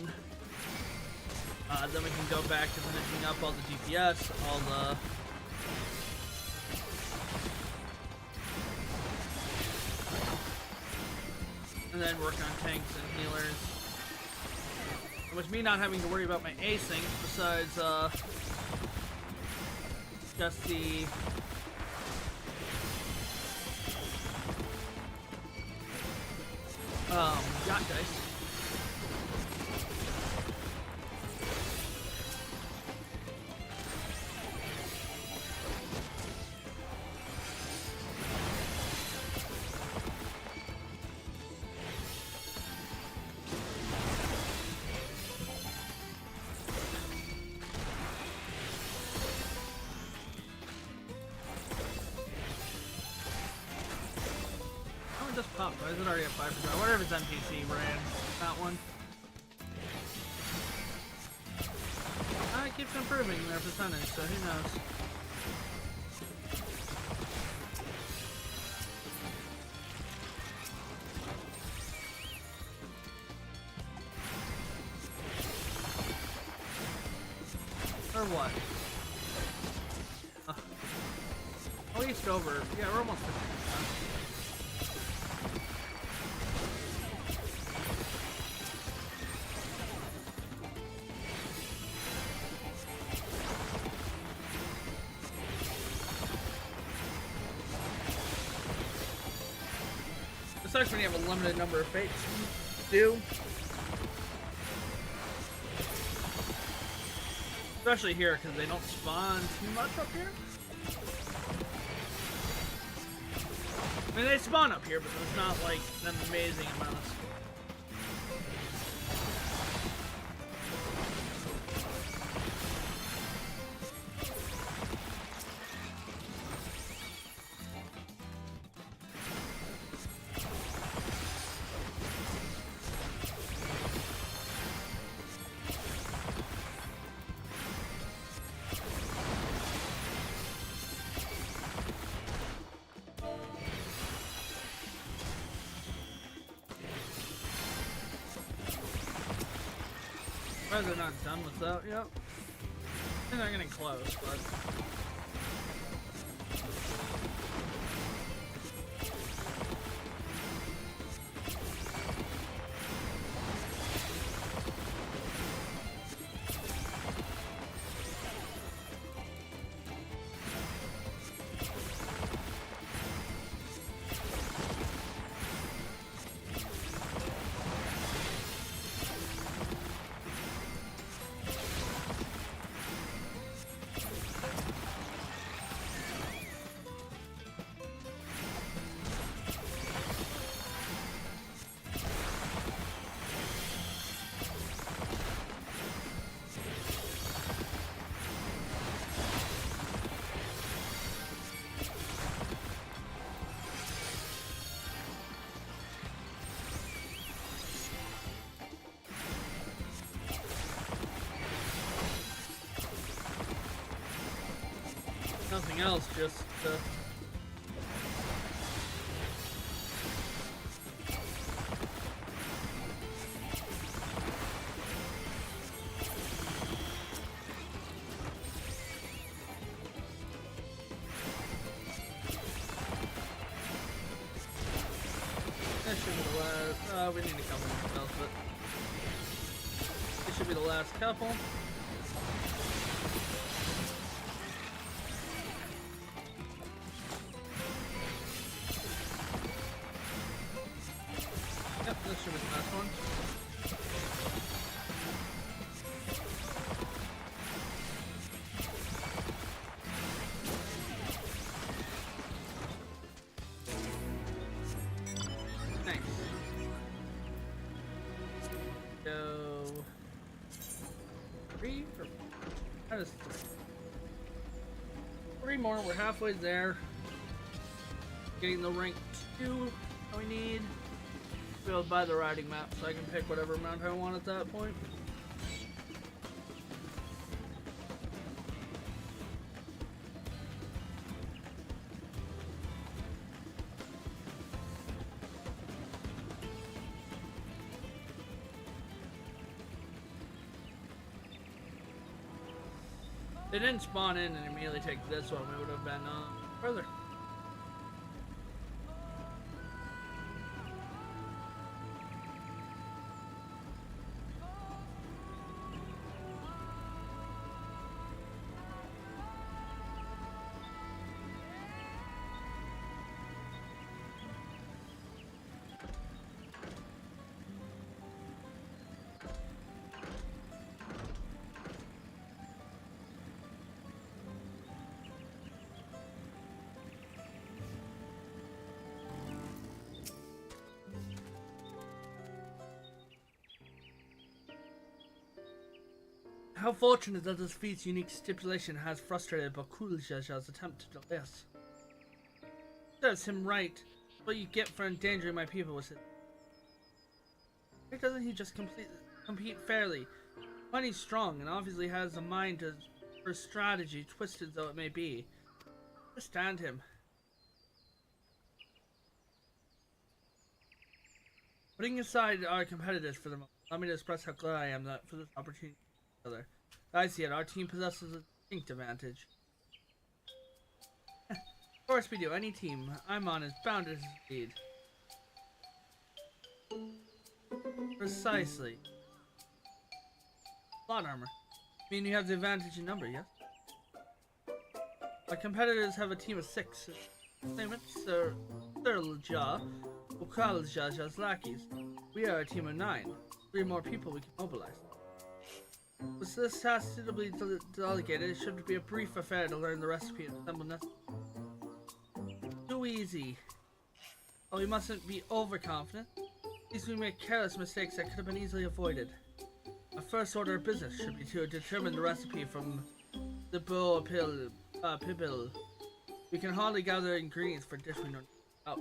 then we can go back to finishing up all the DPS, all the and then work on tanks and healers. And with me not having to worry about my acing, besides just the yacht dice. Oh, it just popped. Why is it already at 5%? I wonder if it's NPC ran that one. It keeps improving their percentage, so who knows? Or what? At least over. Yeah, we're almost 50%. It sucks when you have a limited number of fates to do. Especially here, because they don't spawn too much up here. I mean, they spawn up here, but there's not, like, an amazing amount. They're not done with that yet. They're not getting close, but nothing else, just that should be the last. We need a couple more spells, but this should be the last couple. Yep, this should be the last one. Thanks. So 3 or that is 3 more. We're halfway there. Getting the rank 2 that we need. Be able to buy the riding map so I can pick whatever mount I want at that point. They didn't spawn in and immediately take this one. We would have been further. How fortunate that this feat's unique stipulation has frustrated Bakul Jaja's attempt to delay us. Serves him right. What you get for endangering my people was it. Why doesn't he just compete fairly? Money's strong and obviously has a mind for strategy, twisted though it may be. Understand him. Putting aside our competitors for the moment, allow me to express how glad I am that for this opportunity. I see it. Our team possesses a distinct advantage. Of course we do. Any team I'm on is bound to succeed. Precisely. Plot armor. I mean, you have the advantage in number, yes? Our competitors have a team of 6. Name it, Sir Lja, Ukal Jaja's lackeys. We are a team of 9. 3 more people we can mobilize. Was this task suitably delegated? It should be a brief affair to learn the recipe and assemble nothing. Too easy. Oh, we mustn't be overconfident. These we make careless mistakes that could have been easily avoided. Our first order of business should be to determine the recipe from the Pibil. We can hardly gather ingredients for a dish we know out.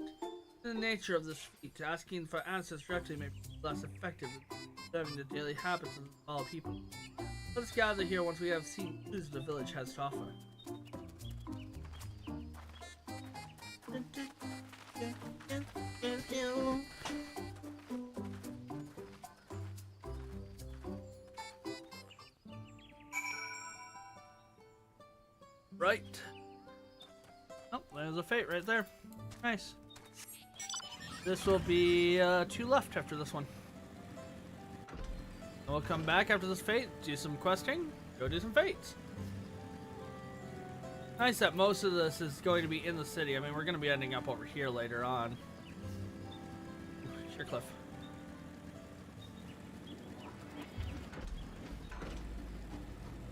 In the nature of this feat, asking for answers directly may be less effective than observing the daily habits of all people. Let us gather here once we have seen clues the village has to offer. Right. Oh, there's a fate right there. Nice. This will be 2 left after this one. And we'll come back after this fate, do some questing, go do some fates. Nice that most of this is going to be in the city. I mean, we're going to be ending up over here later on. Sure, Cliff.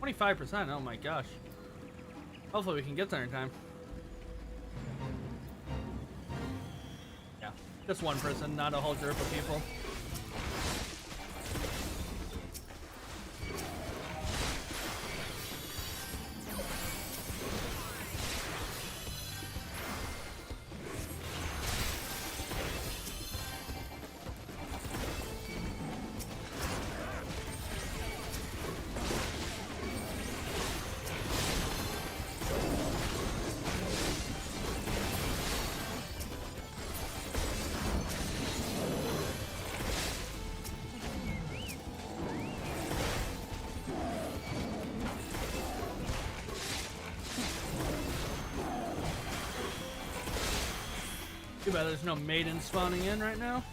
$25%, oh my gosh. Hopefully we can get there in time. Yeah, just one person, not a whole group of people. bad there's no maidens spawning in right now.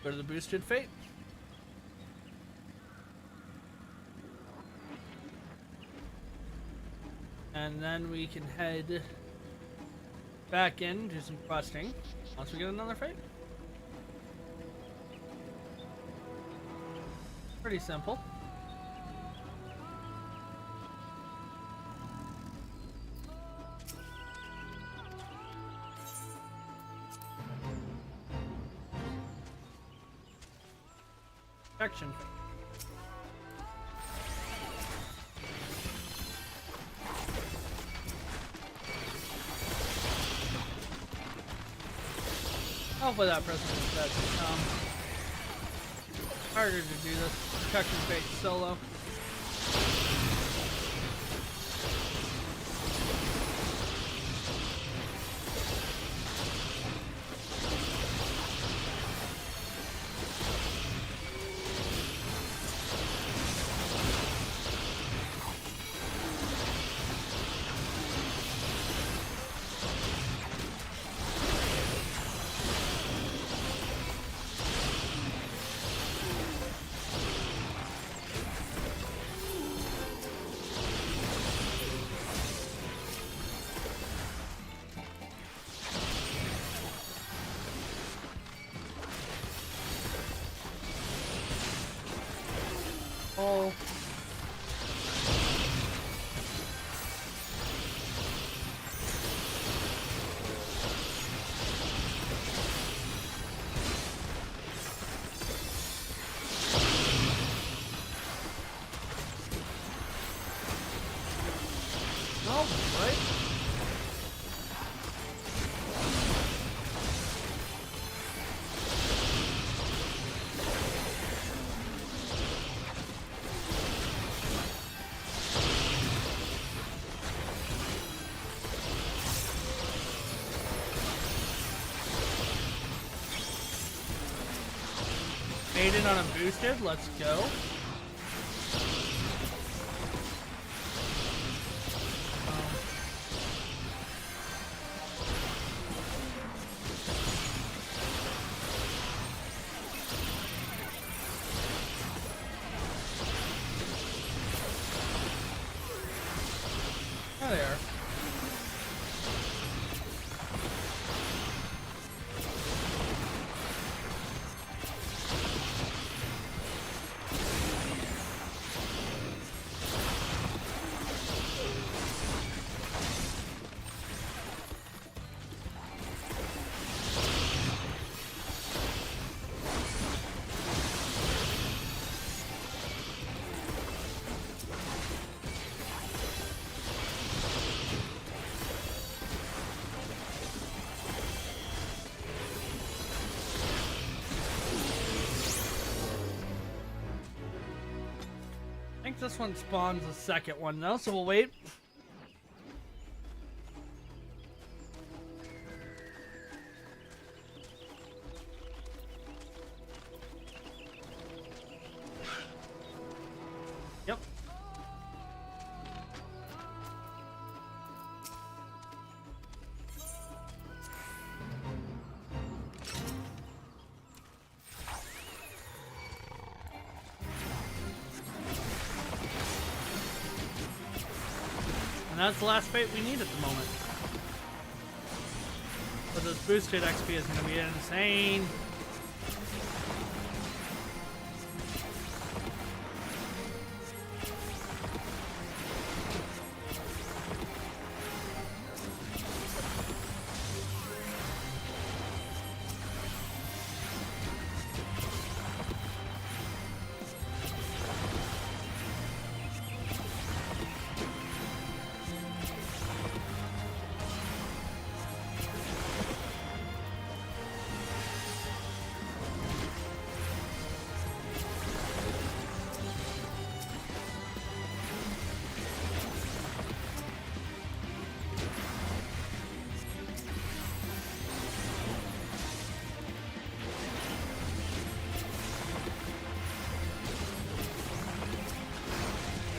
Go to the boosted fate. And then we can head back in, do some questing, once we get another fate. Pretty simple. Action. Hopefully that presence is dead. Harder to do this protection fate solo. Oh. Oh, right. Maiden on a boosted, let's go. Oh, there. I think this one spawns the second one though, so we'll wait. Yep. And that's the last fate we need at the moment. But this boosted XP is going to be insane.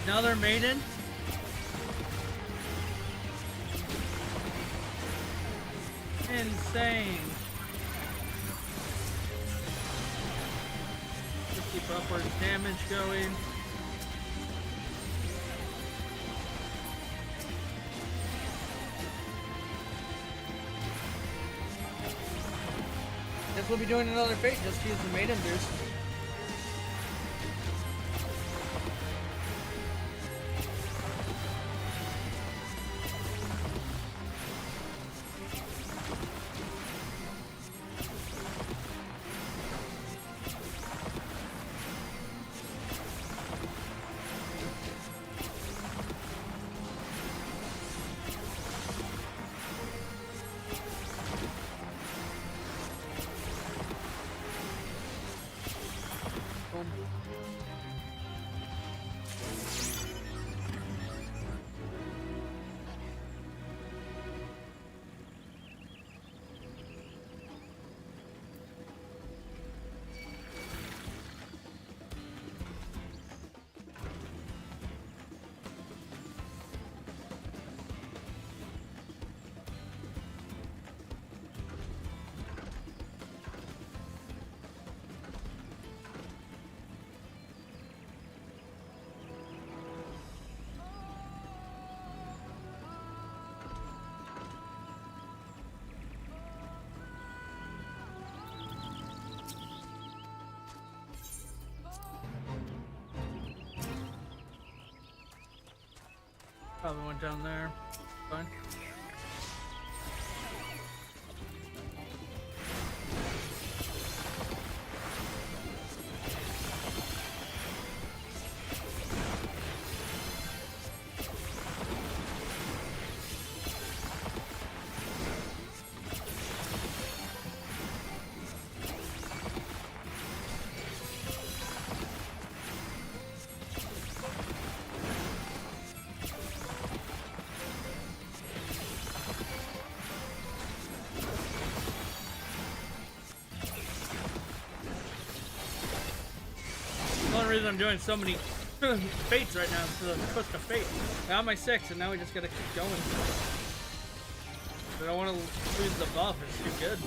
Another maiden? Insane. Let's keep upwards damage going. Guess we'll be doing another fate, just use the maiden boost. Probably went down there. Fine. The only reason I'm doing so many fates right now is the twist of fate. I'm my 6, and now we just gotta keep going. I don't want to lose the buff, it's too good.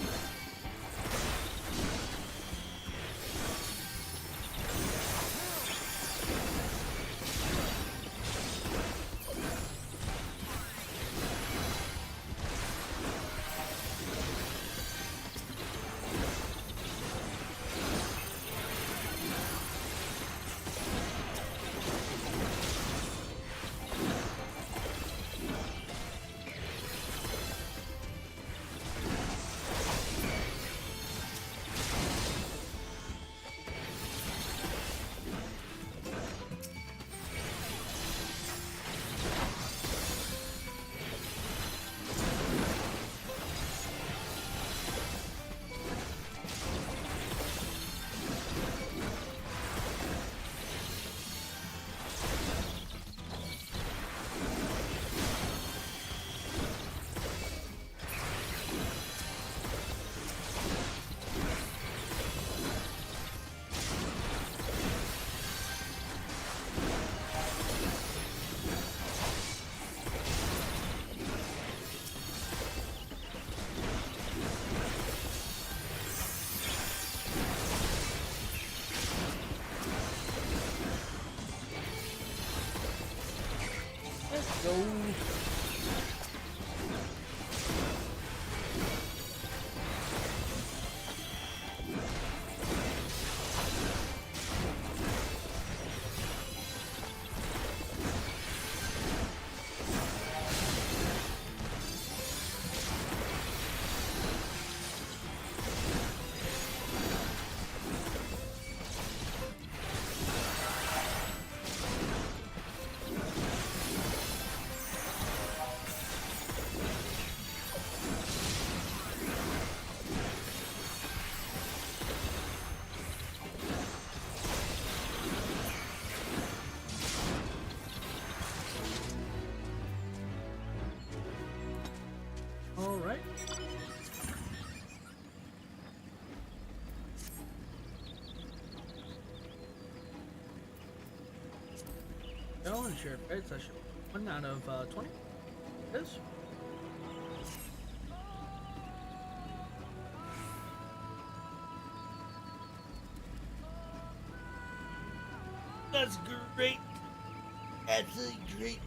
No insured trade session. 1 out of 20. Yes. That's great. Absolutely great.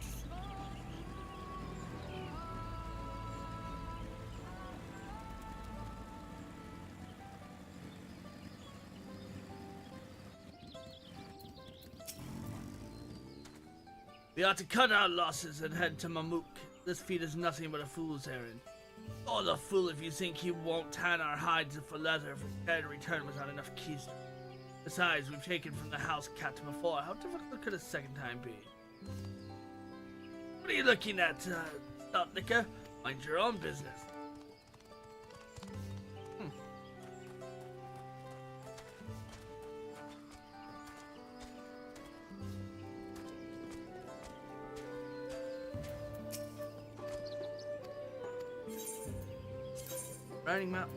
We ought to cut our losses and head to Mamuk. This feat is nothing but a fool's errand. All a fool if you think he won't tan our hides for leather if we care to return without enough keys. Besides, we've taken from the house cat before. How difficult could a second time be? What are you looking at, Stopnicker? Mind your own business. Riding map.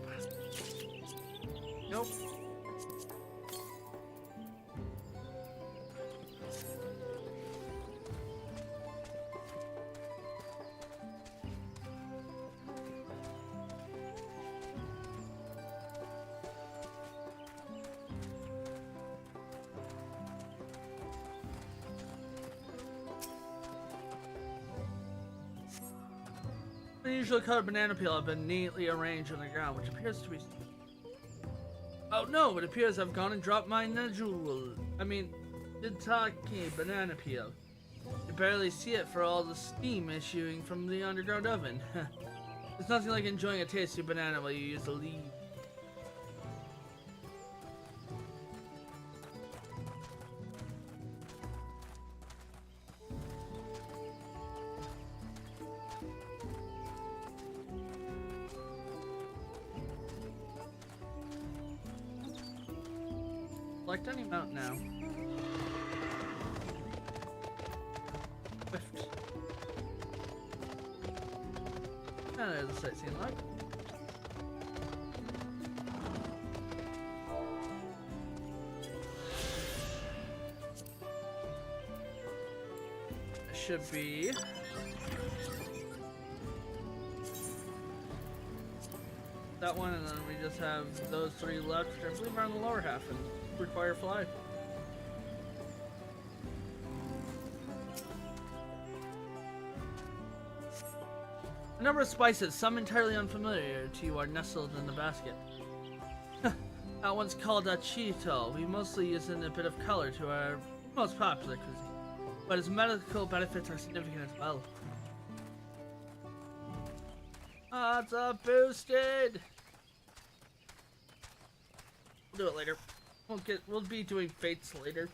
Nope. The usual colored banana peel have been neatly arranged on the ground, which appears to be... Oh no, it appears I've gone and dropped my Najul. I mean, Ditaki banana peel. You barely see it for all the steam issuing from the underground oven. It's nothing like enjoying a tasty banana while you use the leaf. Select any mount now. Swift. And there's the sightseeing log. It should be that one, and then we just have those 3 left, which I believe are in the lower half and require fly. A number of spices, some entirely unfamiliar to you, are nestled in the basket. That one's called a Cheeto. We mostly use in a bit of color to our most popular cuisine, but its medical benefits are significant as well. Odds are boosted! We'll do it later. We'll be doing fates later.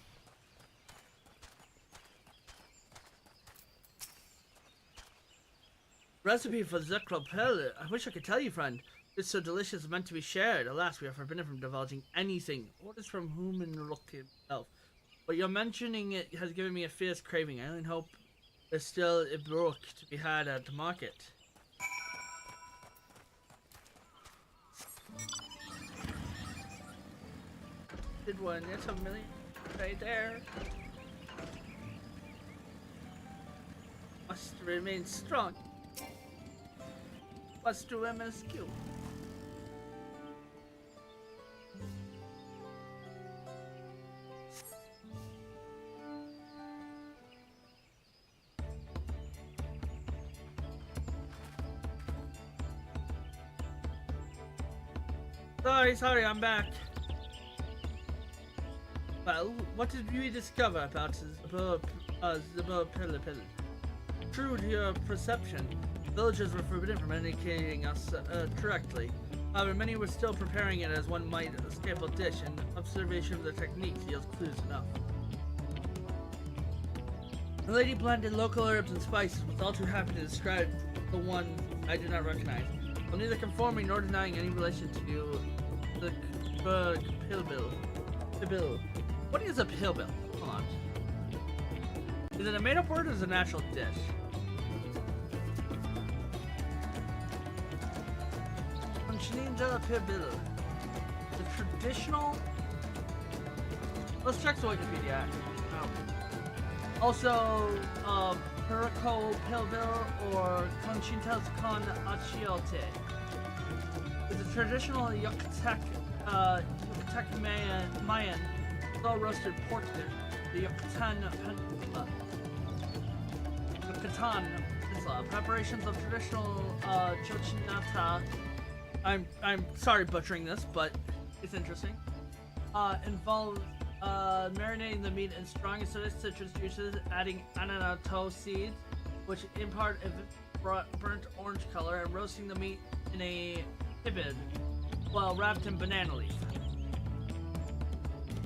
Recipe for Zeklopel. I wish I could tell you, friend. It's so delicious, meant to be shared. Alas, we are forbidden from divulging anything. Orders from whom and look himself. But your mentioning it has given me a fierce craving. I only hope there's still a brook to be had at the market. Did one, it's a million right there. Must remain strong. Must remain skill. Sorry, I'm back. Well, what did we discover about the Pilipil? True to your perception, villagers were forbidden from indicating us directly. However, many were still preparing it as one might a staple dish, and observation of the technique yields clues enough. The lady blended local herbs and spices, was all too happy to describe the one I do not recognize, while neither conforming nor denying any relation to the Pilbil. What is a Pilbil? Hold on. Is it a made-up word or is it a natural dish? Ninja Pilbil. The traditional... Let's check the Wikipedia. Also, Perico Pilbil or Conchitas con Achiote. It's a traditional Yucatec Mayan slow-roasted pork dish. The Yucatan Peninsula. Preparations of traditional chochinata. I'm sorry butchering this, but it's interesting. Involves marinating the meat in strong acidic citrus juices, adding anato seeds, which impart a burnt orange color, and roasting the meat in a hibid while wrapped in banana leaf.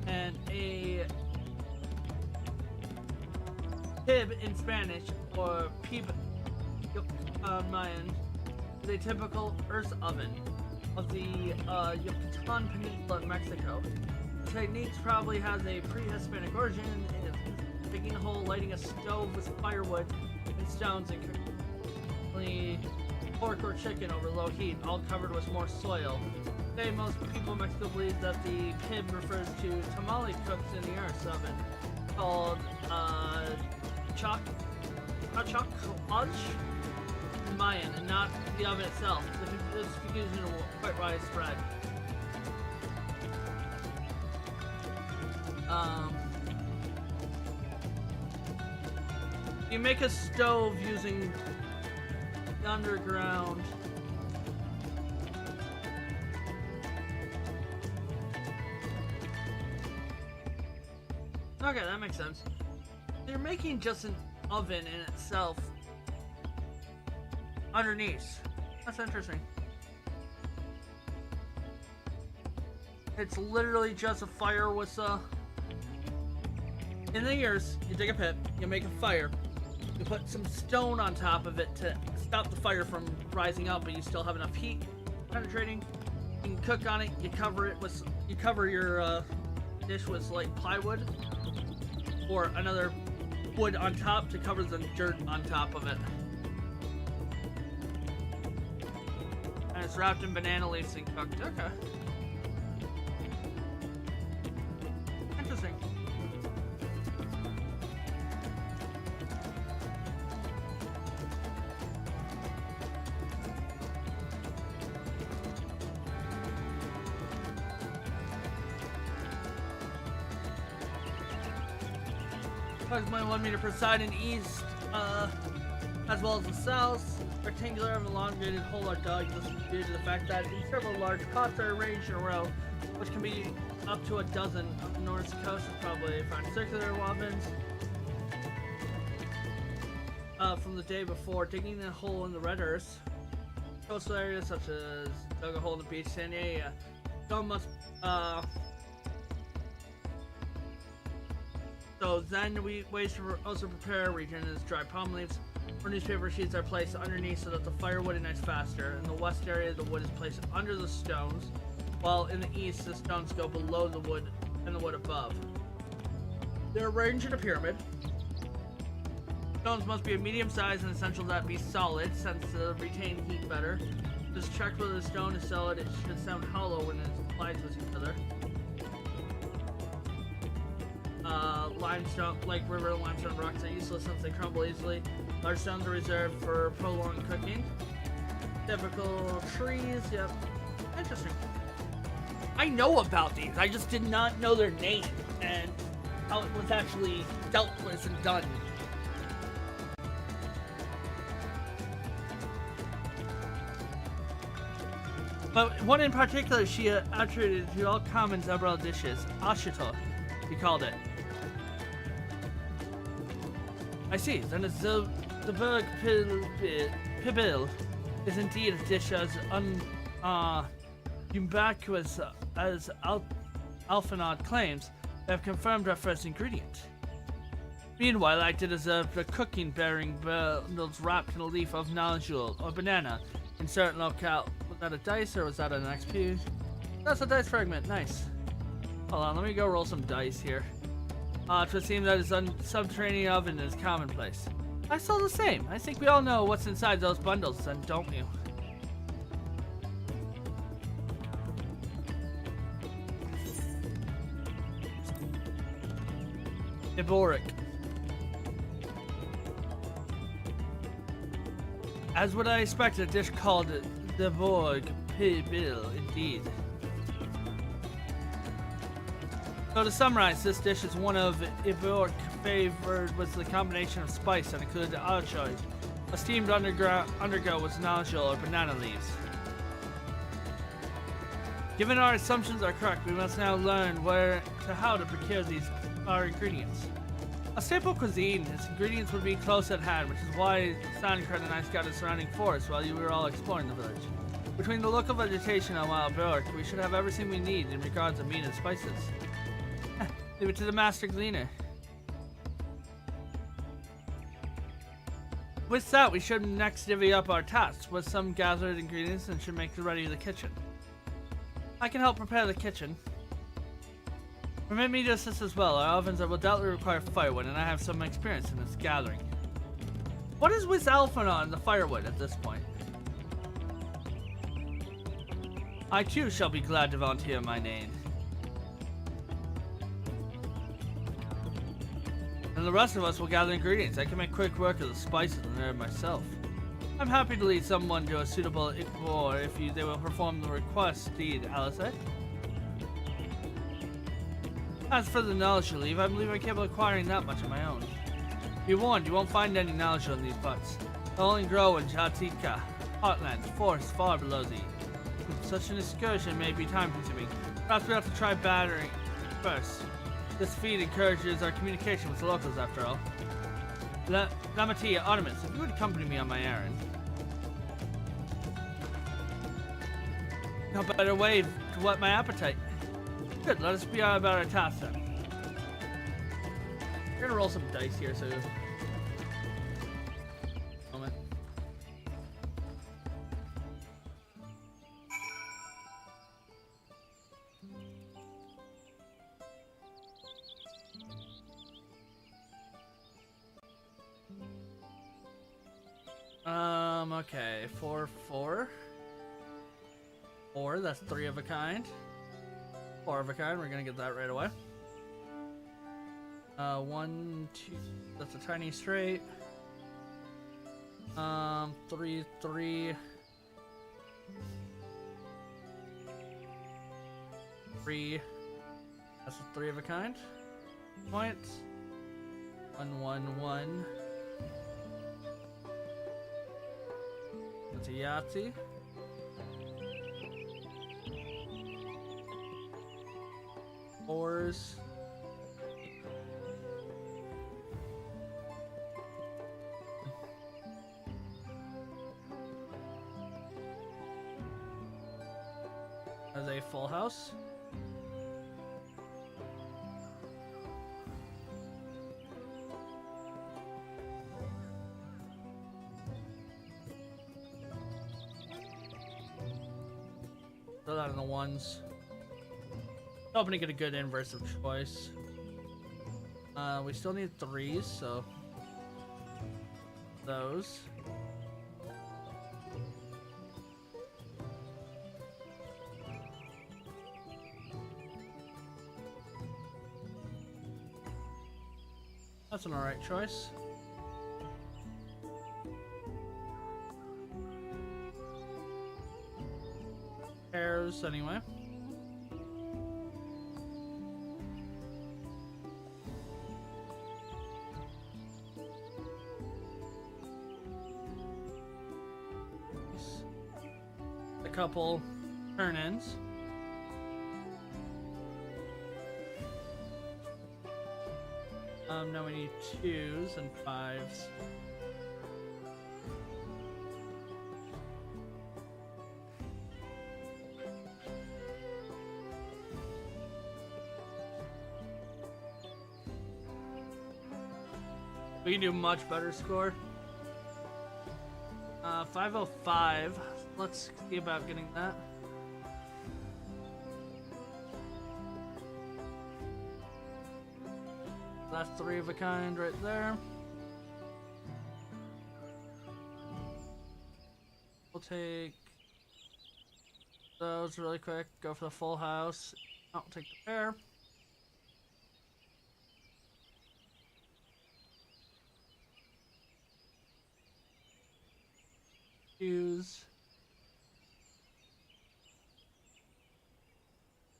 And a hib in Spanish, or pib Mayan, is a typical earth oven of the Yucatan Peninsula in Mexico. The technique probably has a pre-Hispanic origin. It's digging a hole, lighting a stove with firewood and stones, and cooking pork or chicken over low heat, all covered with more soil. Today, most people in Mexico believe that the pib refers to tamale cooked in the earth oven, called chocolate Mayan, and not the oven itself. This confusion is quite widespread. You make a stove using the underground. Okay, that makes sense. You're making just an oven in itself underneath. That's interesting. It's literally just a fire with in the earth, you dig a pit, you make a fire, you put some stone on top of it to stop the fire from rising up, but you still have enough heat penetrating. You can cook on it, you cover your dish with like plywood or another wood on top to cover the dirt on top of it. And it's wrapped in banana leaves and cooked. Okay. Interesting. Approximately 1 meter per side and east, as well as the south. Rectangular and elongated hole are dug. This is due to the fact that several large pots are arranged in a row, which can be up to a dozen. Up the north coast is probably found circular ovens. From the day before, digging a hole in the red earth. Coastal areas such as dug a hole in the beach, San Diego. Stone must So then ways to also prepare a region is dry palm leaves or newspaper sheets are placed underneath so that the firewood ignites faster. In the west area, the wood is placed under the stones, while in the east, the stones go below the wood and the wood above. They're arranged in a pyramid. Stones must be of medium size and essential that be solid, since to retain heat better. Just check whether the stone is solid. It should sound hollow when it's applied with each other. Limestone, like river limestone rocks are useless since they crumble easily. Large stones are reserved for prolonged cooking. Typical trees, yep. Interesting. I know about these, I just did not know their name and how it was actually dealt with and done. But one in particular she attributed to all common Zabral dishes, ashito, he called it. I see, then the berg pibil is indeed a dish as ubiquitous as Alphanod claims. They have confirmed our first ingredient. Meanwhile, I did observe the cooking bearing bundles wrapped in a leaf of nalgul or banana in certain locale. Was that a dice or was that an XP? That's a dice fragment, nice. Hold on, let me go roll some dice here. It would seem that his subterranean oven is commonplace. I saw the same. I think we all know what's inside those bundles, then, don't you? Iboric. As would I expect, a dish called the Borg Bill, indeed. So to summarize, this dish is one of Ivork's favored with the combination of spice and included archoy. A steamed undergo with nozzle or banana leaves. Given our assumptions are correct, we must now learn how to procure our ingredients. A staple cuisine, its ingredients would be close at hand, which is why Sandkran and I scouted surrounding forests while you were all exploring the village. Between the local vegetation and wild Bjork, we should have everything we need in regards to meat and spices. Leave it to the master gleaner. With that, we should next divvy up our tasks with some gathered ingredients and should make ready the kitchen. I can help prepare the kitchen. Permit me to assist as well. Our ovens will doubtless require firewood, and I have some experience in its gathering. What is with Alphanon and the firewood at this point? I too shall be glad to volunteer my aid. And the rest of us will gather ingredients. I can make quick work of the spices and herb myself. I'm happy to lead someone to a suitable Ikbor if they will perform the request deed, Alice. As for the knowledge you leave, I believe I'm capable of acquiring that much of my own. Be warned, you won't find any knowledge on these parts. They'll only grow in Jatika, Heartland, forests far below thee. Such an excursion may be time-consuming. Perhaps we have to try battering first. This feat encourages our communication with the locals, after all. Lamatia, Artemis, if you would accompany me on my errand. No better way to whet my appetite. Good, let us be on about our task then. We're gonna roll some dice here, so... Moment. Okay, 4, 4. 4, that's 3 of a kind. 4 of a kind, we're gonna get that right away. 1, 2, that's a tiny straight. 3, 3. 3, that's a 3 of a kind. Points. 1, 1, 1. That's a Yahtzee. Fours. As a full house. Throw that in the ones. Hoping to get a good inverse of choice. We still need 3s, so those. That's an alright choice. Pairs, anyway. A couple turn-ins. Now we need 2s and 5s. We can do a much better score. 505. Let's see about getting that. That's 3 of a kind right there. We'll take those really quick. Go for the full house. I'll take the pair. Use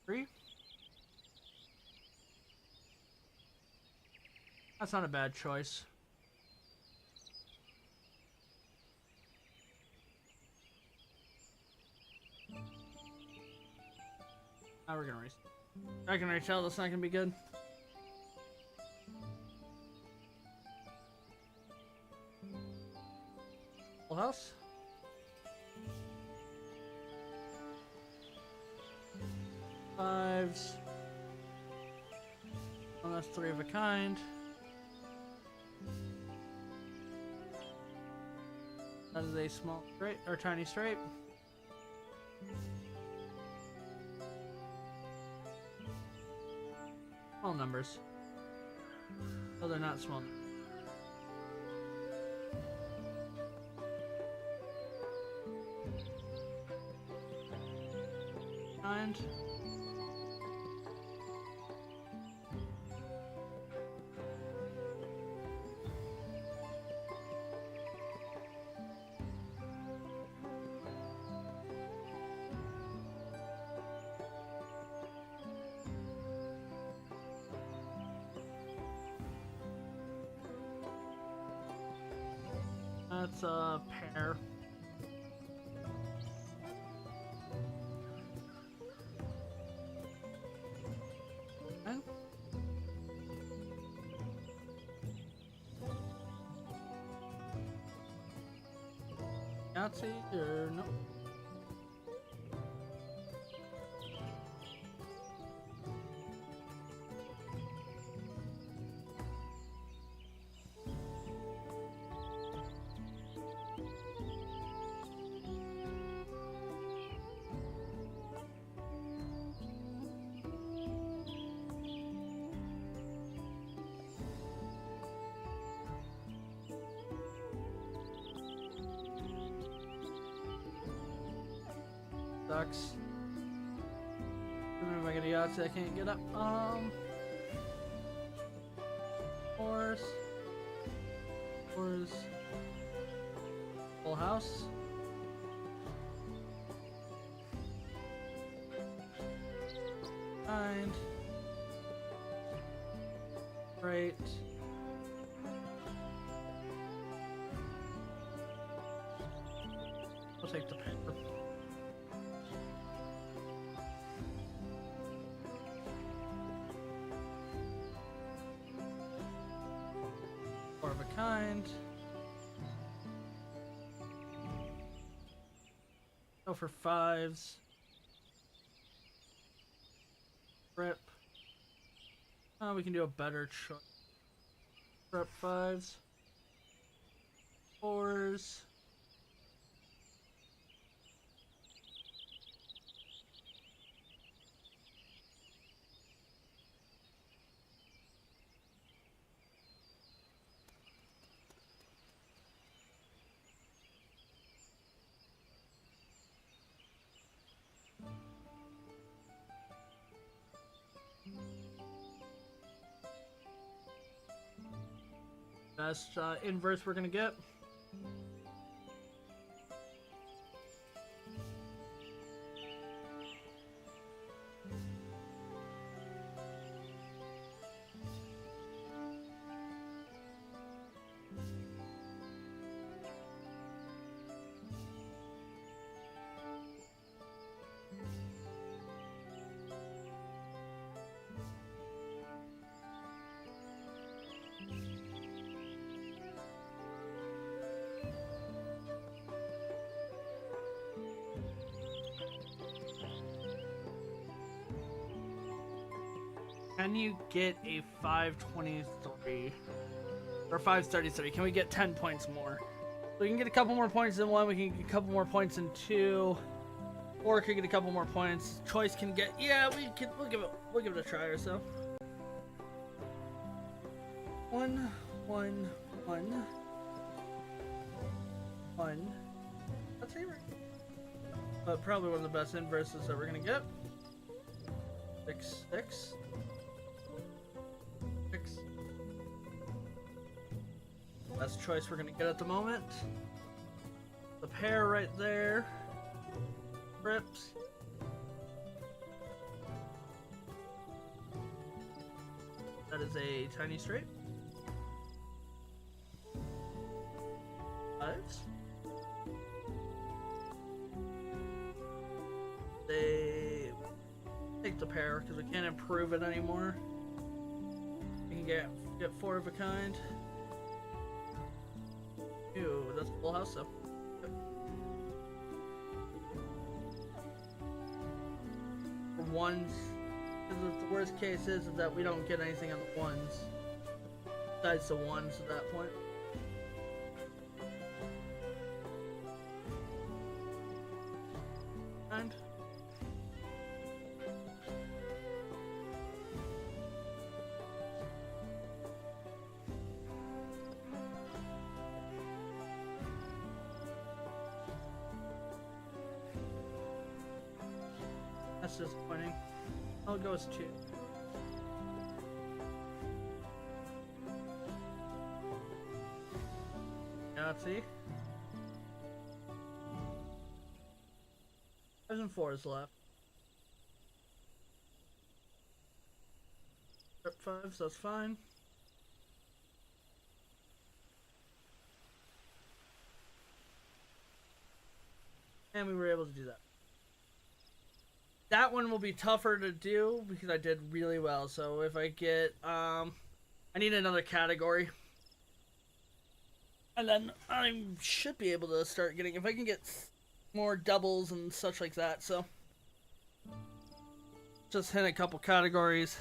3. That's not a bad choice. Now we're gonna race. I can reach out, that's not gonna be good. Full house. Fives. Oh, that's 3 of a kind. That is a small straight or tiny straight. Small numbers. Oh, they're not small. Kind. That's a pair. Okay. Yahtzee or no? Sucks. Remember, if I get a Yahtzee, I can't get up. Fours. Full house. Kind. Great. I'll take the paper. Of a kind. Go for 5s. Rip. Oh, we can do a better choice. Rip 5s. 4s. Best inverse we're gonna get. Can you get a 523 or 533? Can we get 10 points more? We can get a couple more points in 1. We can get a couple more points in 2. Or could get a couple more points. Choice can get. Yeah, we can. We'll give it a try or so. 1, 1, 1, 1. That's right. But probably one of the best inverses that we're gonna get. 6, 6. 6. Best choice we're gonna get at the moment. The pear right there. Rips. That is a tiny straight. Fives. They take the pear because we can't improve it anymore. We can get 4 of a kind. Ew, that's full house though. For ones, because the worst case is that we don't get anything on the ones. Besides the ones at that point. And that's disappointing. I'll go as 2. Yahtzee. 5s and 4s left. Trip 5s, that's fine. And we were able to do that. That one will be tougher to do because I did really well. So if I get, I need another category. And then I should be able to start getting, if I can get more doubles and such like that. So just hit a couple categories.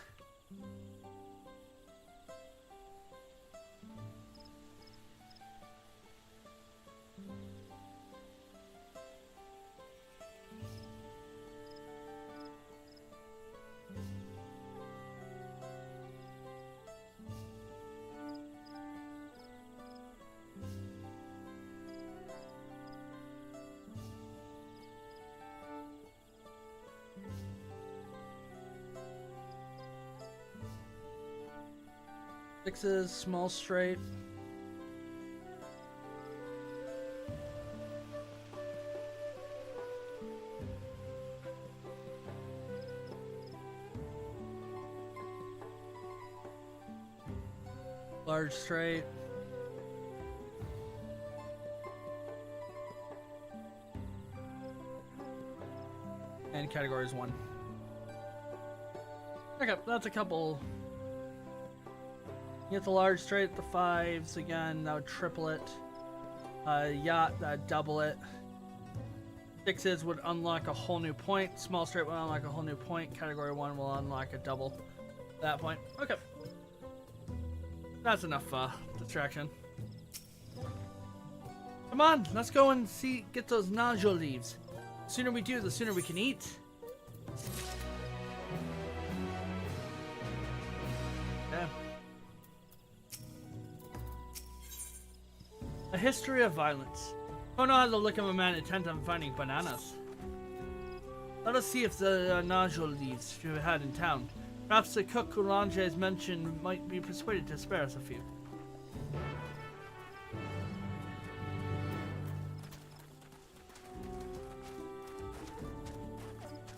Sixes, small straight. Large straight. And categories 1. Okay, that's a couple. You get the large straight, the 5s again, that would triple it. Yacht, that would double it. 6s would unlock a whole new point. Small straight would unlock a whole new point. Category 1 will unlock a double at that point. Okay. That's enough distraction. Come on, let's go and get those nodule leaves. The sooner we do, the sooner we can eat. Okay. A history of violence. Don't know how the look of a man intent on finding bananas. Let us see if the nodule leaves you had in town. Perhaps the cook who Lange has mentioned might be persuaded to spare us a few.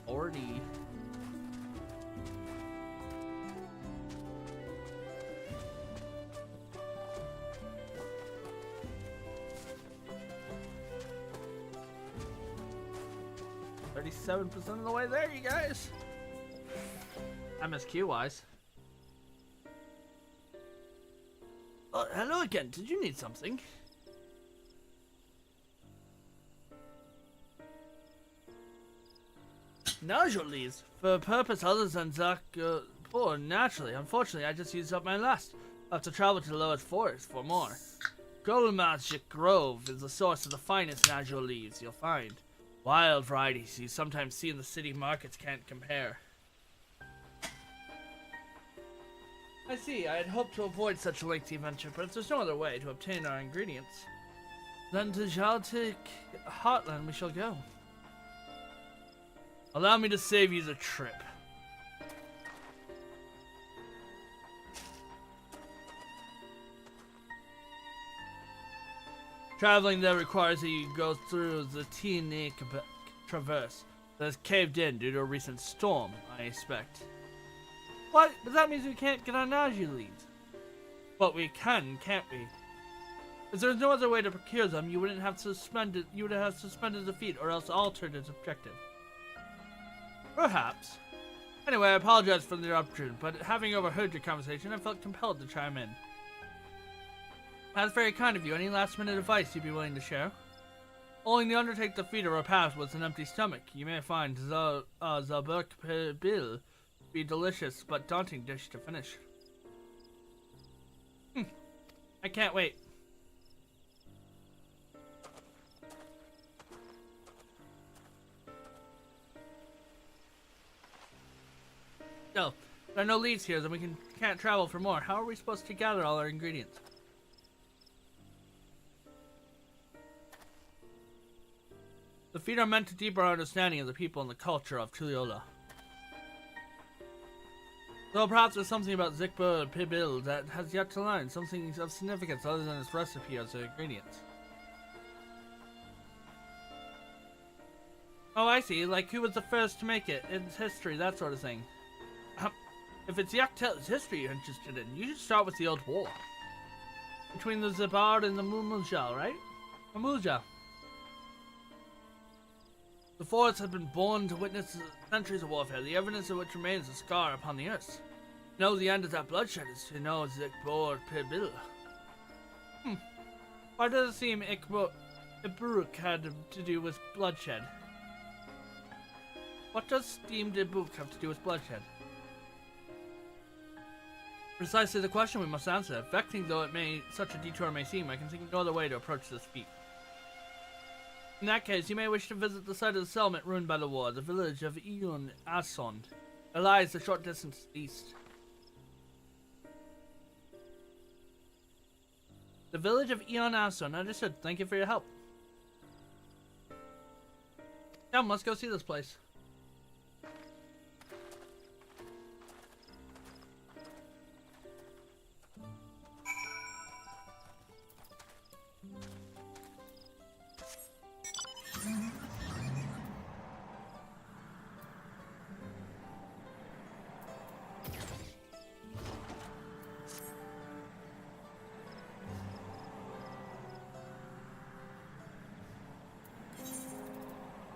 Already. $37% of the way there, you guys. MSQ wise. Oh, hello again. Did you need something? Nodule leaves for a purpose other than Zach. Poor, naturally. Unfortunately, I just used up my last. I have to travel to the lowest forest for more. Gold Magic Grove is the source of the finest nodule leaves you'll find. Wild varieties you sometimes see in the city markets can't compare. I see. I had hoped to avoid such a lengthy venture, but if there's no other way to obtain our ingredients, then to Jaltic Heartland we shall go. Allow me to save you the trip. Traveling there requires that you go through the T-Nick Traverse that is caved in due to a recent storm, I expect. What? But that means we can't get on Najee leads. But we can, can't we? If there's no other way to procure them, you would have suspended the feat or else altered its objective. Perhaps. Anyway, I apologize for the interruption, but having overheard your conversation, I felt compelled to chime in. That's very kind of you. Any last-minute advice you'd be willing to share? Only to undertake the feat or repast with an empty stomach. You may find the Burk Bill be delicious but daunting dish to finish. I can't wait. So, there are no leads here, then we can't travel for more. How are we supposed to gather all our ingredients? The feet are meant to deepen our understanding of the people and the culture of Tuliola. Though perhaps there's something about Zikba Pibil that has yet to learn, something of significance other than its recipe as the ingredients. Oh, I see. Like, who was the first to make it, its history, that sort of thing. If it's Yaktel's history you're interested in, you should start with the old war. Between the Zabar and the Mumulja, right? Mumulja. The forests have been born to witness centuries of warfare, the evidence of which remains a scar upon the earth. To know the end of that bloodshed is to know Zikbor Pibil. Why does it seem Ibruk had to do with bloodshed? What does steamed Ibruk have to do with bloodshed? Precisely the question we must answer. Vexing though such a detour may seem, I can think of no other way to approach this feat. In that case, you may wish to visit the site of the settlement ruined by the war, the village of Ion Asond. It lies a short distance east. The village of Ion Asond, understood. Thank you for your help. Come, let's go see this place.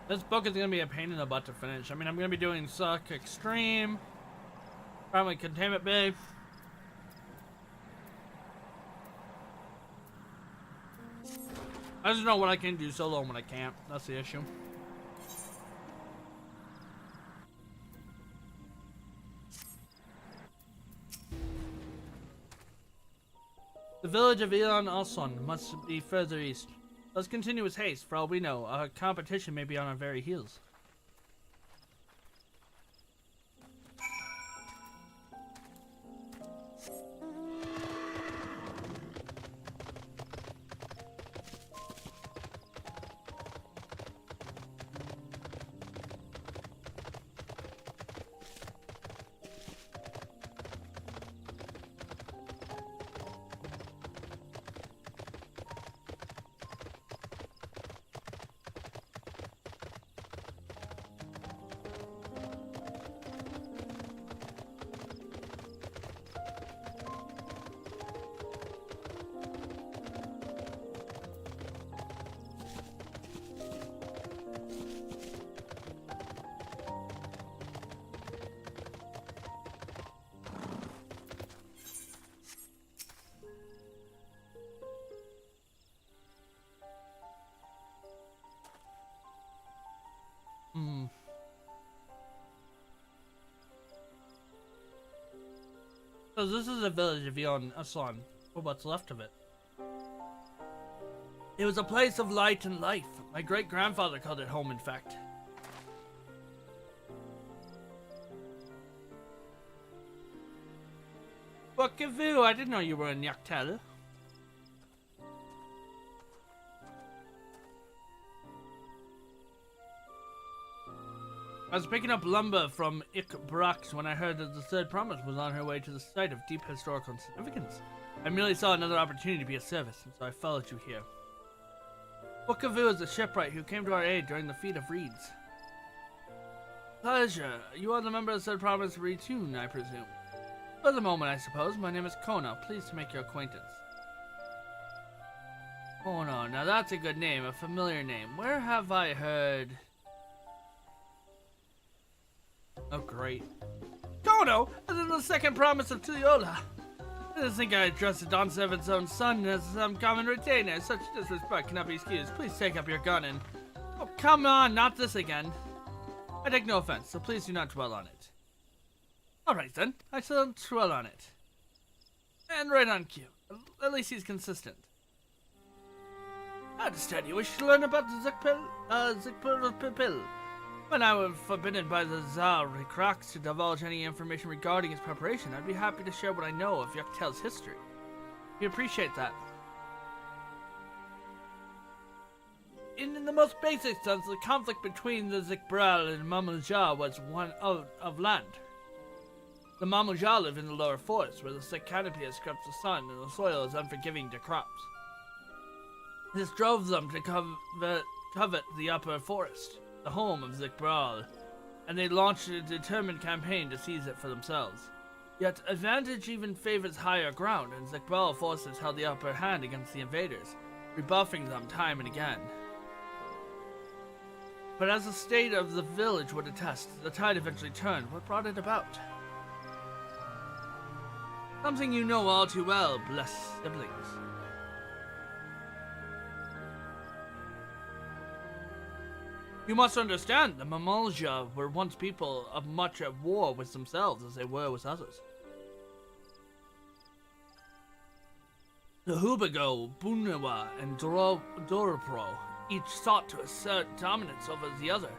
This book is going to be a pain in the butt to finish. I mean, I'm going to be doing Suck Extreme, probably Containment Bay. I just know what I can do solo and what I can't. That's the issue. The village of Ilan Alson must be further east. Let's continue with haste. For all we know, our competition may be on our very heels. So this is a village of Yon Aslan, or what's left of it. It was a place of light and life. My great-grandfather called it home, in fact. Wakivu, I didn't know you were in Yaktel. I was picking up lumber from Ikbrax when I heard that the third promise was on her way to the site of deep historical significance. I merely saw another opportunity to be of service, and so I followed you here. Bukavu is a shipwright who came to our aid during the feat of reeds. Pleasure. You are the member of the Province Retune, I presume. For the moment, I suppose. My name is Kono. Pleased to make your acquaintance. Kono. Now that's a good name, a familiar name. Where have I heard... Oh, great. Kono! As in the second promise of Tuliola. I didn't think I addressed Don Seven's own son as some common retainer. Such disrespect cannot be excused. Please take up your gun and... Oh, come on, not this again. I take no offense, so please do not dwell on it. Alright then, I shall dwell on it. And right on cue. At least he's consistent. I understand you wish to learn about the Zikpil. When I was forbidden by the Tsar Rekrax to divulge any information regarding his preparation, I'd be happy to share what I know of Yuktel's history. We appreciate that. In the most basic sense, the conflict between the Zikbral and Mamulja was one of land. The Mamulja live in the lower forest, where the thick canopy has scrubbed the sun and the soil is unforgiving to crops. This drove them to covet the upper forest, the home of Zikbral, and they launched a determined campaign to seize it for themselves. Yet advantage even favors higher ground, and Zikbral forces held the upper hand against the invaders, rebuffing them time and again. But as the state of the village would attest, the tide eventually turned. What brought it about? Something you know all too well, blessed siblings. You must understand, the Mamulja were once people of much at war with themselves as they were with others. The Hubago, Bunewa, and Dorapro each sought to assert dominance over the other,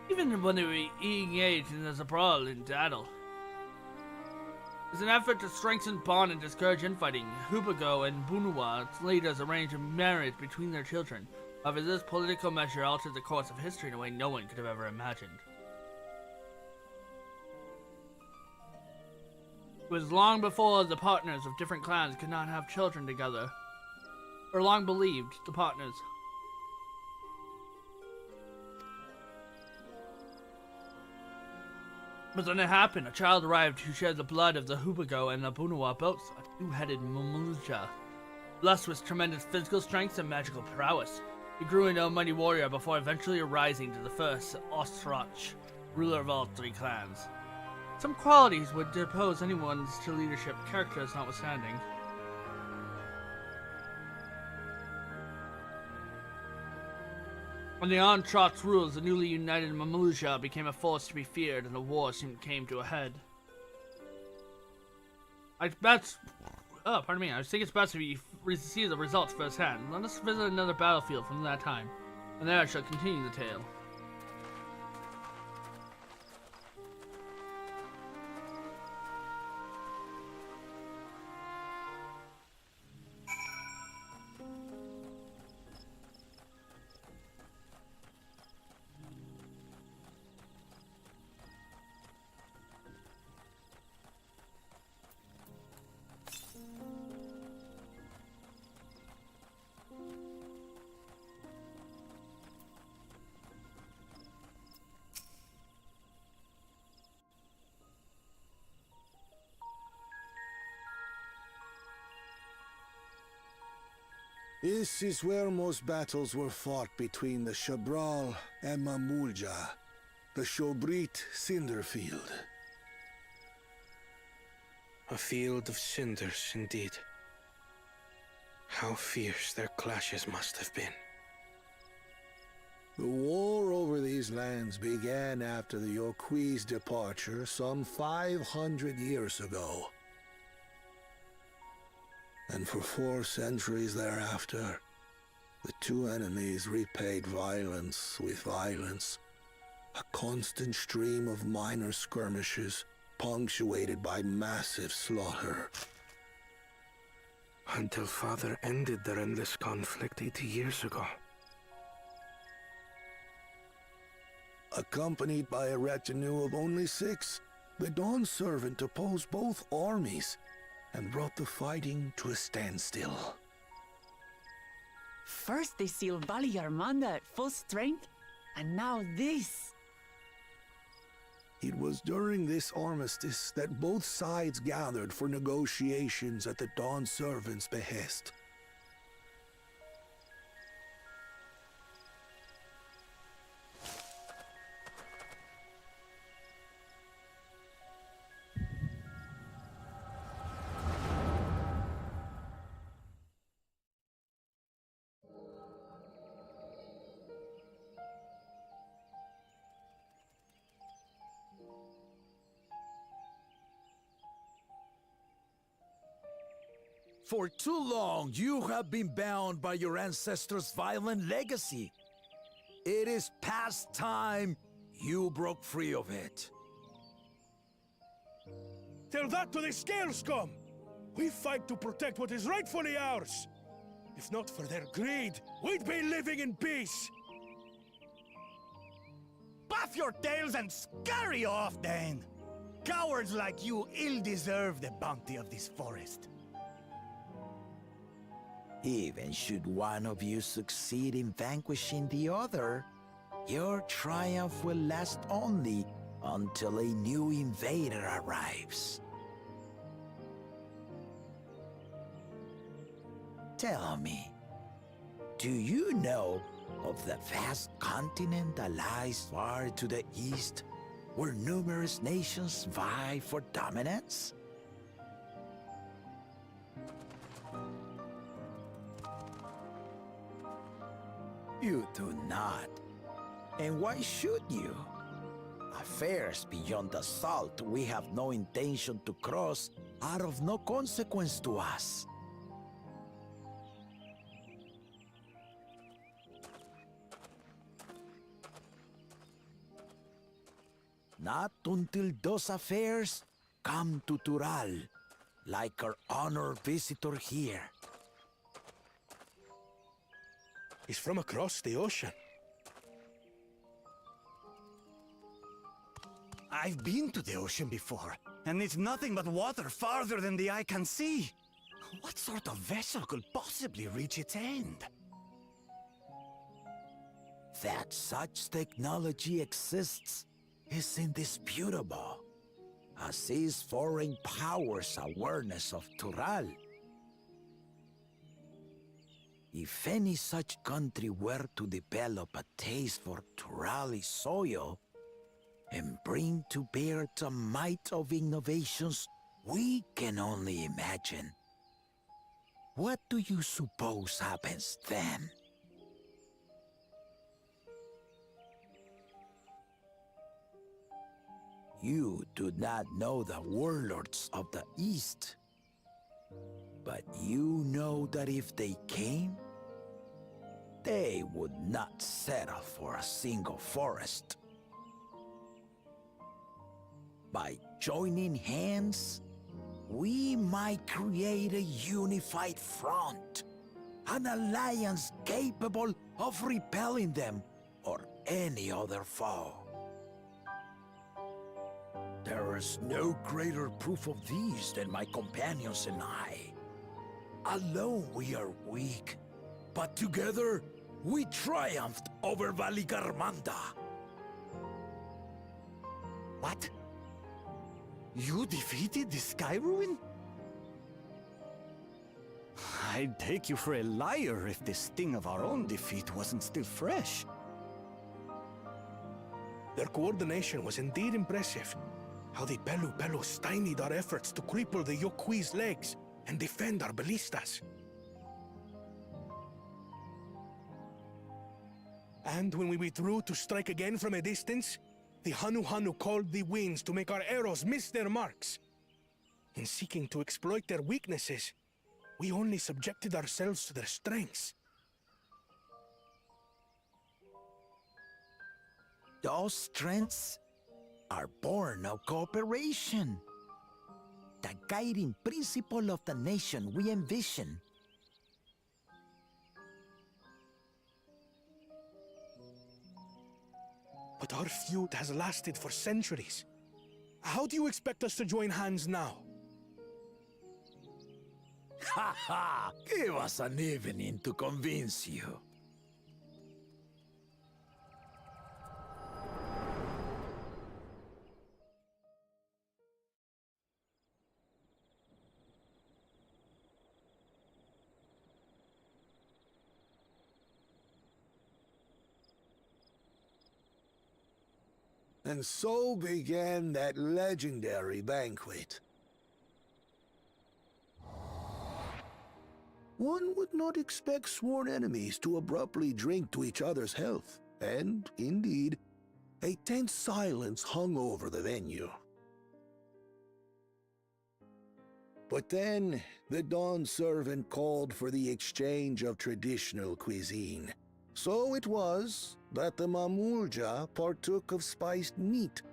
even when they were engaged in the Zabral in battle. As an effort to strengthen bond and discourage infighting, Hubago and Bunewa's leaders arranged a marriage between their children. However, this political measure altered the course of history in a way no one could have ever imagined. It was long before the partners of different clans could not have children together, or long believed the partners. But then it happened. A child arrived who shared the blood of the Hubago and the Bunewa, both a two-headed Mamulja. Blessed with tremendous physical strength and magical prowess, he grew into a mighty warrior before eventually rising to the first Ostrach, ruler of all three clans. Some qualities would depose anyone's to leadership, characters notwithstanding. Under Ontrot's rules, the newly united Mamulja became a force to be feared, and the war soon came to a head. I think it's best if you see the results firsthand. Let us visit another battlefield from that time, and there I shall continue the tale. This is where most battles were fought between the Shabral and Mamulja, the Shobrit Cinder Field. A field of cinders, indeed. How fierce their clashes must have been. The war over these lands began after the Yokui's departure some 500 years ago. And for 4 centuries thereafter, the two enemies repaid violence with violence. A constant stream of minor skirmishes, punctuated by massive slaughter. Until Father ended their endless conflict 80 years ago. Accompanied by a retinue of only 6, the Dawn Servant opposed both armies and brought the fighting to a standstill. First they sealed Valley Armanda at full strength, and now this. It was during this armistice that both sides gathered for negotiations at the Dawn Servant's behest. For too long, you have been bound by your ancestors' violent legacy. It is past time you broke free of it. Tell that to the Scale Scum! We fight to protect what is rightfully ours! If not for their greed, we'd be living in peace! Puff your tails and scurry off, then! Cowards like you ill-deserve the bounty of this forest. Even should one of you succeed in vanquishing the other, your triumph will last only until a new invader arrives. Tell me, do you know of the vast continent that lies far to the east, where numerous nations vie for dominance? You do not. And why should you? Affairs beyond the salt we have no intention to cross are of no consequence to us. Not until those affairs come to Tural, like our honored visitor here. He's from across the ocean. I've been to the ocean before, and it's nothing but water farther than the eye can see. What sort of vessel could possibly reach its end? That such technology exists is indisputable, as is foreign powers' awareness of Tural. If any such country were to develop a taste for Turali soil and bring to bear the might of innovations we can only imagine, what do you suppose happens then? You do not know the warlords of the East, but you know that if they came, they would not settle for a single forest. By joining hands, we might create a unified front, an alliance capable of repelling them or any other foe. There is no greater proof of these than my companions and I. Alone we are weak, but together we triumphed over Valigarmanda. What? You defeated the Sky Ruin? I'd take you for a liar if the sting of our own defeat wasn't still fresh. Their coordination was indeed impressive. How the Belu stymied our efforts to cripple the Yokui's legs and defend our ballistas. And when we withdrew to strike again from a distance, the Hanu called the winds to make our arrows miss their marks. In seeking to exploit their weaknesses, we only subjected ourselves to their strengths. Those strengths are born of cooperation. The guiding principle of the nation we envision. But our feud has lasted for centuries. How do you expect us to join hands now? Ha ha! Give us an evening to convince you. And so began that legendary banquet. One would not expect sworn enemies to abruptly drink to each other's health, and, indeed, a tense silence hung over the venue. But then, the dawn servant called for the exchange of traditional cuisine. So it was that the Mamulja partook of spiced meat,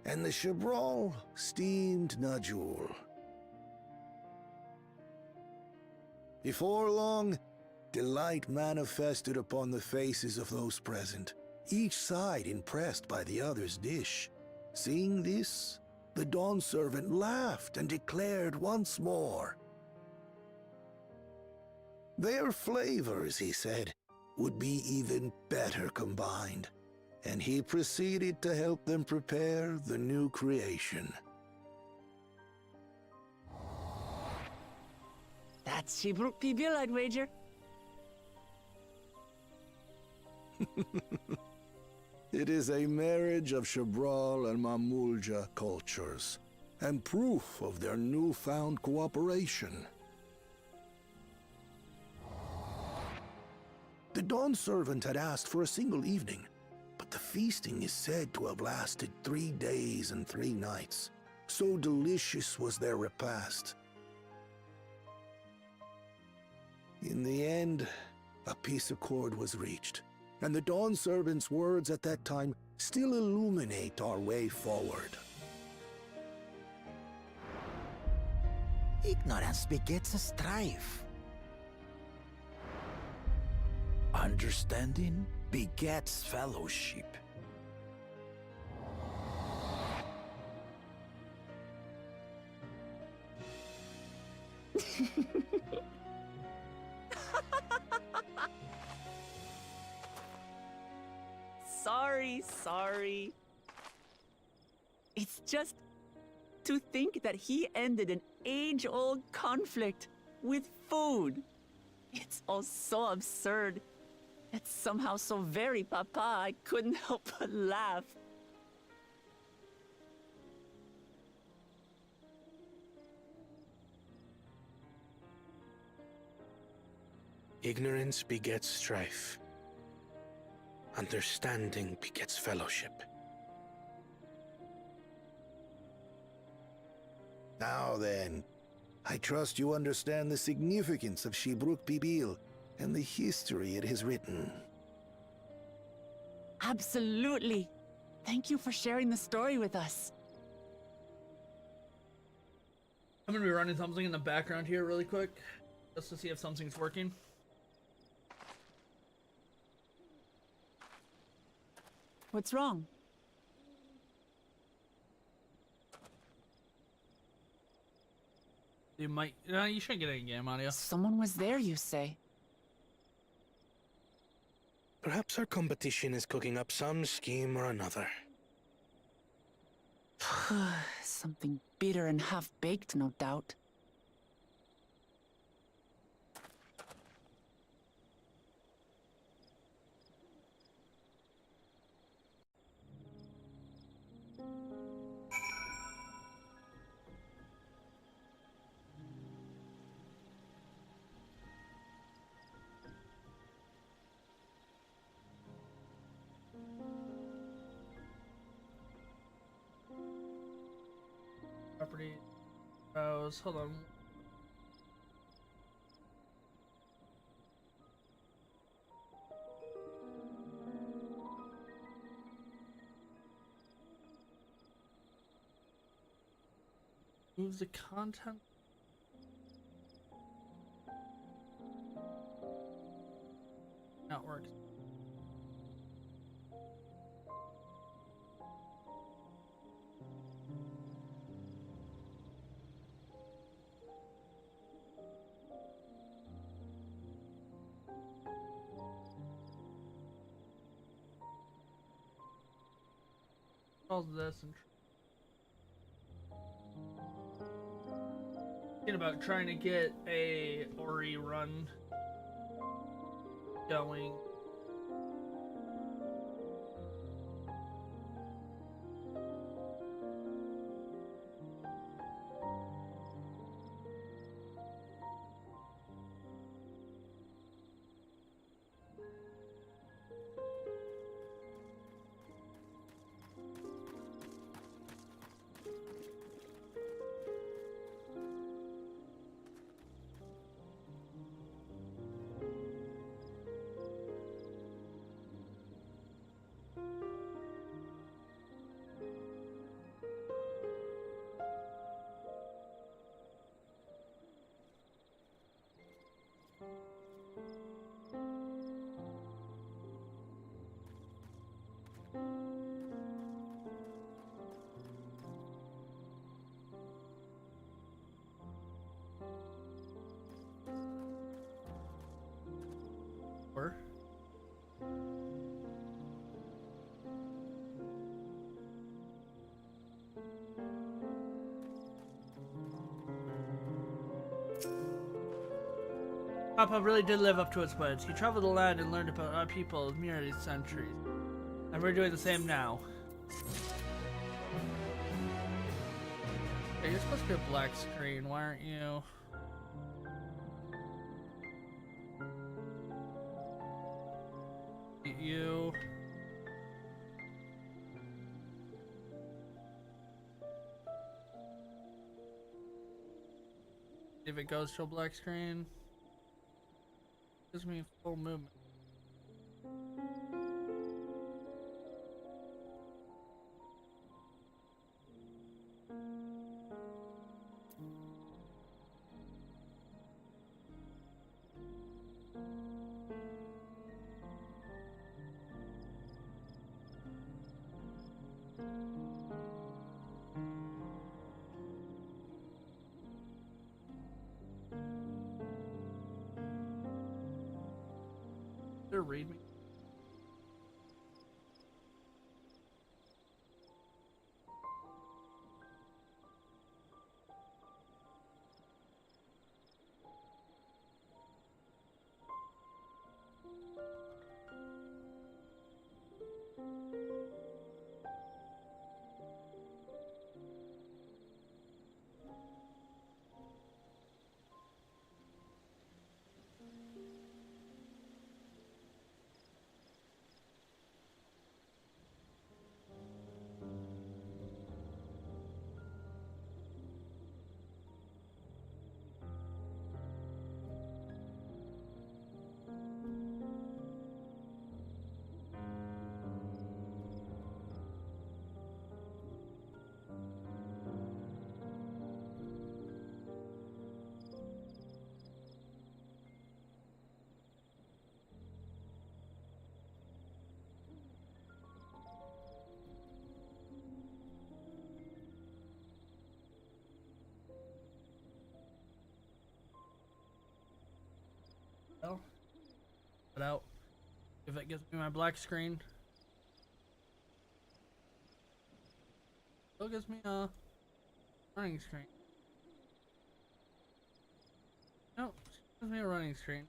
and the Chibral steamed najul. Before long, delight manifested upon the faces of those present, each side impressed by the other's dish. Seeing this, the dawn servant laughed and declared once more. Their flavors, he said, would be even better combined, and he proceeded to help them prepare the new creation. That's Shibruk Pibil, I'd wager. It is a marriage of Chibral and Mamulja cultures, and proof of their newfound cooperation. The dawn servant had asked for a single evening, but the feasting is said to have lasted 3 days and 3 nights. So delicious was their repast. In the end, a peace accord was reached, and the dawn servant's words at that time still illuminate our way forward. Ignorance begets a strife. Understanding begets fellowship. Sorry. It's just to think that he ended an age-old conflict with food. It's all so absurd. It's somehow so very papa, I couldn't help but laugh. Ignorance begets strife. Understanding begets fellowship. Now then, I trust you understand the significance of Shibruk Pibil and the history it has written. Absolutely. Thank you for sharing the story with us. I'm gonna be running something in the background here really quick, just to see if something's working. What's wrong? You might. You shouldn't get any game audio. Someone was there, you say? Perhaps our competition is cooking up some scheme or another. Something bitter and half-baked, no doubt. Property. Browse. Hold on. Move the content. Not working. installs this and thinking about trying to get a Ori run going. Papa really did live up to its words. He traveled the land and learned about our people of myriad centuries. And we're doing the same now. Hey, you're supposed to be a black screen, why aren't you? You. If it goes to a black screen. Gives me full movement. Read me. Put out if it gives me my black screen. Still gives me a running screen. Nope, gives me a running screen.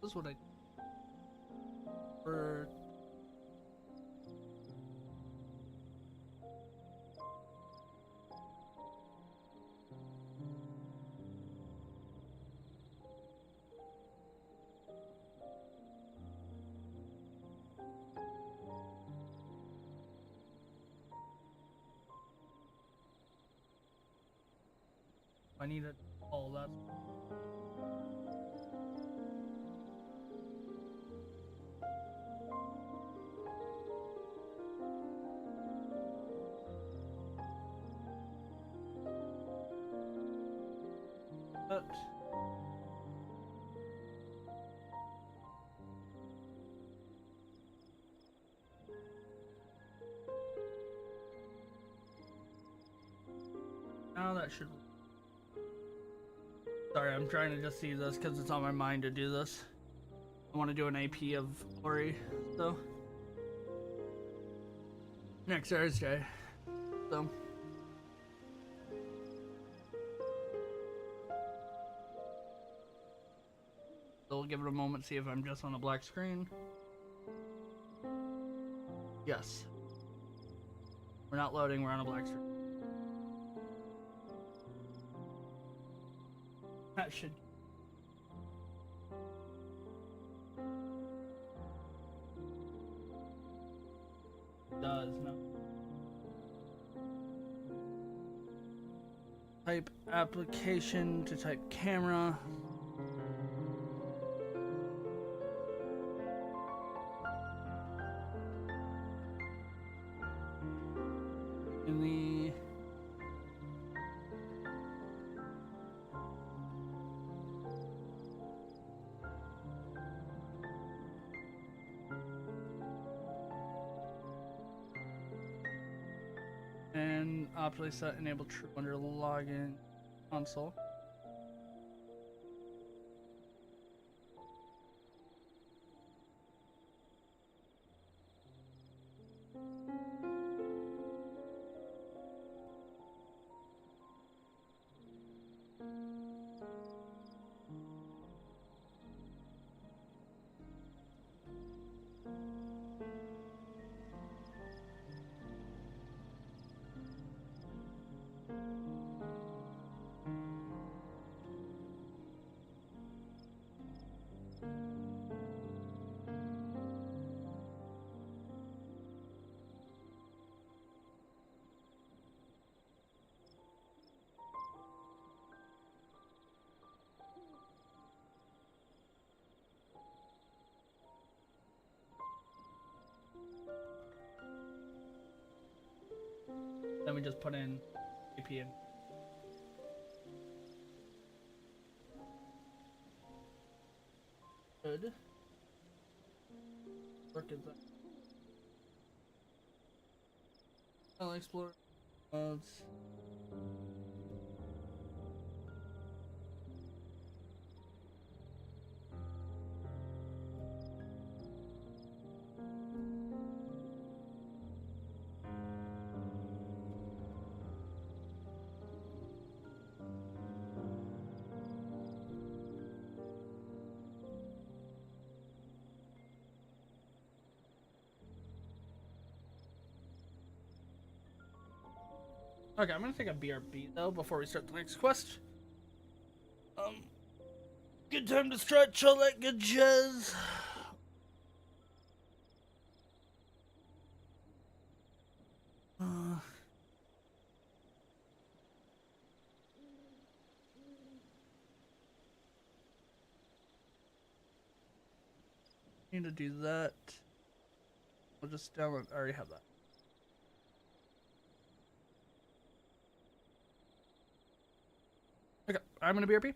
This is what I for I need it all that. But now that should. Sorry, I'm trying to just see this because it's on my mind to do this. I want to do an AP of Ori, so next Thursday. So we'll give it a moment, see if I'm just on a black screen. Yes. We're not loading, we're on a black screen. That should. Does no. Type application to type camera. In the and optionally set enable true under login console. Then we just put in VPN. Good. Work is that? I'll explore modes. Okay, I'm gonna take a BRB though before we start the next quest. Good time to stretch all that good jazz. Need to do that. We'll just download. I already have that. Okay, I'm gonna BRP.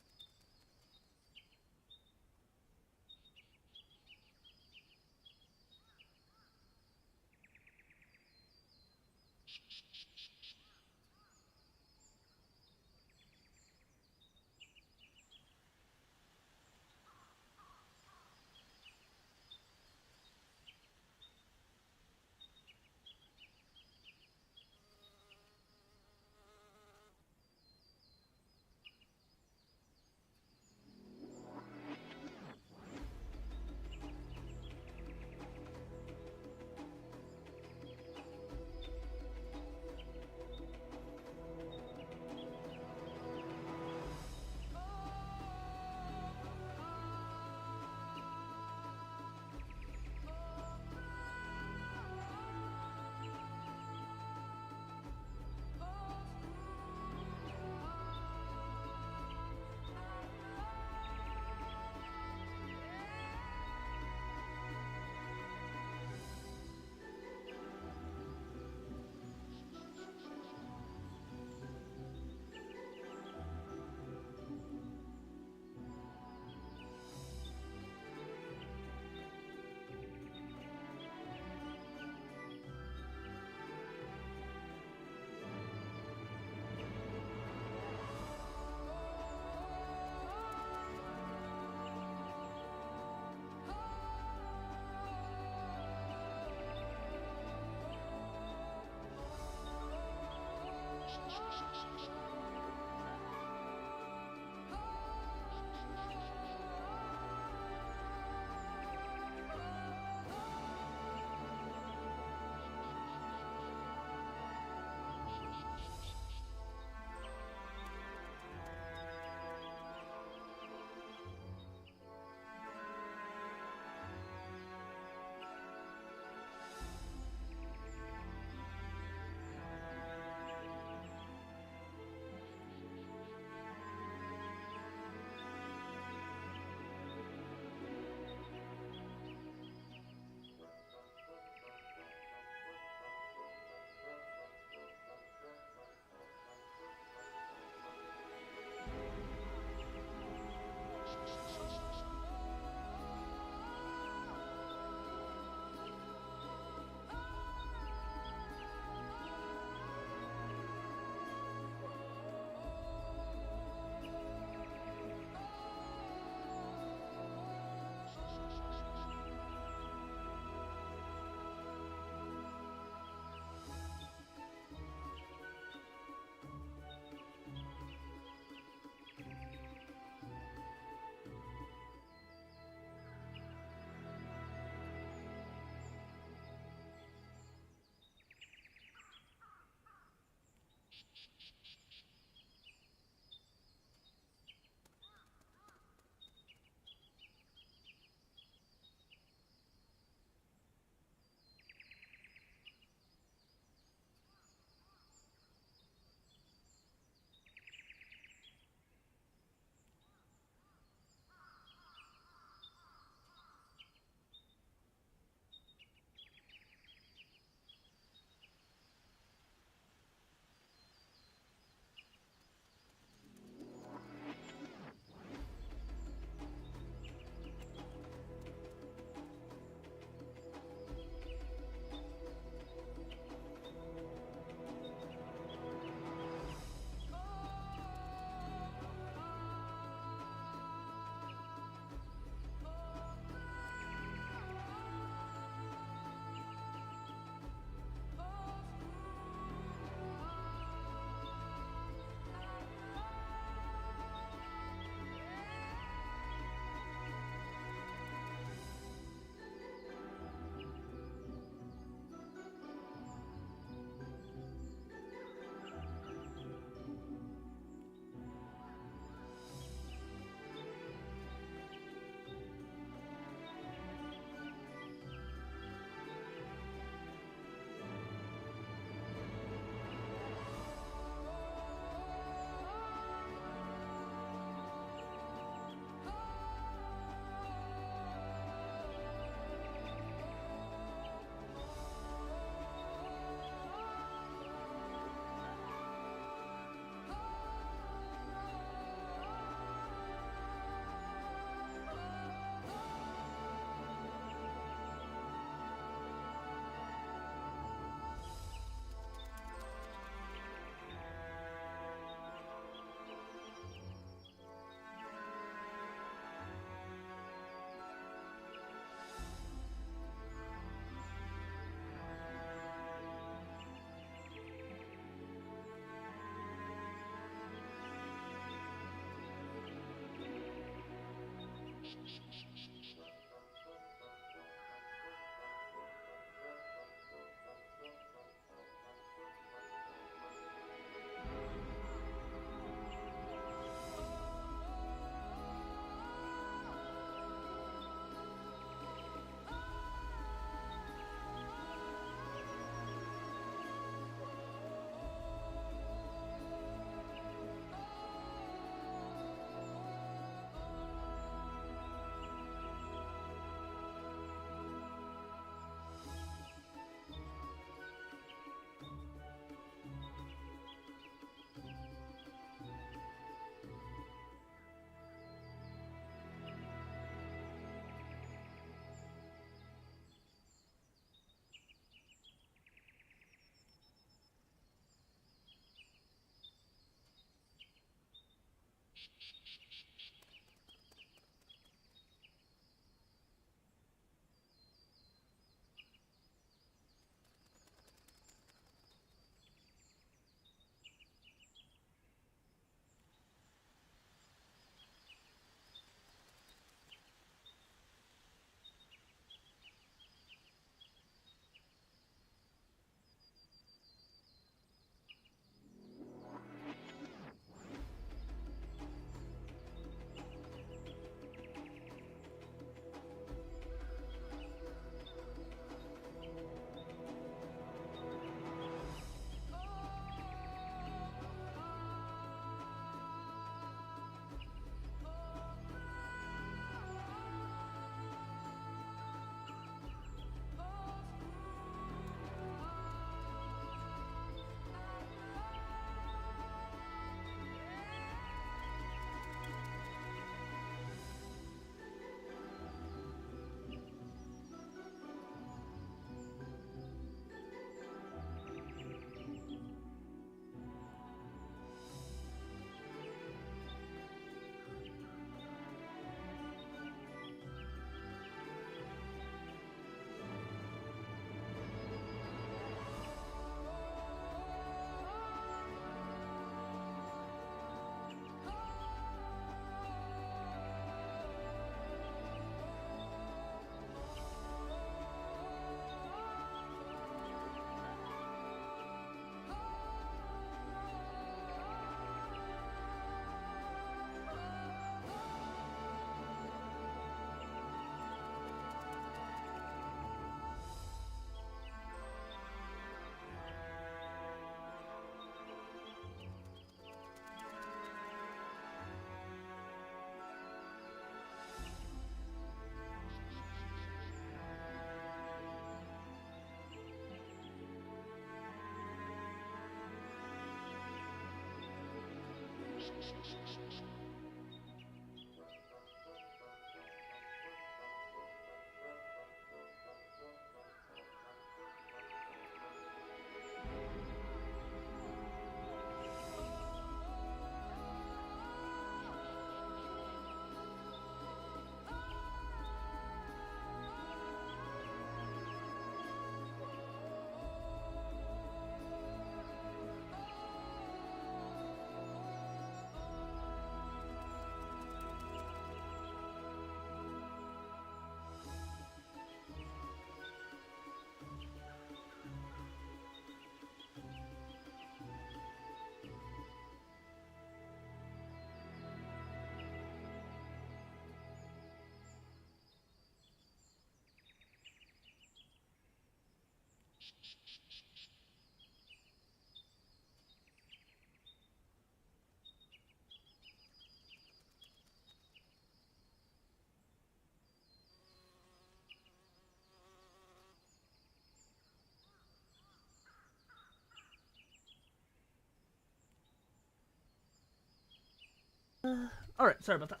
Alright, sorry about that.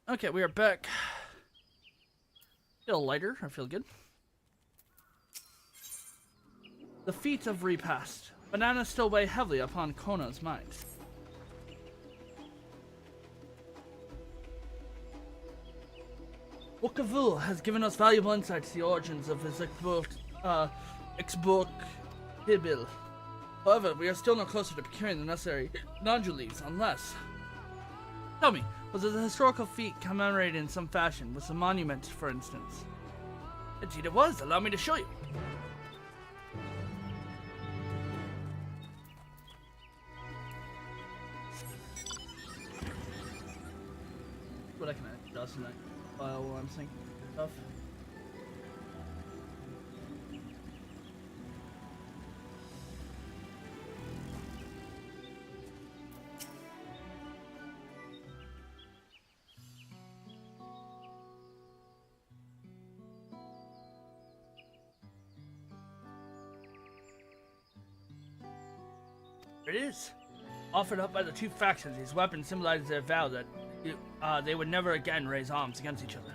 Okay, we are back. Feel lighter, I feel good. The feat of repast. Bananas still weigh heavily upon Kona's mind. Wokavul has given us valuable insight to the origins of his export Hibil. However, we are still no closer to procuring the necessary nodule leaves, unless... Tell me, was it a historical feat commemorated in some fashion, with some monument, for instance? Indeed it was. Allow me to show you. What I can adjust in that file while I'm syncing stuff. It is. Offered up by the two factions, these weapons symbolize their vow that they would never again raise arms against each other.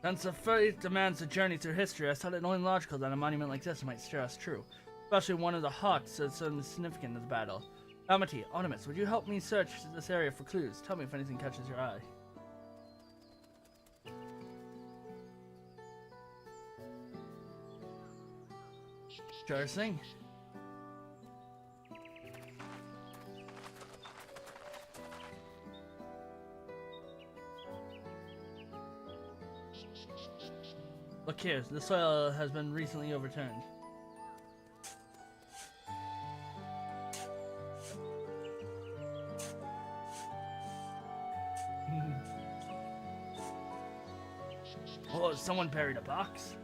Since the fate demands a journey through history, I thought it only logical that a monument like this might steer us true, especially one of the hearts so significant of the battle. Amity, Artemis, would you help me search this area for clues? Tell me if anything catches your eye. Sure thing. Look here, the soil has been recently overturned. Oh, someone buried a box?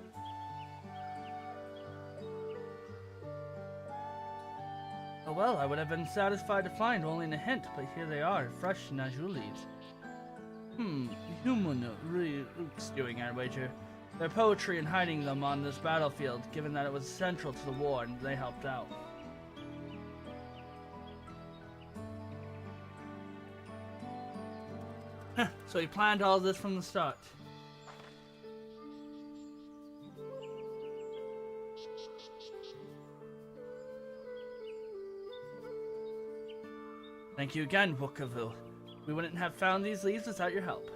Oh well, I would have been satisfied to find only a hint, but here they are, fresh Najul leaves. Human Rook's doing, I wager. Their poetry in hiding them on this battlefield, given that it was central to the war and they helped out. So he planned all this from the start. Thank you again, Wokavil. We wouldn't have found these leaves without your help.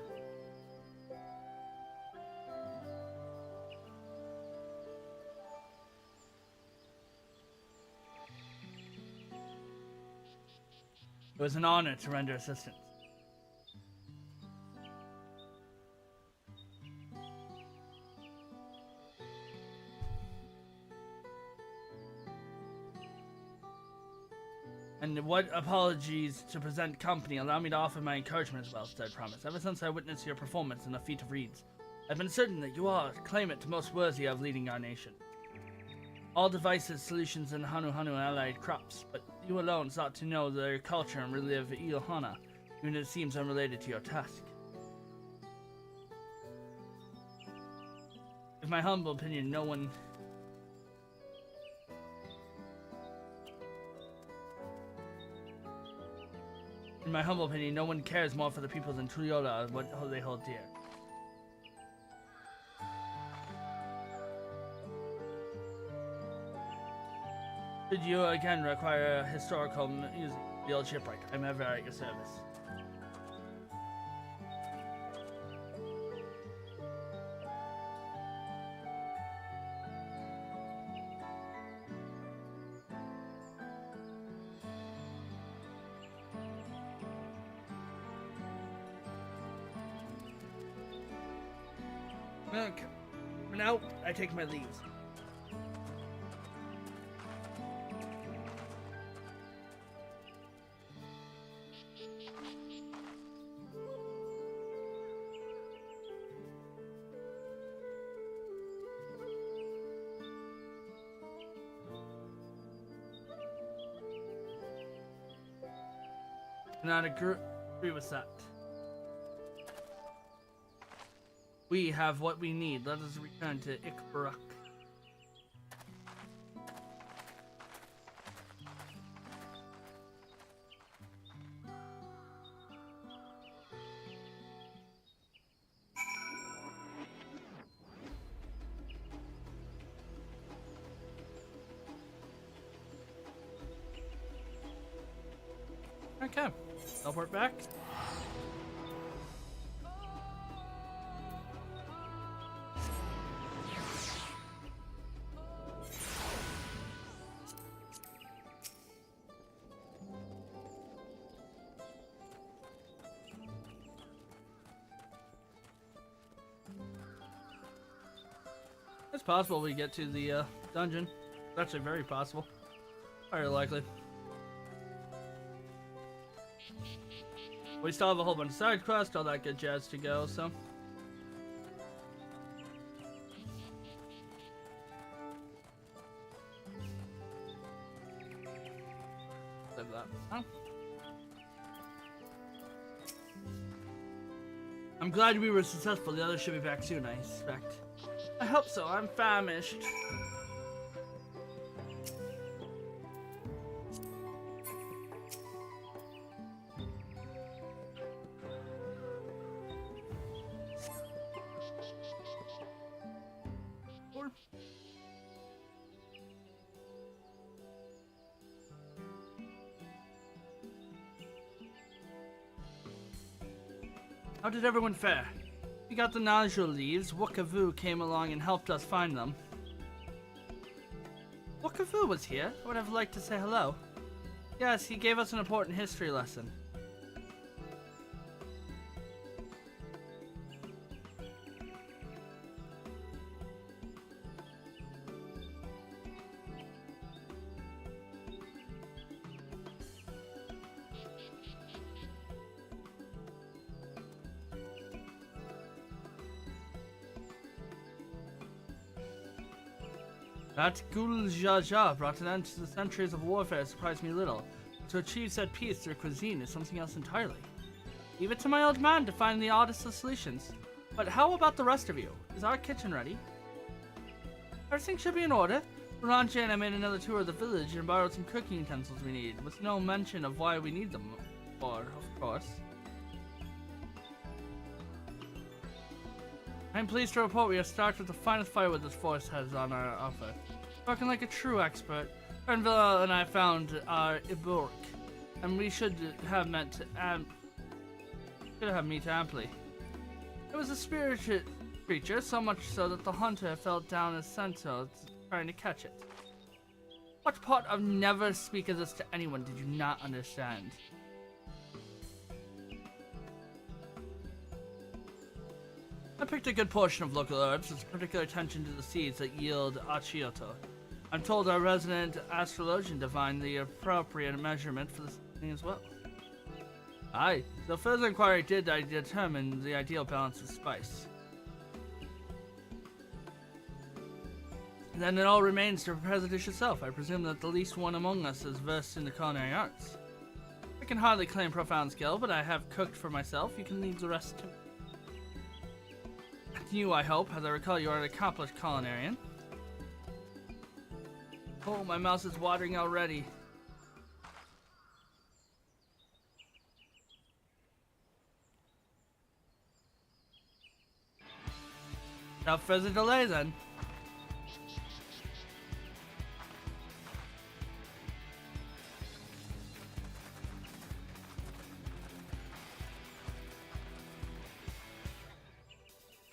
It was an honor to render assistance. And what apologies to present company. Allow me to offer my encouragement as well, said Promise. Ever since I witnessed your performance in the feat of reeds, I've been certain that you are claimant most worthy of leading our nation. All devices, solutions, and Hanu allied crops, but you alone sought to know their culture and relive Ilhana, even if it seems unrelated to your task. In my humble opinion, no one... In my humble opinion, no one cares more for the people than Tuyola and what they hold dear. Should you again require a historical music, the old shipwright, I'm ever at your service. Okay. For now, I take my leaves. Not agree with that. We have what we need. Let us return to Ikbarak. Okay, teleport back. It's possible we get to the dungeon. It's actually very possible. Very likely. We still have a whole bunch of side quests, all that good jazz to go, so. Live that. Oh. I'm glad we were successful. The others should be back soon, I expect. I hope so. I'm famished. How did everyone fare? We got the Najul leaves. Wakavu came along and helped us find them. Wakavu was here. I would have liked to say hello. Yes, he gave us an important history lesson. That Gul Jaja brought an end to the centuries of warfare surprised me little. To achieve said peace through cuisine is something else entirely. Leave it to my old man to find the oddest of solutions. But how about the rest of you? Is our kitchen ready? Everything should be in order. Ranji and I made another tour of the village and borrowed some cooking utensils we need, with no mention of why we need them for, of course. I'm pleased to report we are stocked with the finest firewood this forest has on our offer. Spoken like a true expert, Villa and I found our Iburk, and we should have meat amply. It was a spirited creature, so much so that the hunter fell down his sentinel trying to catch it. What part of never speak of this to anyone did you not understand? I picked a good portion of local herbs, with particular attention to the seeds that yield achioto. I'm told our resident astrologian divined the appropriate measurement for this thing as well. Aye, so further inquiry did I determine the ideal balance of spice. Then it all remains to prepare the dish itself. I presume that the least one among us is versed in the culinary arts. I can hardly claim profound skill, but I have cooked for myself. You can leave the rest to me. you, I hope. As I recall, you are an accomplished culinarian. Oh, my mouth is watering already. Without further delay, then.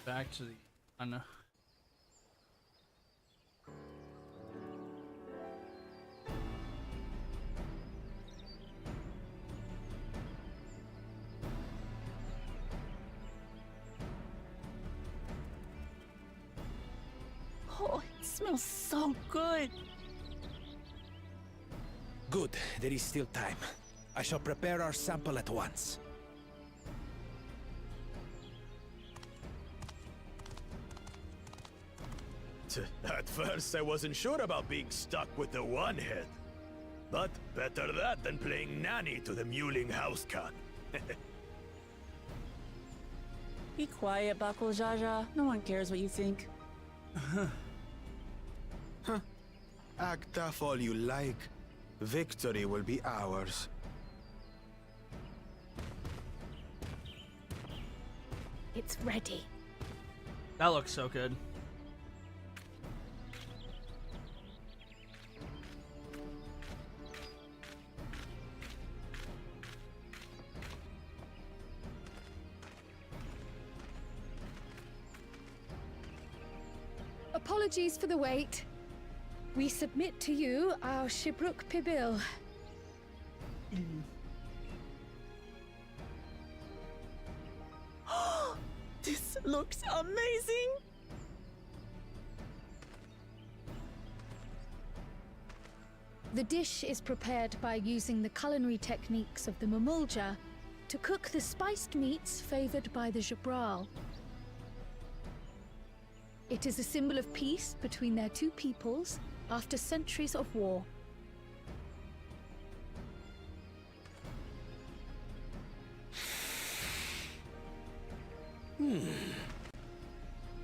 Back to the Oh, it smells so good. Good, there is still time. I shall prepare our sample at once. At first, I wasn't sure about being stuck with the one head. But better that than playing nanny to the mewling housecat. Be quiet, Bakul Jaja. No one cares what you think. Act tough all you like. Victory will be ours. It's ready. That looks so good. Apologies for the wait. We submit to you our Shibruk Pibil. This looks amazing! The dish is prepared by using the culinary techniques of the Mamulja to cook the spiced meats favored by the Jabral. It is a symbol of peace between their two peoples after centuries of war.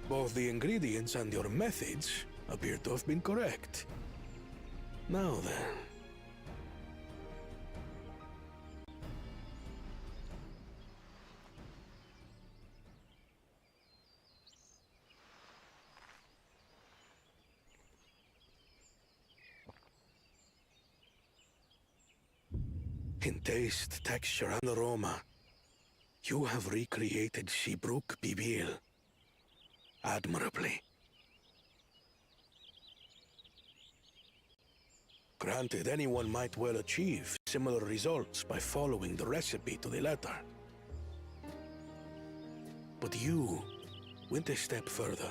Both the ingredients and your methods appear to have been correct. Now then. In taste, texture, and aroma, you have recreated Shibruk Bibil admirably. Granted, anyone might well achieve similar results by following the recipe to the letter. But you went a step further.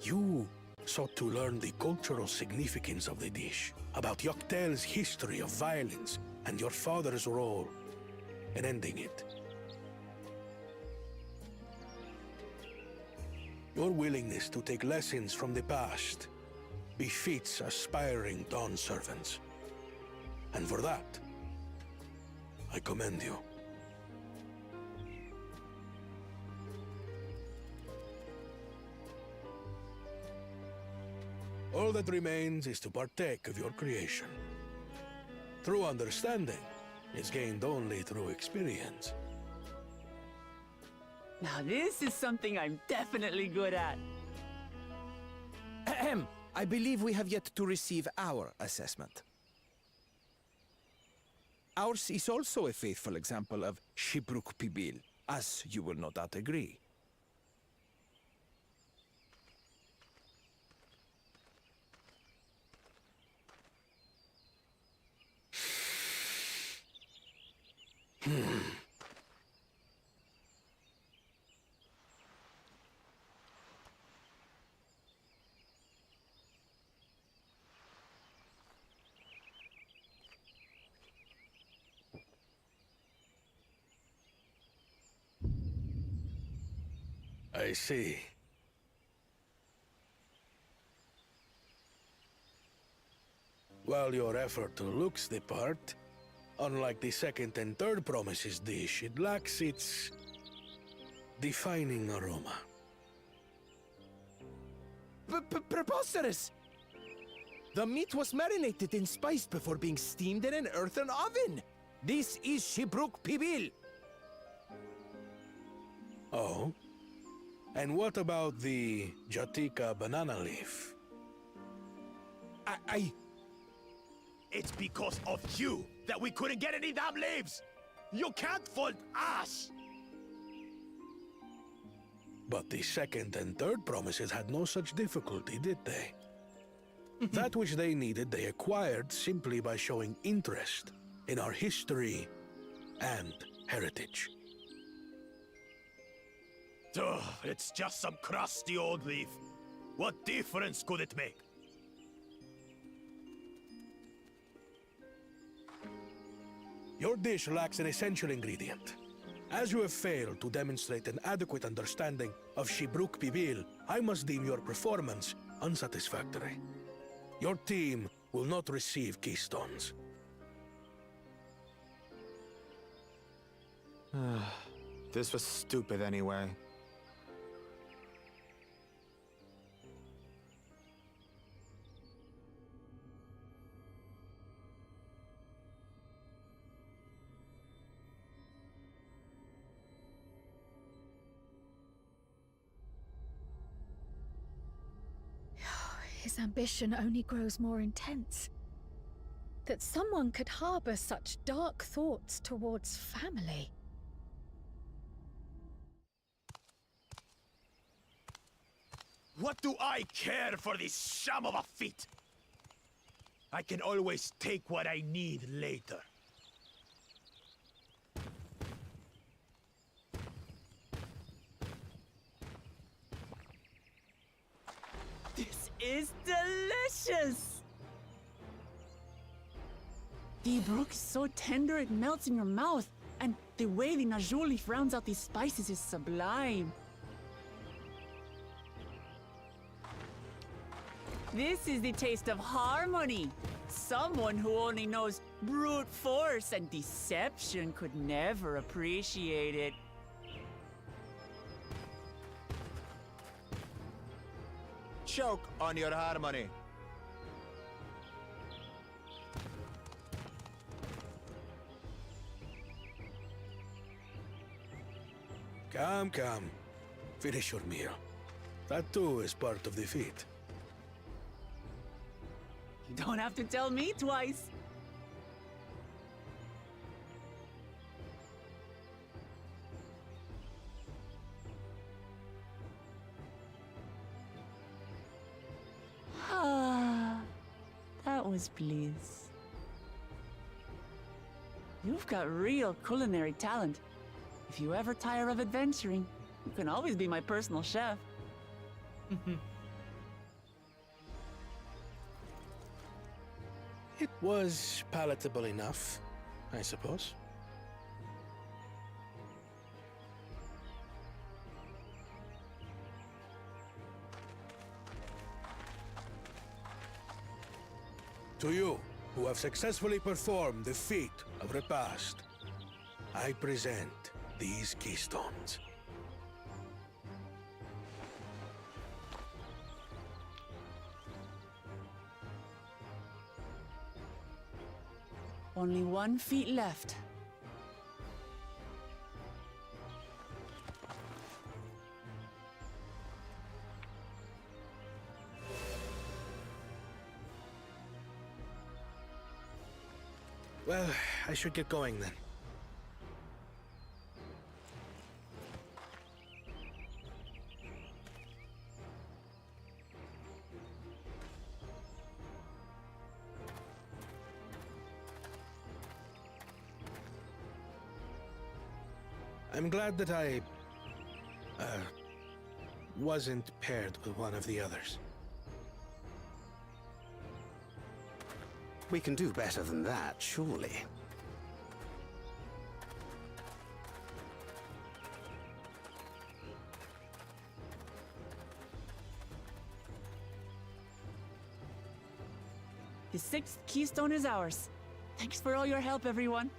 You sought to learn the cultural significance of the dish, about Yoktel's history of violence and your father's role in ending it. Your willingness to take lessons from the past befits aspiring Dawn servants. And for that, I commend you. All that remains is to partake of your creation. True understanding is gained only through experience. Now this is something I'm definitely good at. Ahem. I believe we have yet to receive our assessment. Ours is also a faithful example of Shibruk Pibil, as you will no doubt agree. I see. While your effort looks the part, unlike the second and third promises dish, it lacks its defining aroma. Preposterous! The meat was marinated in spice before being steamed in an earthen oven. This is Shibruk Pibil. Oh? And what about the Jatika banana leaf? It's because of you that we couldn't get any damn leaves! You can't fault us! But the second and third promises had no such difficulty, did they? That which they needed, they acquired simply by showing interest in our history and heritage. Ugh, it's just some crusty old leaf. What difference could it make? Your dish lacks an essential ingredient. As you have failed to demonstrate an adequate understanding of Shibruk Pibil, I must deem your performance unsatisfactory. Your team will not receive keystones. This was stupid anyway. His ambition only grows more intense. That someone could harbor such dark thoughts towards family. What do I care for this sham of a feat? I can always take what I need later. This is delicious! The brook is so tender it melts in your mouth, and the way the najou leaf rounds out these spices is sublime. This is the taste of harmony. Someone who only knows brute force and deception could never appreciate it. Choke on your harmony. Come, come. Finish your meal. That too is part of the feat. You don't have to tell me twice. Ah, that was bliss. You've got real culinary talent. If you ever tire of adventuring, you can always be my personal chef. It was palatable enough, I suppose. To you, who have successfully performed the feat of repast, I present these keystones. Only 1 feet left. Well, I should get going then. I'm glad that I wasn't paired with one of the others. We can do better than that, surely. The 6th keystone is ours. Thanks for all your help, everyone.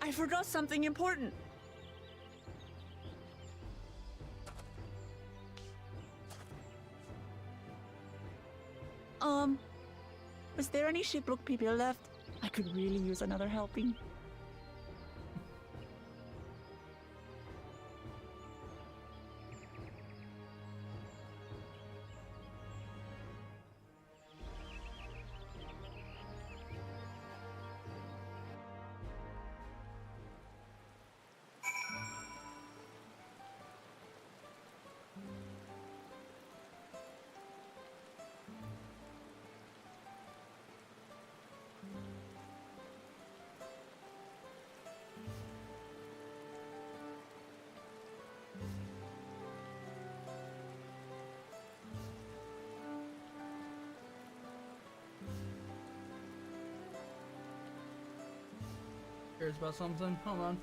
I forgot something important. Was there any Shipbrook people left? I could really use another helping. Curious about something? Hold on.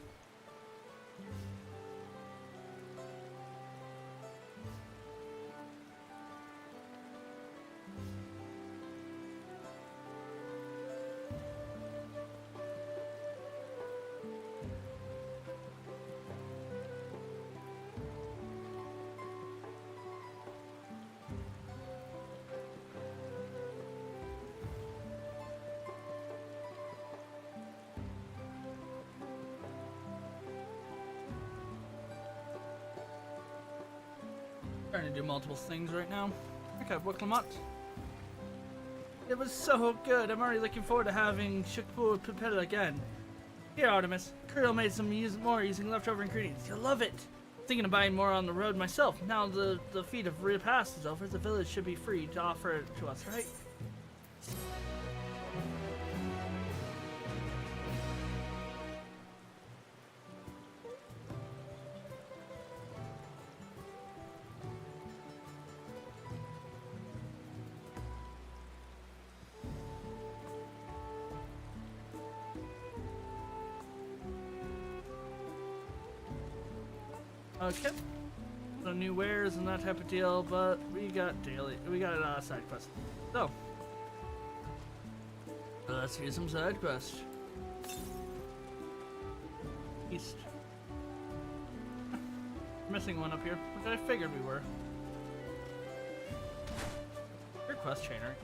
Trying to do multiple things right now. Okay, Wicklamutt. It was so good. I'm already looking forward to having Shukpur Pipetta again. Here, Artemis. Kuriel made some more using leftover ingredients. You'll love it. Thinking of buying more on the road myself. Now the feat of repast is over, the village should be free to offer it to us, right? Okay. No new wares and that type of deal, but we got side quests. So let's do some side quests. East. Missing one up here, which I figured we were. Your quest chainer.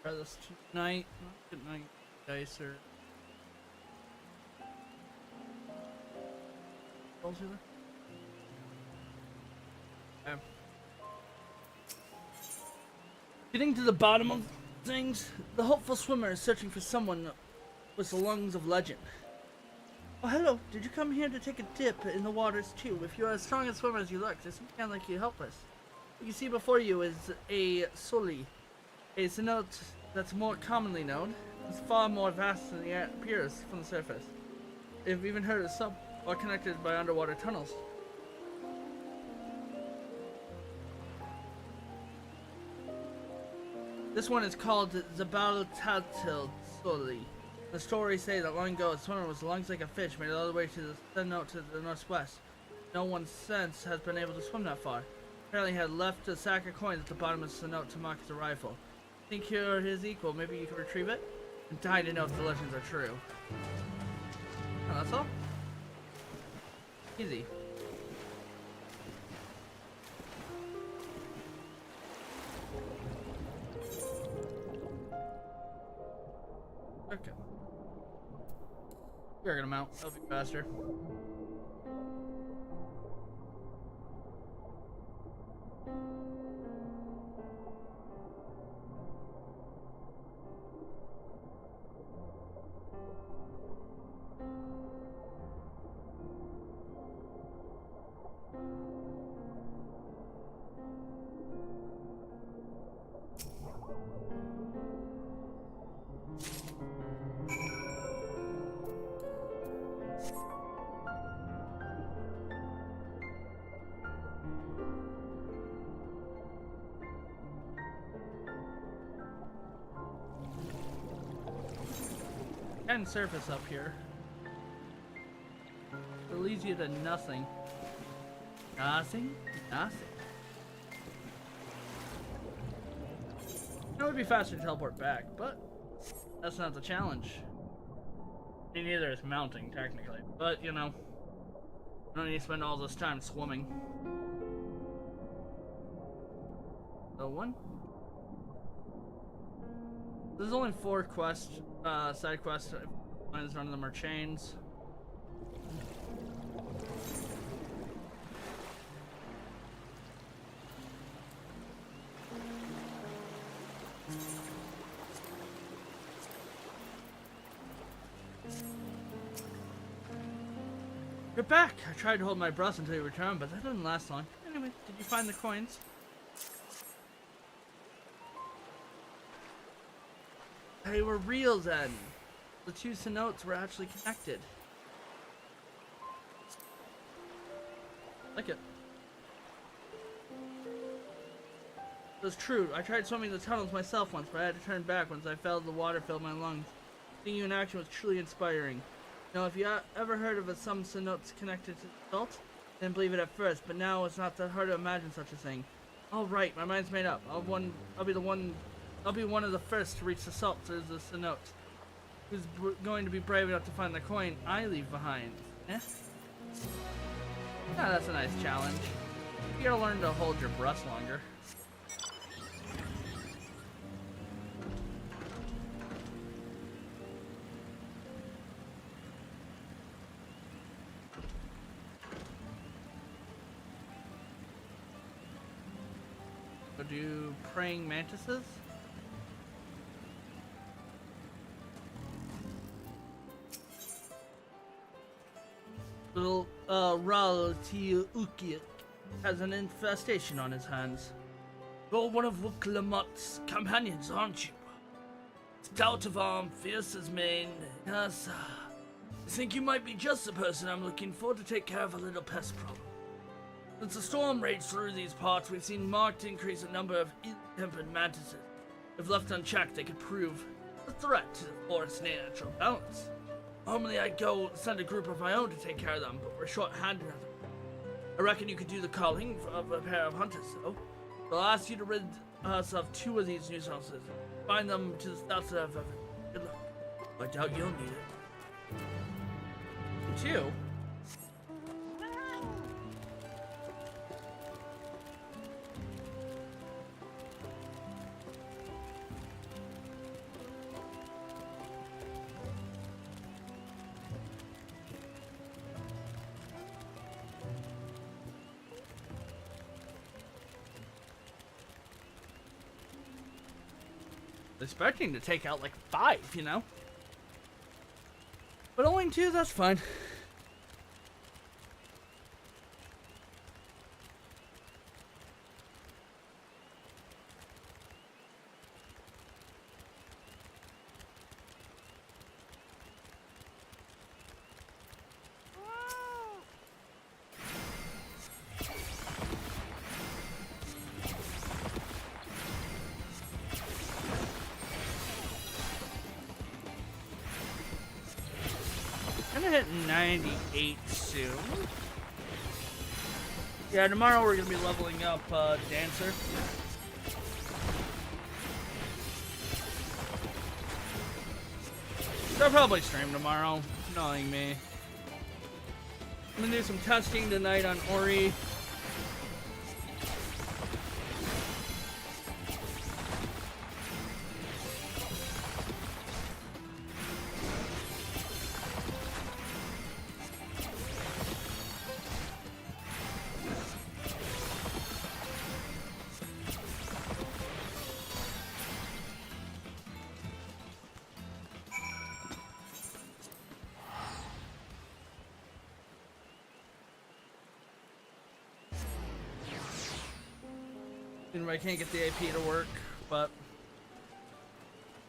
Try this tonight. Good night, dice or. Okay. Getting to the bottom of things, the hopeful swimmer is searching for someone with the lungs of legend. Oh, hello. Did you come here to take a dip in the waters too? If you're as strong a swimmer as you look, this can like you help us. What you see before you is a soli. It's a note that's more commonly known. It's far more vast than it appears from the surface. I've even heard of some are connected by underwater tunnels. This one is called Zabal Tatil Soli. The stories say that long ago a swimmer with lungs like a fish made it all the way to the note to the northwest. No one since has been able to swim that far. Apparently he had left a sack of coins at the bottom of the note to mark his arrival. think you're his equal. Maybe you can retrieve it? I'm dying to know if the legends are true. Oh, that's all? Easy. Okay. We're gonna mount. That'll be faster. And surface up here. It leads you to nothing. Nothing? Nothing. It would be faster to teleport back, but that's not the challenge. Neither is mounting, technically. But, you know, I don't need to spend all this time swimming. So one. There's only 4 quests, side quests. None of them are chains. You're back! I tried to hold my breath until you returned, but that didn't last long. Anyway, did you find the coins? They were real then. The 2 cenotes were actually connected. Like it. It was true. I tried swimming the tunnels myself once, but I had to turn back once I felt the water filled my lungs. Seeing you in action was truly inspiring. Now, if you ever heard of some cenotes connected to the salt, I didn't believe it at first, but now it's not that hard to imagine such a thing. All right, my mind's made up. I'll be one of the first to reach the salt. There's a cenote who's going to be brave enough to find the coin I leave behind. Eh? Ah, that's a nice challenge. You gotta learn to hold your breath longer. Go do praying mantises? Little Ral Ukiak has an infestation on his hands. You're one of Wuklamat's companions, aren't you? Stout of arm, fierce as mane. Yes, I think you might be just the person I'm looking for to take care of a little pest problem. Since the storm raged through these parts, we've seen marked increase in number of ill-tempered mantises. If left unchecked, they could prove a threat to the forest's natural balance. Normally I'd go send a group of my own to take care of them, but we're short-handed at them. I reckon you could do the calling of a pair of hunters, though. So I'll ask you to rid us of 2 of these nuisances. Find them to the south of Evan. Good luck. I doubt you'll need it. 2? Expecting to take out like 5, you know? But only 2, that's fine. Gonna hit 98 soon. Yeah, tomorrow we're gonna be leveling up Dancer. I'll probably stream tomorrow, knowing me. I'm gonna do some testing tonight on Ori. I can't get the AP to work, but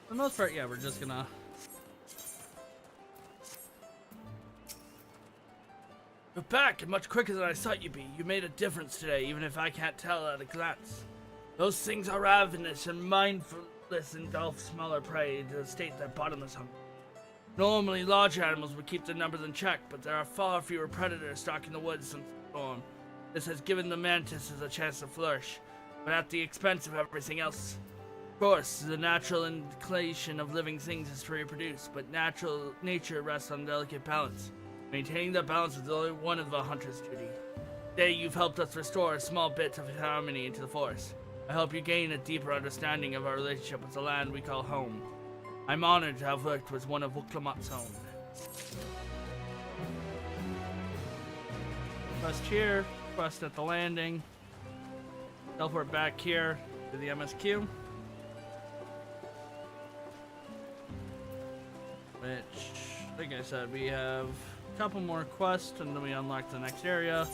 for the most part, yeah, we're just gonna. You're back, and much quicker than I thought you'd be. You made a difference today, even if I can't tell at a glance. Those things are ravenous and mindfulness engulf smaller prey to state their bottomless hunger. Normally, larger animals would keep their numbers in check, but there are far fewer predators stalking the woods since the storm. This has given the mantises a chance to flourish, but at the expense of everything else. Of course, the natural inclination of living things is to reproduce, but nature rests on delicate balance. Maintaining that balance is only one of the hunter's duty. Today, you've helped us restore a small bit of harmony into the forest. I hope you gain a deeper understanding of our relationship with the land we call home. I'm honored to have worked with one of Wuklamat's own. Quest here, quest at the landing. Teleport back here to the MSQ. Which, like I said, we have a couple more quests and then we unlock the next area.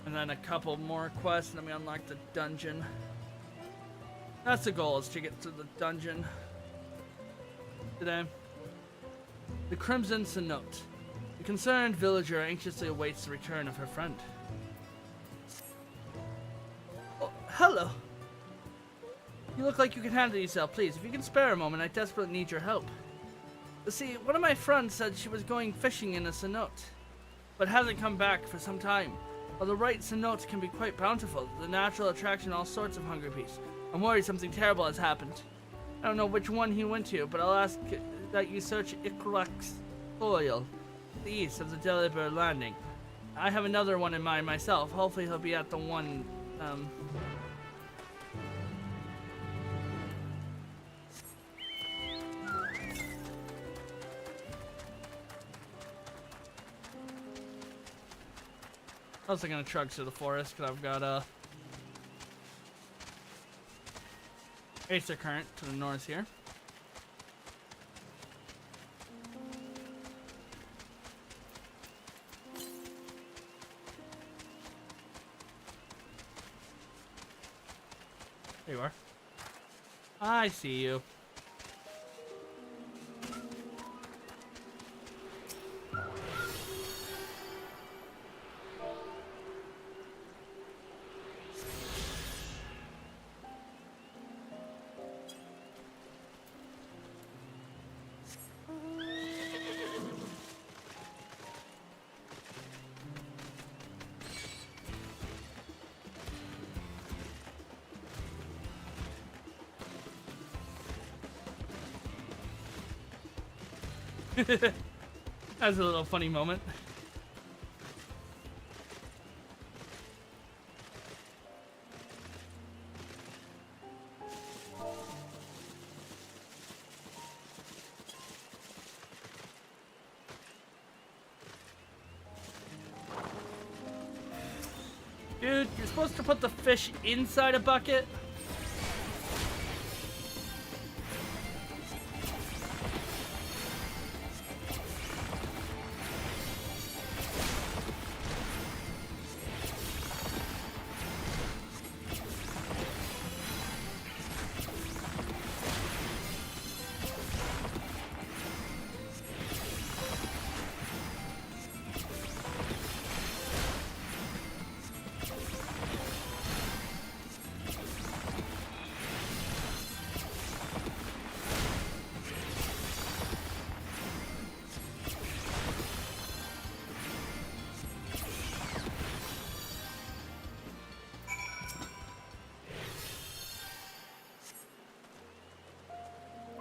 And then a couple more quests and then we unlock the dungeon. That's the goal, is to get to the dungeon today. The Crimson Cenote. The concerned villager anxiously awaits the return of her friend. Hello. You look like you can handle yourself. Please, if you can spare a moment, I desperately need your help. You see, one of my friends said she was going fishing in a cenote, but hasn't come back for some time. While the right cenote can be quite bountiful, the natural attraction all sorts of hungry beasts. I'm worried something terrible has happened. I don't know which one he went to, but I'll ask that you search Ikrok's soil, to the east of the Deliberate Landing. I have another one in mind myself. Hopefully he'll be at the one, I was gonna trudge through the forest because I've got Aether Current to the north here. There you are. I see you. That's a little funny moment. Dude, you're supposed to put the fish inside a bucket?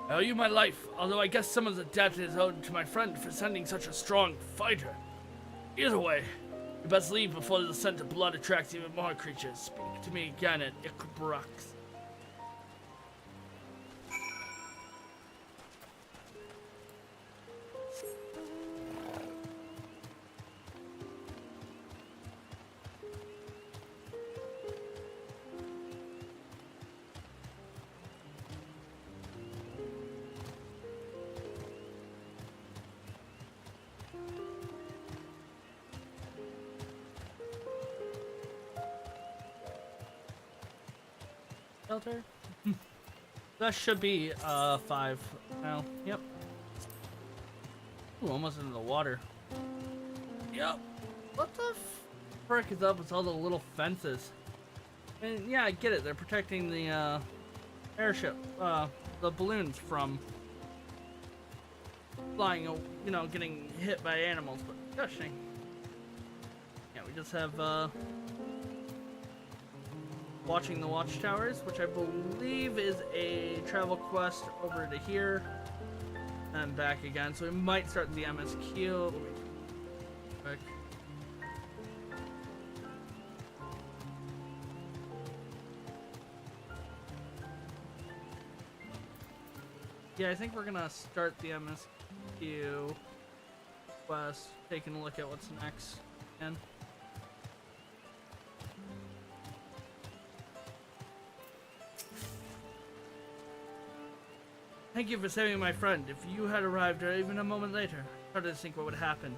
I owe you my life, although I guess some of the debt is owed to my friend for sending such a strong fighter. Either way, you best leave before the scent of blood attracts even more creatures. Speak to me again at Iqbrax. Shelter? That should be 5 now. Yep. Ooh, almost into the water. Yep. What the frick is up with all the little fences? And yeah, I get it. They're protecting the airship, the balloons from flying, you know, getting hit by animals. But gosh dang. Yeah, we just have watching the watchtowers, which I believe is a travel quest over to here and back again. So we might start the MSQ. Quick. Yeah, I think we're gonna start the MSQ quest, taking a look at what's next. And thank you for saving my friend. If you had arrived even a moment later, I started to think what would happen.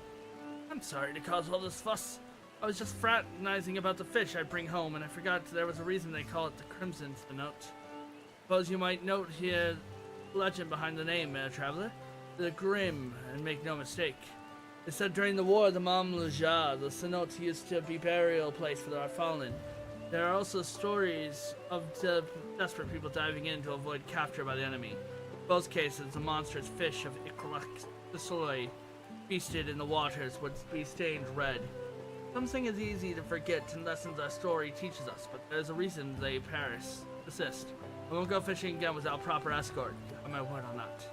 I'm sorry to cause all this fuss. I was just fraternizing about the fish I bring home, and I forgot there was a reason they call it the Crimson Note. Suppose you might note here the legend behind the name, traveler. The Grim, and make no mistake. They said during the war, the Mamluja, the cenote used to be burial place for our fallen. There are also stories of the desperate people diving in to avoid capture by the enemy. In both cases, the monstrous fish of Iqbrax feasted in the waters would be stained red. Something is easy to forget and lessons our story teaches us, but there's a reason they persist. I won't go fishing again without proper escort. Have my word on that.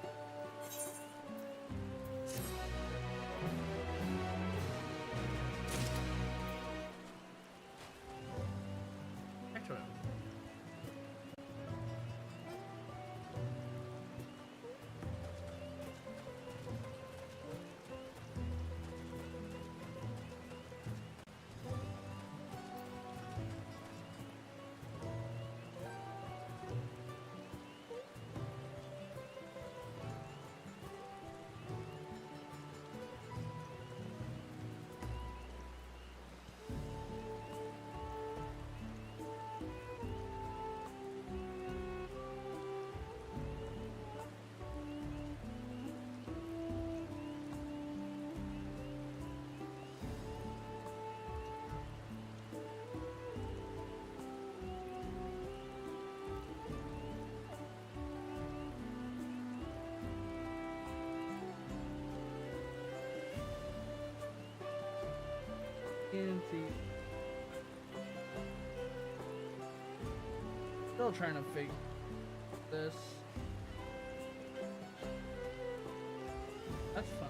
excellent. Still trying to figure this. That's fun.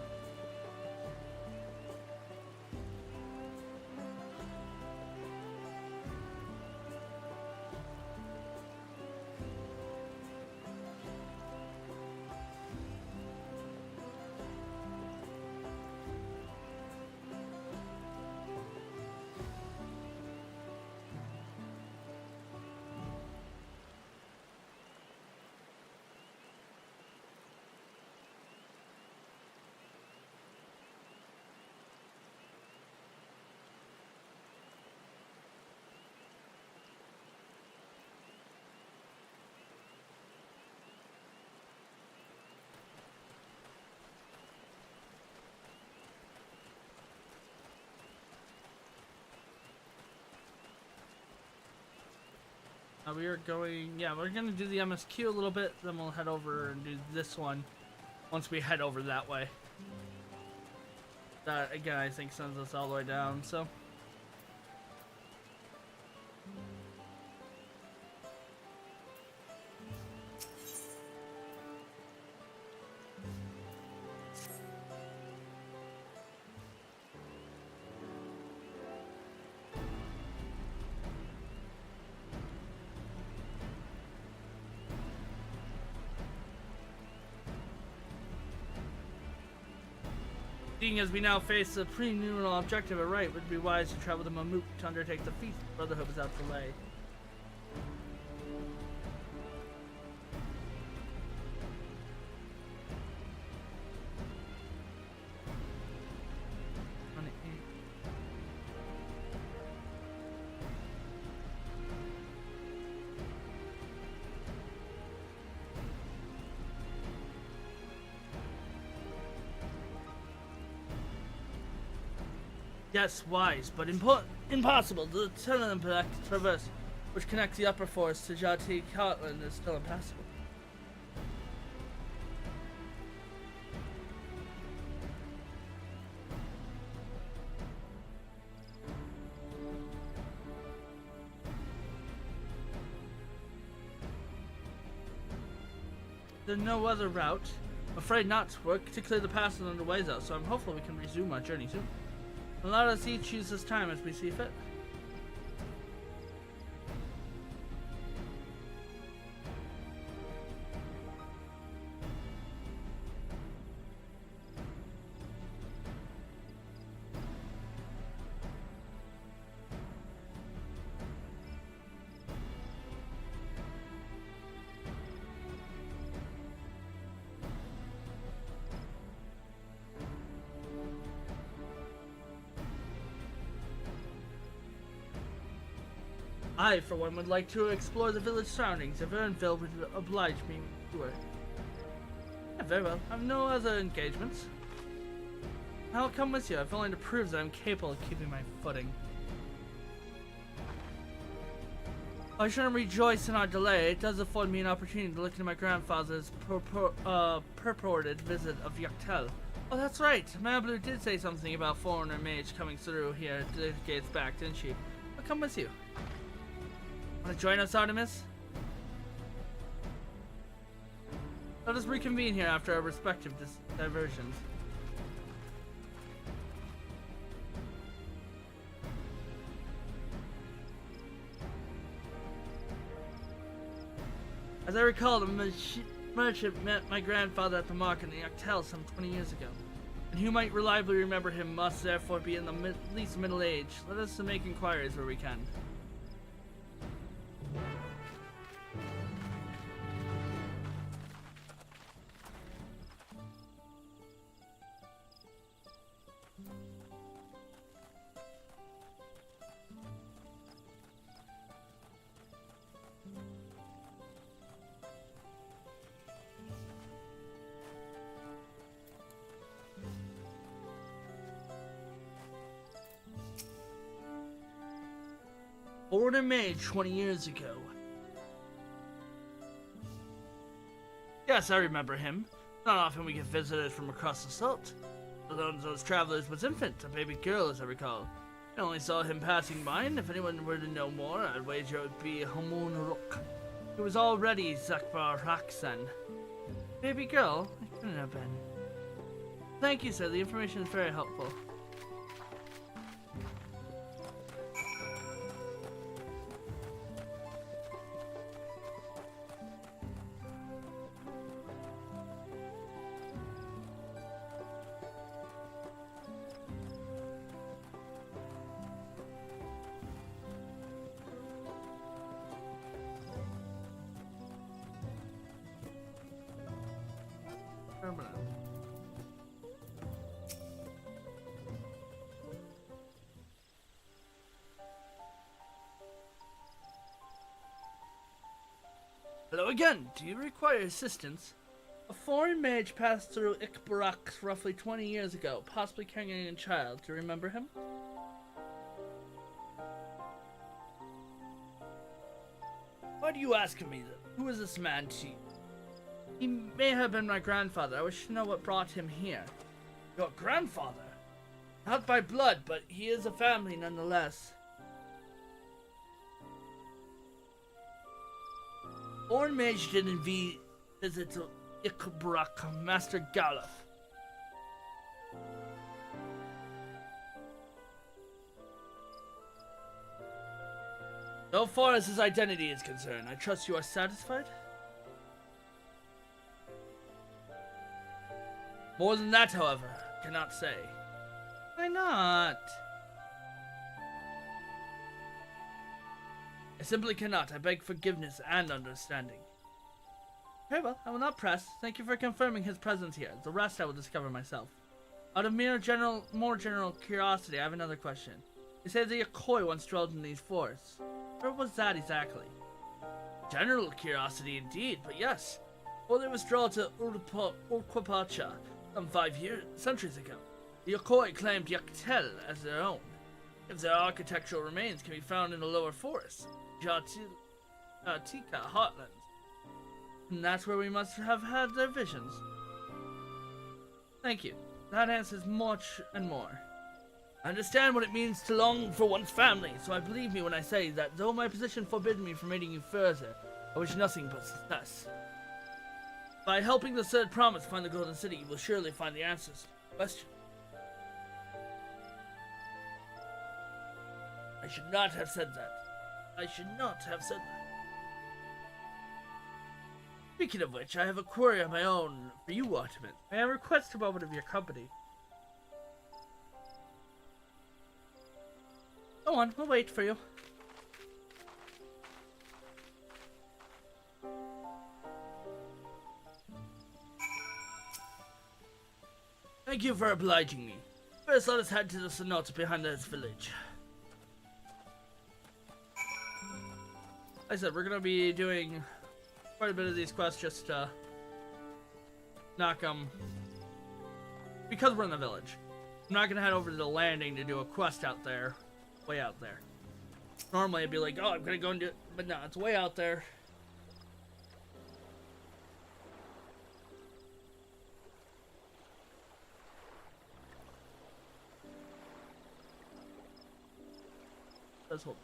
We are going, yeah, we're gonna do the MSQ a little bit, then we'll head over and do this one once we head over that way. That, again, I think sends us all the way down, so. Seeing as we now face a pre-numeral objective at right, would be wise to travel to Mamuk to undertake the feast Brotherhood without delay. Yes, wise, but impossible. The Telepathic traverse, which connects the upper forest to Jati Kotland, is still impassable. There's no other route. I'm afraid not. Work to clear the pass on the ways out, so I'm hopeful we can resume our journey soon. Let us each use this time as we see fit. I, for one, would like to explore the village surroundings. If Ernville would oblige me to her. Yeah, very well. I have no other engagements. I'll come with you, if only to prove that I'm capable of keeping my footing. I shouldn't rejoice in our delay. It does afford me an opportunity to look into my grandfather's purported visit of Yaktel. Oh, that's right. Mablu did say something about foreigner mage coming through here decades back, didn't she? I'll come with you. Want to join us, Artemis? Let us reconvene here after our respective diversions. As I recall, the merchant met my grandfather at the market in Yaktel some 20 years ago. And who might reliably remember him must therefore be in the at least middle age. Let us make inquiries where we can. Born and made 20 years ago. Yes, I remember him. Not often we get visitors from across the salt. Alone those travelers was infant, a baby girl as I recall. I only saw him passing by, and if anyone were to know more, I'd wager it would be Hamun Ruk. It was already Zakbar Raksan. Baby girl? It couldn't have been. Thank you, sir. The information is very helpful. Hello again. Do you require assistance? A foreign mage passed through Ikbarak roughly 20 years ago, possibly carrying a child. Do you remember him? Why do you ask me that? Who is this man to you? He may have been my grandfather. I wish to know what brought him here. Your grandfather? Not by blood, but he is a family nonetheless. Foreign mage did indeed visit Ikbarak, Master Galuf. So far as his identity is concerned, I trust you are satisfied? More than that, however, cannot say. Why not? I simply cannot. I beg forgiveness and understanding. Very well, I will not press. Thank you for confirming his presence here. The rest I will discover myself. Out of more general curiosity, I have another question. You say the Yokoi once dwelled in these forests. Where was that exactly? General curiosity indeed, but yes. Well, they withdrew to Urquapacha some 5 centuries ago. The Yokoi claimed Yaktel as their own. If their architectural remains can be found in the lower forests, Tika heartlands, and that's where we must have had their visions. Thank you. That answers much and more. I understand what it means to long for one's family, so I believe me when I say that though my position forbids me from aiding you further, I wish nothing but success. By helping the third promise find the Golden City, you will surely find the answers to the question. I should not have said that. I should not have said that. Speaking of which, I have a query of my own for you, Artemis. May I request a moment of your company? Go on, we'll wait for you. Thank you for obliging me. First, let us head to the cenote behind this village. Like I said, we're gonna be doing quite a bit of these quests just to knock them. Because we're in the village. I'm not gonna head over to the landing to do a quest out there. Way out there. Normally I'd be like, oh, I'm gonna go and do it. But no, it's way out there. Let's hold.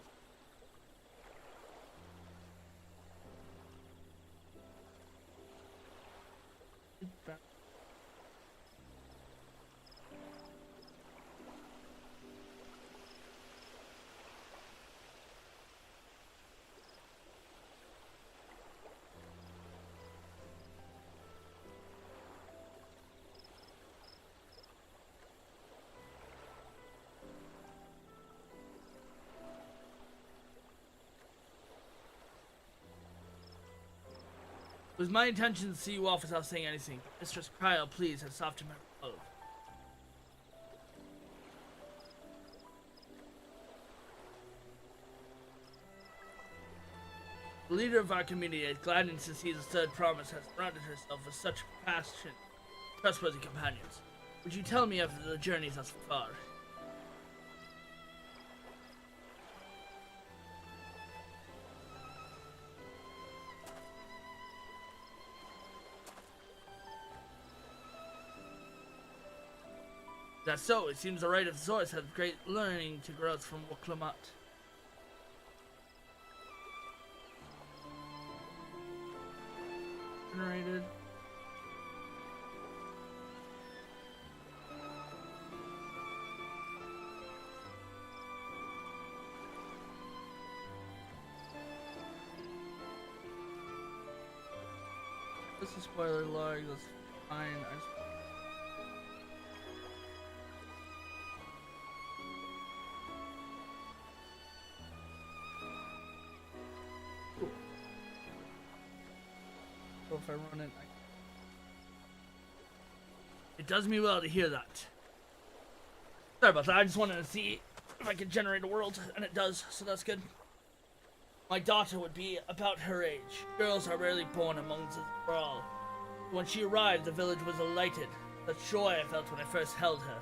It was my intention to see you off without saying anything. Mistress Cryo, please, have softened my resolve. The leader of our community is gladdened to see the third promise has surrounded herself with such compassionate, trustworthy companions. Would you tell me of the journey thus far? That's so. It seems the Rite of Source has great learning to growth from Waklamat. Generated. This is spoiler log, that's fine. If I run it, It does me well to hear that. Sorry about that, I just wanted to see if I could generate a world, and it does, so that's good. My daughter would be about her age. Girls are rarely born among the brawl. When she arrived, the village was elated. The joy I felt when I first held her.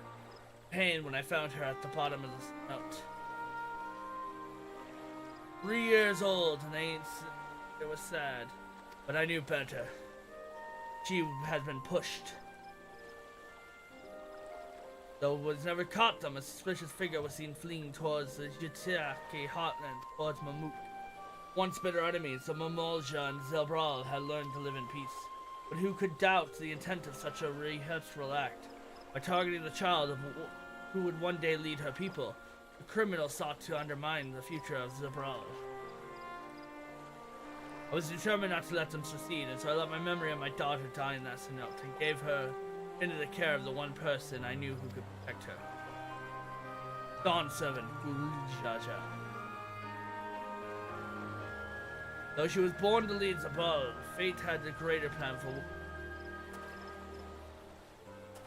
Pain when I found her at the bottom of the snout. 3 years old, and it was sad. But I knew better. She has been pushed. Though it was never caught them, a suspicious figure was seen fleeing towards the Jitiaki heartland, towards Mamuk. Once bitter enemies, the Mamolja and Zelbral had learned to live in peace. But who could doubt the intent of such a rehearseful act? By targeting the child who would one day lead her people, the criminal sought to undermine the future of Zelbral. I was determined not to let them succeed, and so I let my memory of my daughter die in that cenote, and gave her into the care of the one person I knew who could protect her. Dawn servant Guljaja. Though she was born to lead above, fate had a greater plan for.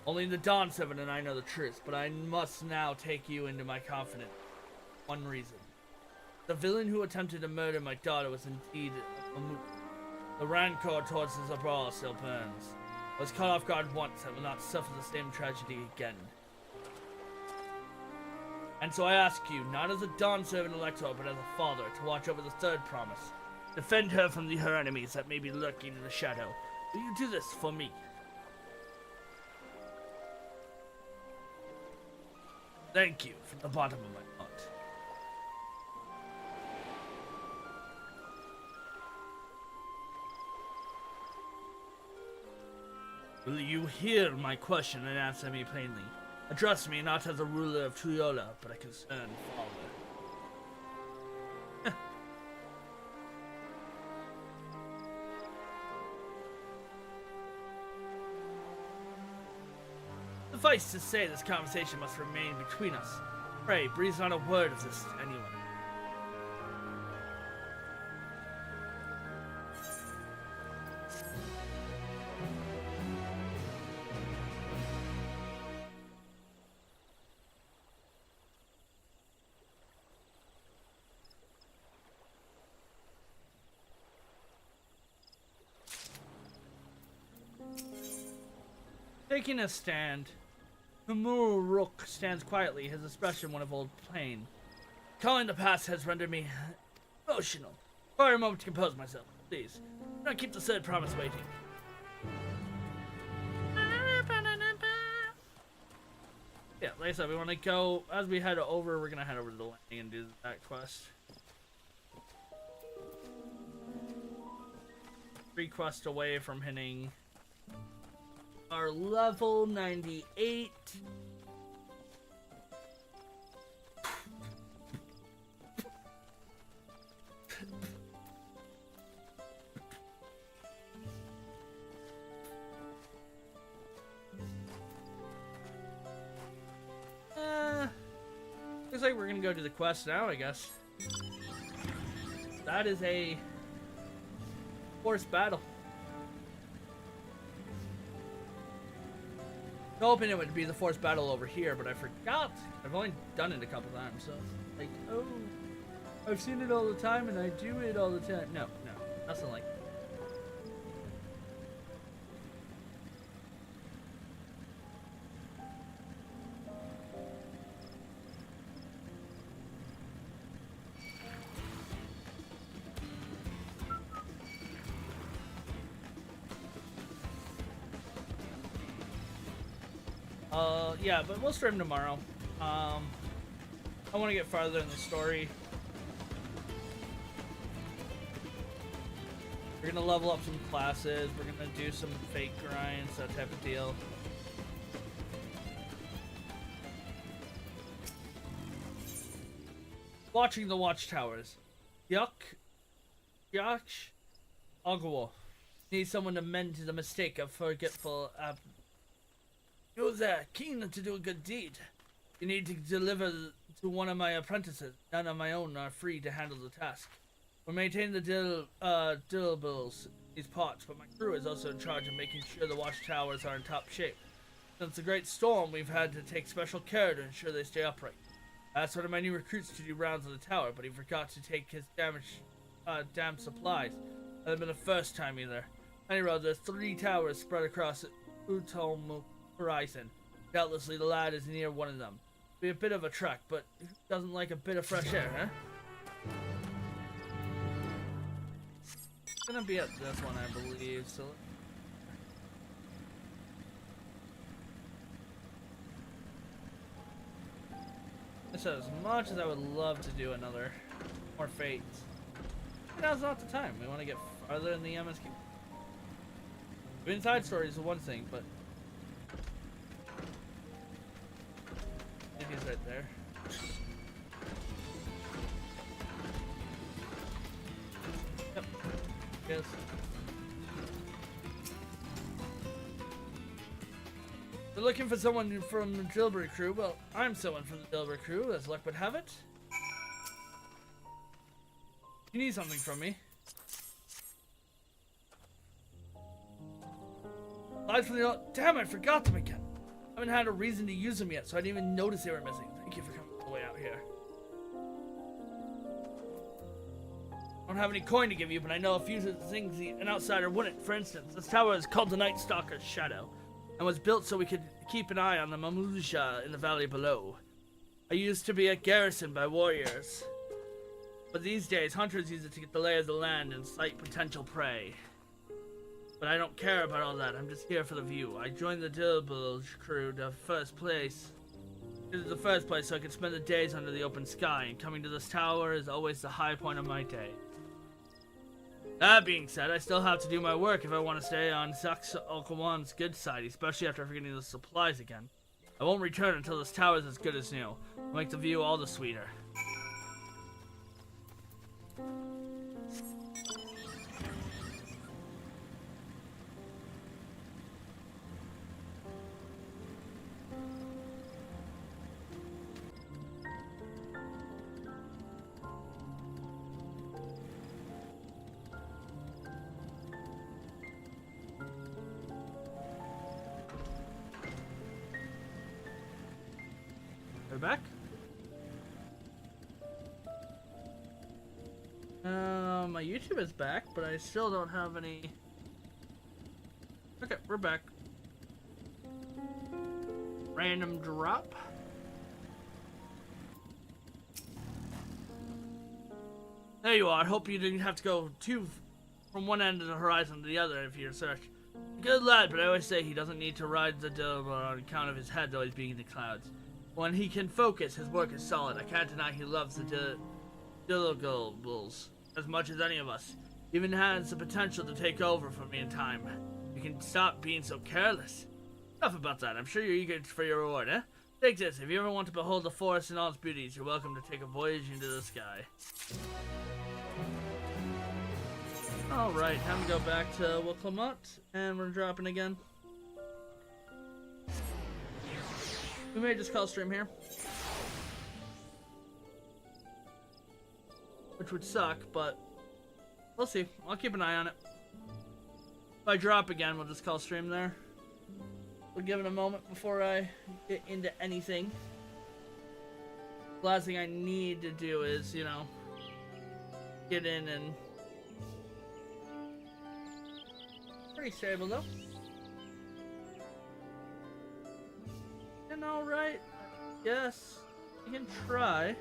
Only the Dawn Servant and I know the truth, but I must now take you into my confidence. One reason. The villain who attempted to murder my daughter was indeed a moot. The rancor towards the Zabral still burns. I was caught off guard once and will not suffer the same tragedy again. And so I ask you, not as a Dawn Servant Elector, but as a father, to watch over the third promise. Defend her from her enemies that may be lurking in the shadow. Will you do this for me? Thank you from the bottom of my heart. Will you hear my question and answer me plainly? Address me not as a ruler of Tuyola, but a concerned father. Suffice to say, this conversation must remain between us. Pray, breathe not a word of this to anyone. Taking a stand, Rook stands quietly, his expression one of old pain. Calling the past has rendered me emotional. For a moment to compose myself, please. Do not keep the third promise waiting. Yeah, like I said, we want to go, as we head over, we're going to head over to the landing and do that quest. 3 quests away from hitting our level 98. Looks like we're gonna go to the quest now, I guess. That is a forced battle. Hoping it would be the forced battle over here, but I forgot. I've only done it a couple times, so like, oh, I've seen it all the time and I do it all the time. No, nothing like that. Yeah, but we'll stream tomorrow. I want to get farther in the story. We're gonna level up some classes. We're gonna do some fake grinds, that type of deal. Watching the watchtowers. Yaksh Agwo. Need someone to mend the mistake of forgetful You there, keen to do a good deed. You need to deliver to one of my apprentices. None of my own are free to handle the task. We maintain the dillables, these pots, but my crew is also in charge of making sure the watchtowers are in top shape. Since the great storm, we've had to take special care to ensure they stay upright. I asked one of my new recruits to do rounds of the tower, but he forgot to take his damn supplies. That had been the first time either. Anyway, there's 3 towers spread across Utomu horizon. Doubtlessly the lad is near one of them. Be a bit of a trek, but who doesn't like a bit of fresh air, huh? It's gonna be at this one, I believe, so... So as much as I would love to do another more fates, now's not the time. We want to get farther in the MSQ. Doing side stories is one thing, but he's right there. Yep. Yes. They're looking for someone from the Dilbury crew. Well, I'm someone from the Dilbury crew, as luck would have it. You need something from me. Aside from the... Damn, I forgot them again. I haven't had a reason to use them yet, so I didn't even notice they were missing. Thank you for coming all the way out here. I don't have any coin to give you, but I know a few things an outsider wouldn't. For instance, this tower is called the Night Stalker's Shadow, and was built so we could keep an eye on the Mamouja in the valley below. I used to be a garrison by warriors, but these days hunters use it to get the lay of the land and sight potential prey. But I don't care about all that. I'm just here for the view. I joined the Dilbury crew to first place. This is the first place so I could spend the days under the open sky, and coming to this tower is always the high point of my day. That being said, I still have to do my work if I want to stay on Zaks Alkawan's good side, especially after forgetting the supplies again. I won't return until this tower is as good as new. I'll make the view all the sweeter. Back. My YouTube is back, but I still don't have any. Okay, we're back. Random drop. There you are. Hope you didn't have to go from one end of the horizon to the other for your search. Good lad, but I always say he doesn't need to ride the Dilbury on account of his head always being in the clouds. When he can focus, his work is solid. I can't deny he loves the Dilbury as much as any of us. Even has the potential to take over from me in time. You can stop being so careless. Enough about that. I'm sure you're eager for your reward, eh? Take this. If you ever want to behold the forest and all its beauties, you're welcome to take a voyage into the sky. Alright, time to go back to Wilclamont, and we're dropping again. We may just call stream here. Which would suck, but we'll see. I'll keep an eye on it. If I drop again, we'll just call stream there. We'll give it a moment before I get into anything. The last thing I need to do is, you know, get in and... Pretty stable though. Alright, yes, you can try.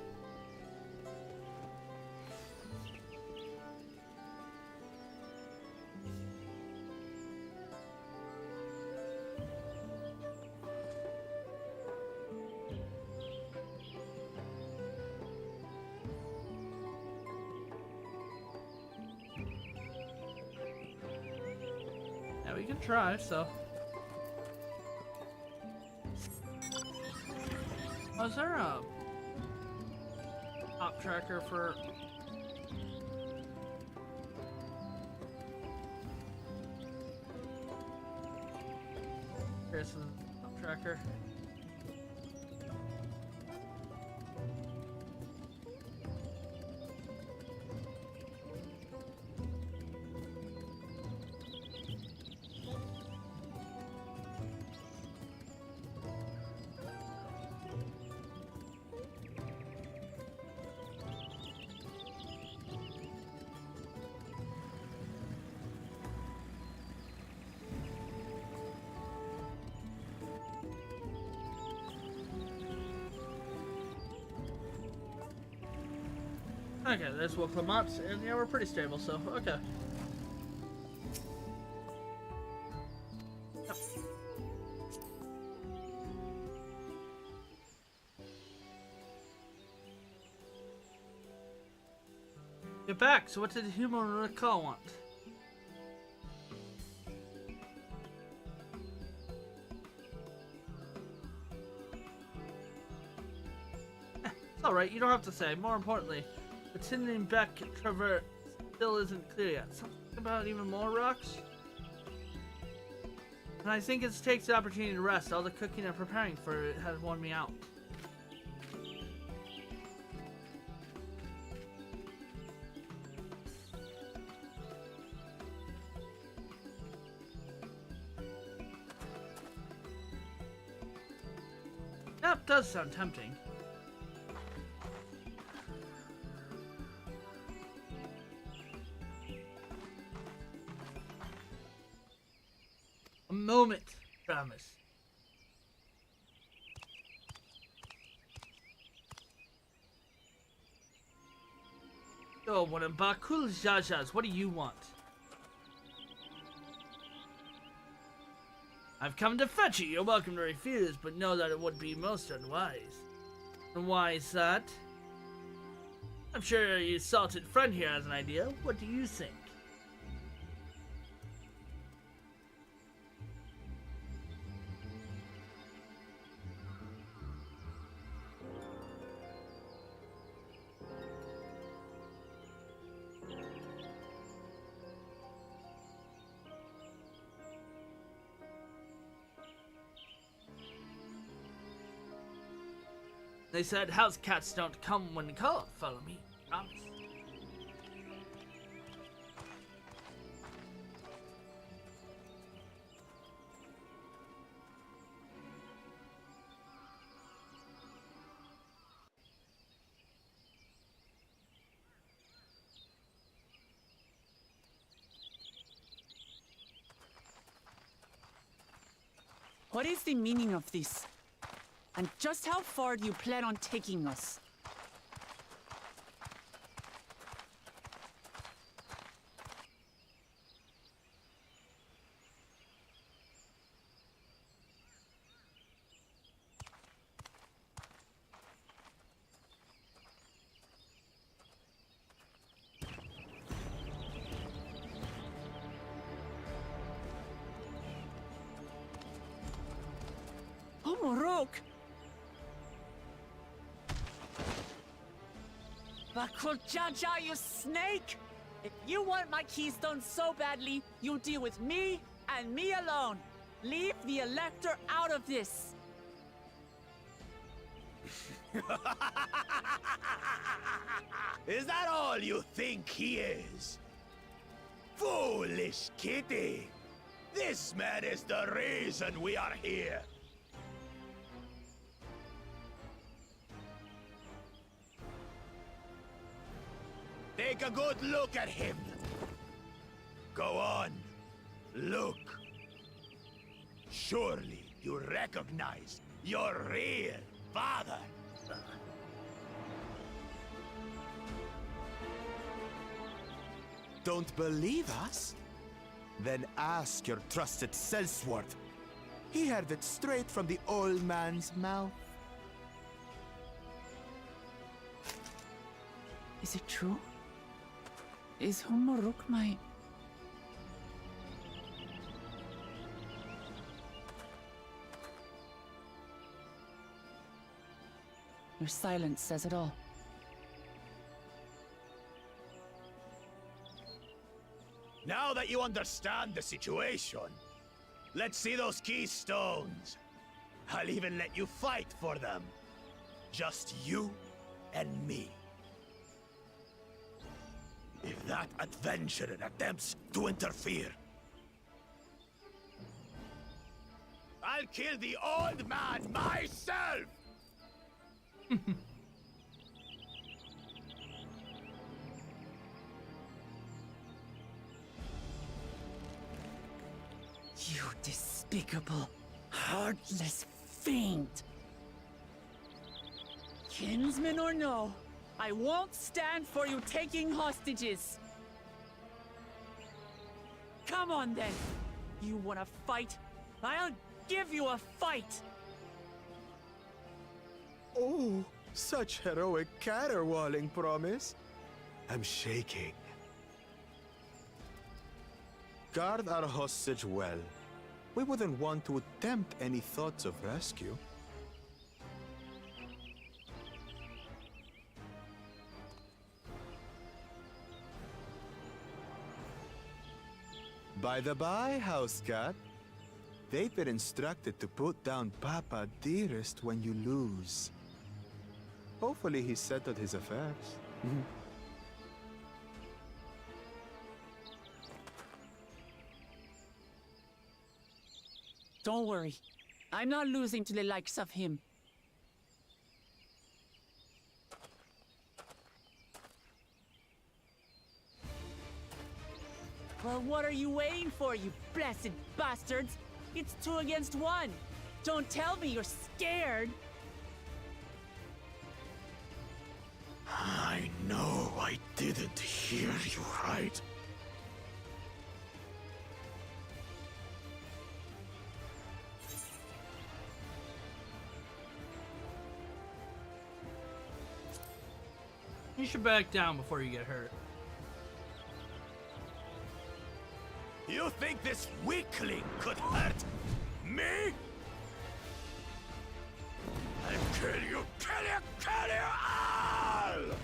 Yeah, we can try, so. Was there a top tracker for... Here's the top tracker. Okay, there's Wilclamont, and yeah, we're pretty stable, so okay. Yep. Get back, so what did the human recall want? It's alright, you don't have to say. More importantly, the Tinding Beck traverse still isn't clear yet. Something about even more rocks? And I think it takes the opportunity to rest. All the cooking and preparing for it has worn me out. That does sound tempting. A moment, promise. Oh, what a Bakul Jajas, what do you want? I've come to fetch you. You're welcome to refuse, but know that it would be most unwise. And why is that? I'm sure your salted friend here has an idea. What do you think? They said house cats don't come when called. Follow me. Promise. What is the meaning of this? And just how far do you plan on taking us? Oh, Morok! Bakuljaja, you snake! If you want my keystone so badly, you deal with me and me alone. Leave the Elector out of this. Is that all you think he is? Foolish kitty! This man is the reason we are here. Take a good look at him. Go on. Look. Surely you recognize your real father. Don't believe us? Then ask your trusted Sellsworth. He heard it straight from the old man's mouth. Is it true? Is Humoruk my... Your silence says it all. Now that you understand the situation, let's see those keystones. I'll even let you fight for them. Just you and me. If that adventurer attempts to interfere, I'll kill the old man myself! You despicable, heartless fiend! Kinsman or no, I won't stand for you taking hostages! Come on then! You wanna fight? I'll give you a fight! Oh, such heroic caterwauling promise. I'm shaking. Guard our hostage well. We wouldn't want to attempt any thoughts of rescue. By the by, house cat, They've been instructed to put down Papa Dearest when you lose. Hopefully he settled his affairs. Don't worry. I'm not losing to the likes of him. Well, what are you waiting for, you blessed bastards? It's 2 against 1. Don't tell me you're scared. I know I didn't hear you right. You should back down before you get hurt. You think this weakling could hurt me? I'll kill you, kill you all!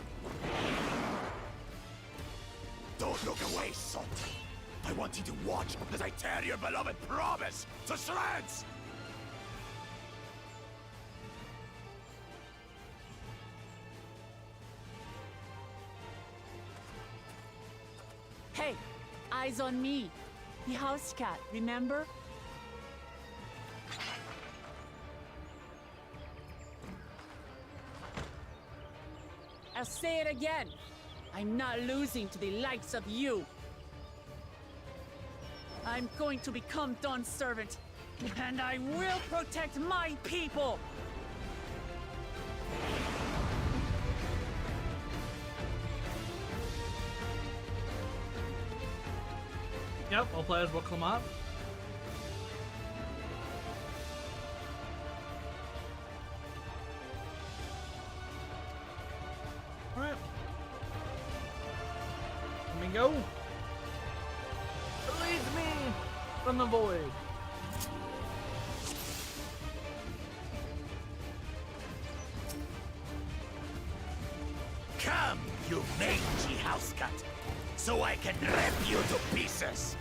Don't look away, son. I want you to watch as I tear your beloved promise to shreds! Hey, eyes on me. The house cat, remember? I'll say it again. I'm not losing to the likes of you. I'm going to become Dawn's servant, and I will protect my people! Yep, all players will come up. Alright. Let me go. Release me from the void. Come, you mangy house cat, so I can rip you to pieces!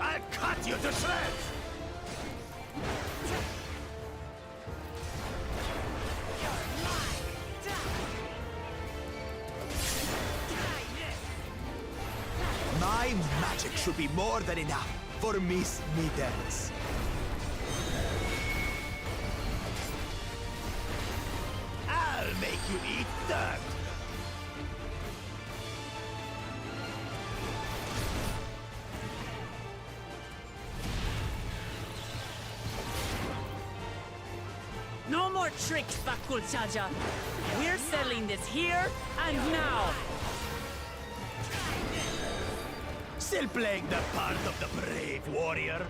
I'll cut you to shreds! My magic should be more than enough for Miss Middens. I'll make you eat dirt! No more tricks, Bakul Chaja. We're settling this here and now. Still playing the part of the brave warrior?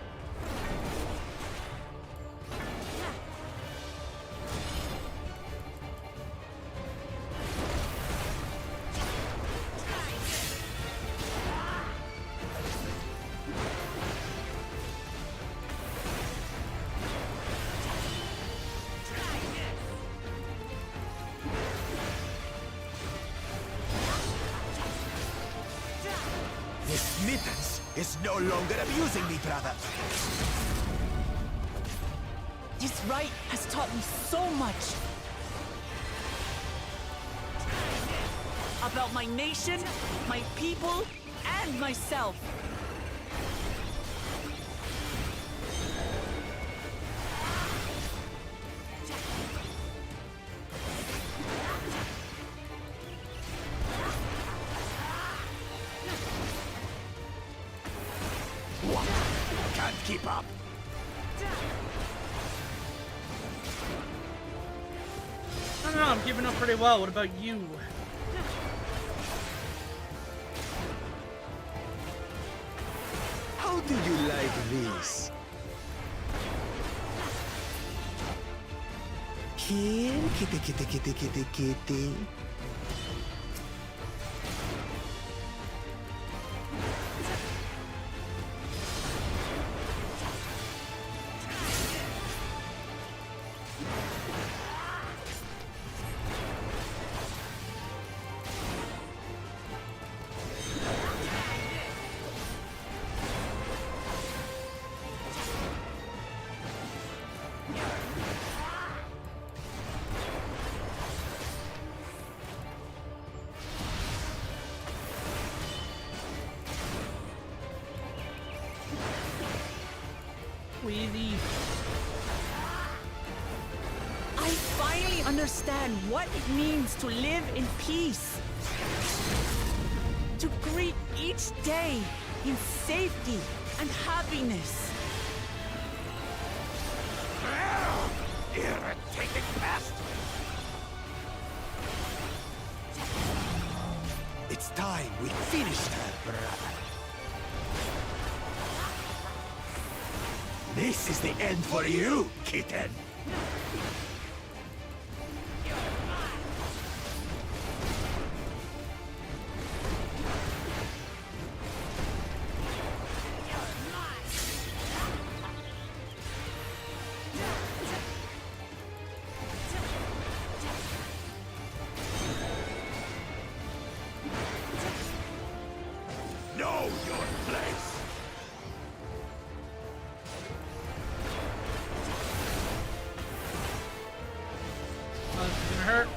Miss Mittens is no longer abusing me, brother. This rite has taught me so much. About my nation, my people, and myself. What? Can't keep up. I don't know, I'm keeping up pretty well. What about you? How do you like this? Here, kitty, kitty, kitty, kitty, kitty. easy. I finally understand what it means to live in peace. To greet each day in safety and happiness. Irritating pest! It's time we finished her, brother. This is the end for you, kitten! Know your place! This is gonna hurt.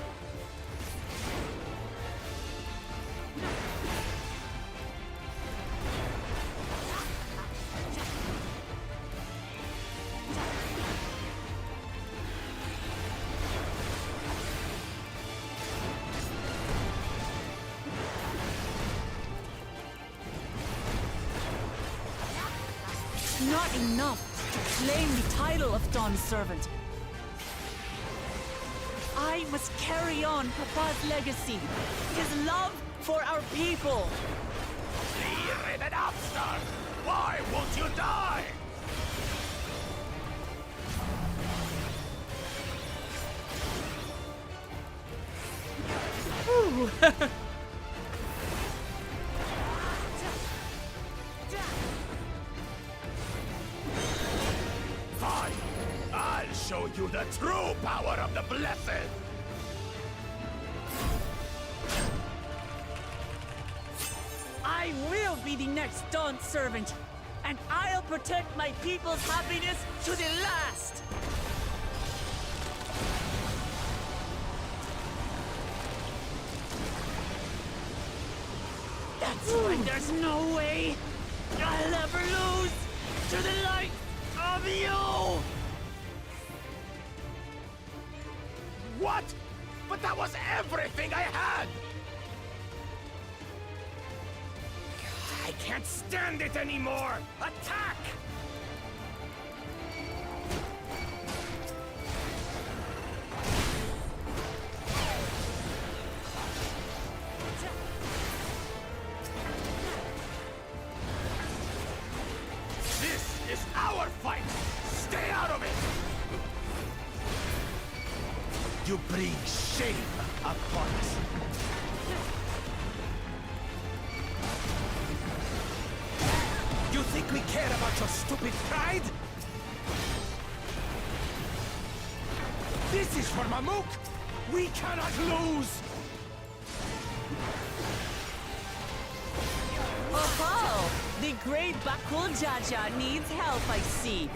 Not enough to claim the title of Dawn's servant. I must carry on Papa's legacy, his love for our people. Clear it up, Star! Why won't you die? Fine! I'll show you the true power of the Blessed! I will be the next Dawn servant, and I'll protect my people's happiness to the last! That's why there's no way I'll ever lose to the light of you! What? But that was everything I had! I can't stand it anymore! Attack! This is our fight! Stay out of it! You bring shame upon us. You think we care about your stupid pride? This is for Mamuk! We cannot lose! Oh, the great Bakul Jaja needs help, I see.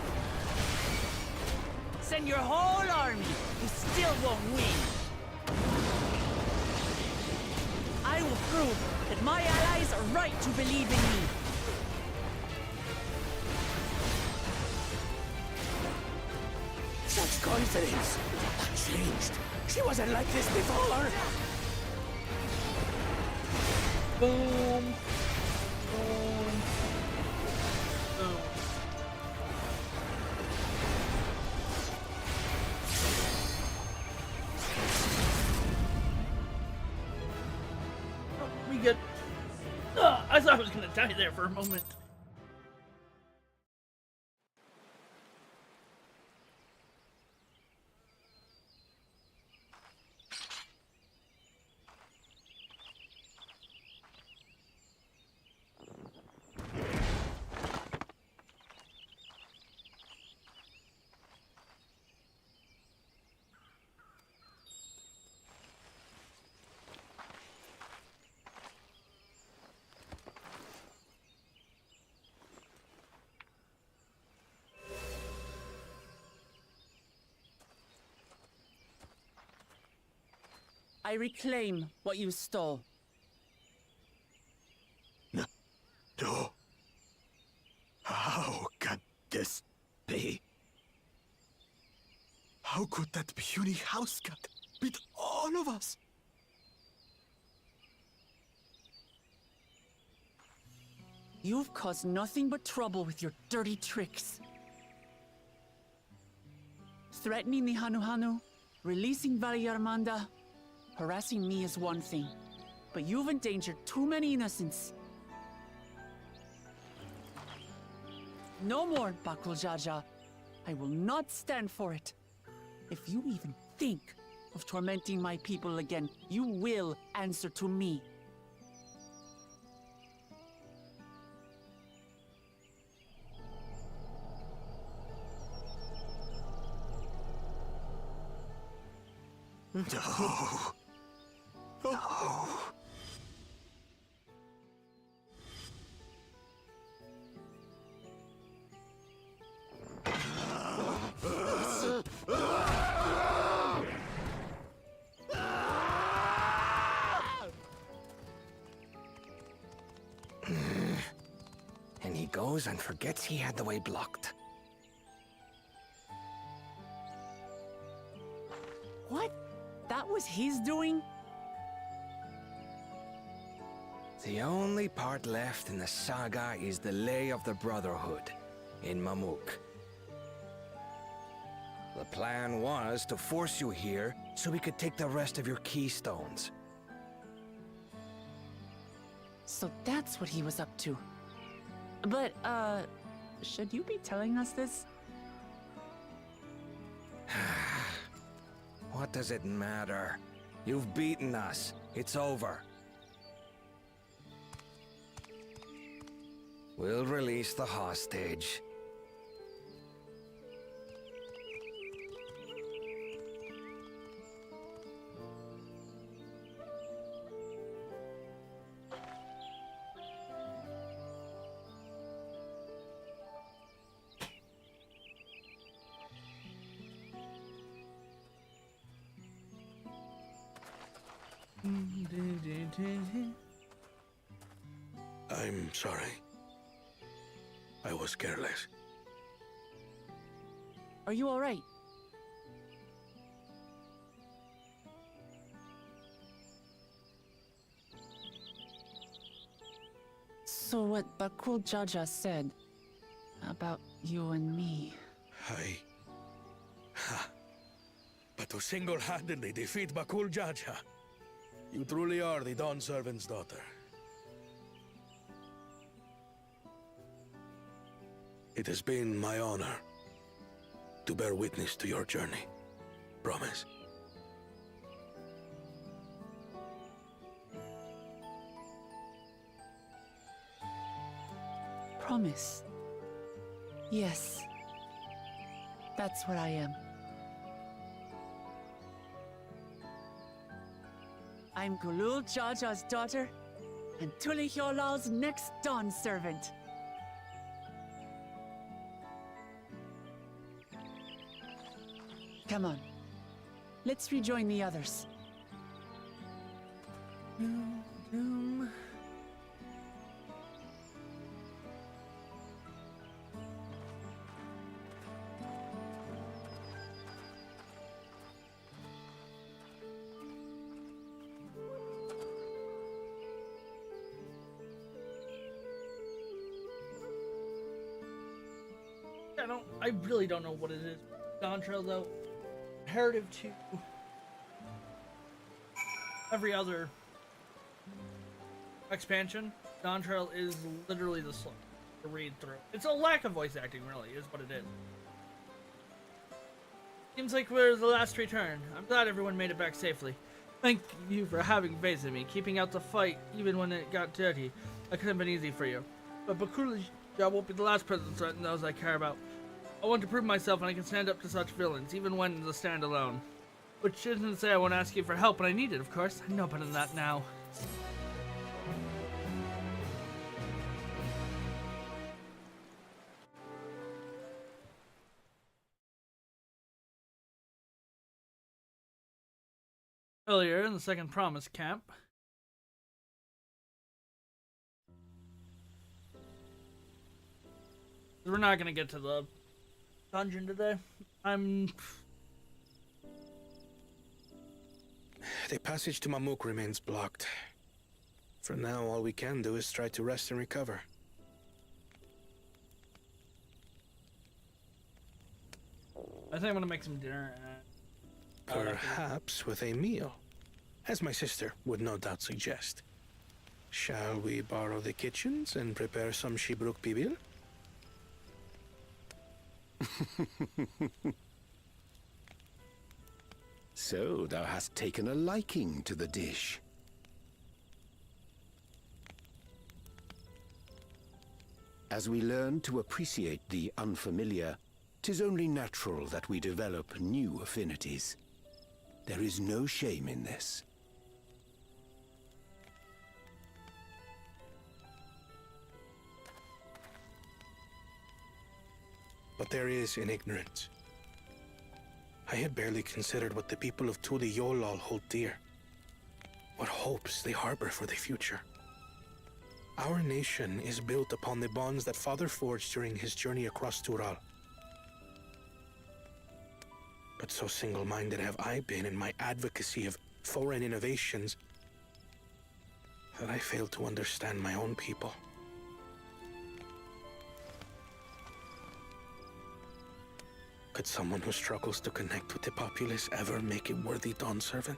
Send your whole army. You still won't win. I will prove that my allies are right to believe in me. Such confidence! That changed! She wasn't like this before! Boom. Boom. Boom. Oh, we good. I thought I was gonna die there for a moment. I reclaim what you stole. No. How could this be? unique house cat beat all of us. You've caused nothing but trouble with your dirty tricks. Threatening the Hanuhanu, releasing Valyarmanda, harassing me is one thing, but you've endangered too many innocents. No more, Bakul Jaja. I will not stand for it. If you even think of tormenting my people again, you will answer to me. No. No. And he goes and forgets he had the way blocked. What? That was his doing? The only part left in the saga is the Lay of the Brotherhood in Mamuk. The plan was to force you here so we could take the rest of your keystones. So that's what he was up to. But, should you be telling us this? What does it matter? You've beaten us. It's over. We'll release the hostage. I'm sorry. I was careless. Are you all right? So what Bakul Jaja said about you and me... But to single-handedly defeat Bakul Jaja, you truly are the Dawn Servant's daughter. It has been my honor to bear witness to your journey. Promise. Promise. Yes. That's what I am. I'm Gulul Jaja's daughter, and Tuli Hyolal's next Dawn servant. Come on. Let's rejoin the others. I really don't know what it is. Dawn Trail, though, comparative to every other expansion, Dawn Trail is literally the slowest to read through. It's a lack of voice acting, really, is what it is. Seems like we're the last return. I'm glad everyone made it back safely. Thank you for having faith in me, keeping out the fight even when it got dirty. That could have been easy for you. But Bakul Jaja won't be the last person threatening those I care about. I want to prove myself and I can stand up to such villains, even when the stand alone. Which isn't to say I won't ask you for help when I need it, of course. I know better than that now. Earlier in the second promise camp, we're not gonna get to the dungeon today. I'm the passage to Mamuk remains blocked. For now, all we can do is try to rest and recover. I think I'm gonna make some dinner. Perhaps with a meal, as my sister would no doubt suggest. Shall we borrow the kitchens and prepare some Shibruk Pibil? So thou hast taken a liking to the dish. As we learn to appreciate the unfamiliar, 'tis only natural that we develop new affinities. There is no shame in this. But there is in ignorance. I had barely considered what the people of Tuli Yolal hold dear. What hopes they harbor for the future. Our nation is built upon the bonds that Father forged during his journey across Tural. But so single-minded have I been in my advocacy of foreign innovations that I failed to understand my own people. Could someone who struggles to connect with the populace ever make a worthy Dawn servant?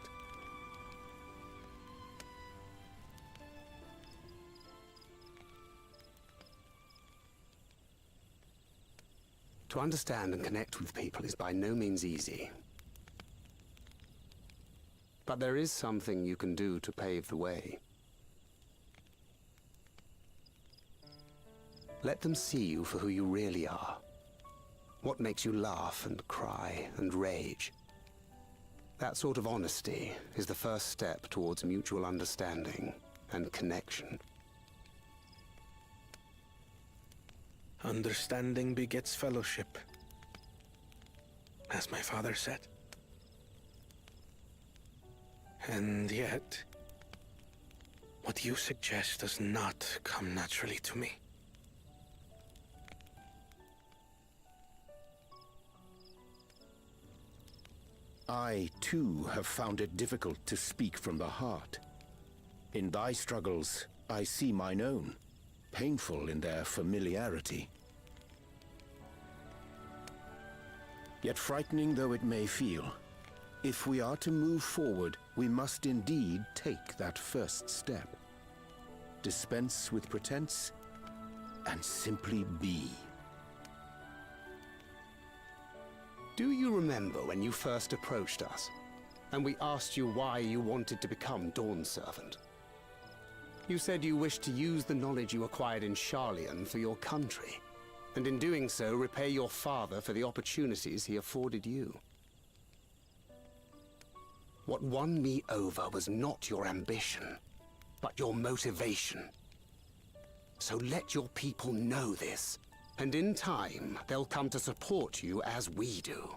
To understand and connect with people is by no means easy. But there is something you can do to pave the way. Let them see you for who you really are. What makes you laugh and cry and rage. That sort of honesty is the first step towards mutual understanding and connection. Understanding begets fellowship, as my father said. And yet, what you suggest does not come naturally to me. I, too, have found it difficult to speak from the heart. In thy struggles, I see mine own, painful in their familiarity. Yet frightening though it may feel, if we are to move forward, we must indeed take that first step. Dispense with pretense, and simply be. Do you remember when you first approached us, and we asked you why you wanted to become Dawn Servant? You said you wished to use the knowledge you acquired in Sharlayan for your country, and in doing so repay your father for the opportunities he afforded you. What won me over was not your ambition, but your motivation. So let your people know this. And in time, they'll come to support you as we do.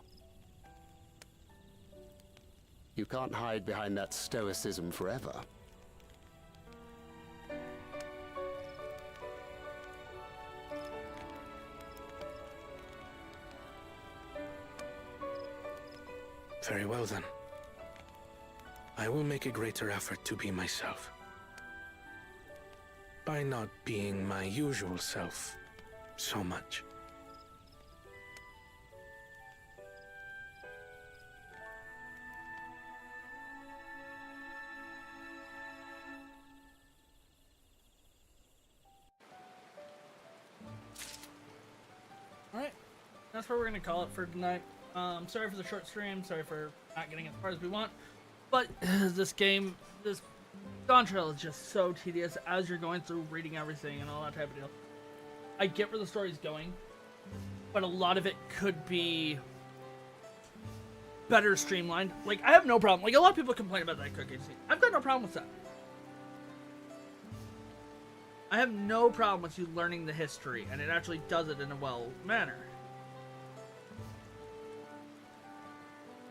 You can't hide behind that stoicism forever. Very well then. I will make a greater effort to be myself. By not being my usual self so much. Alright, that's where we're gonna call it for tonight. Sorry for the short stream, sorry for not getting as far as we want, but this game, this Dawn Trail is just so tedious as you're going through reading everything and all that type of deal. I get where the story's going, but a lot of it could be better streamlined. Like, I have no problem. Like, a lot of people complain about that cooking scene. I've got no problem with that. I have no problem with you learning the history, and it actually does it in a well manner.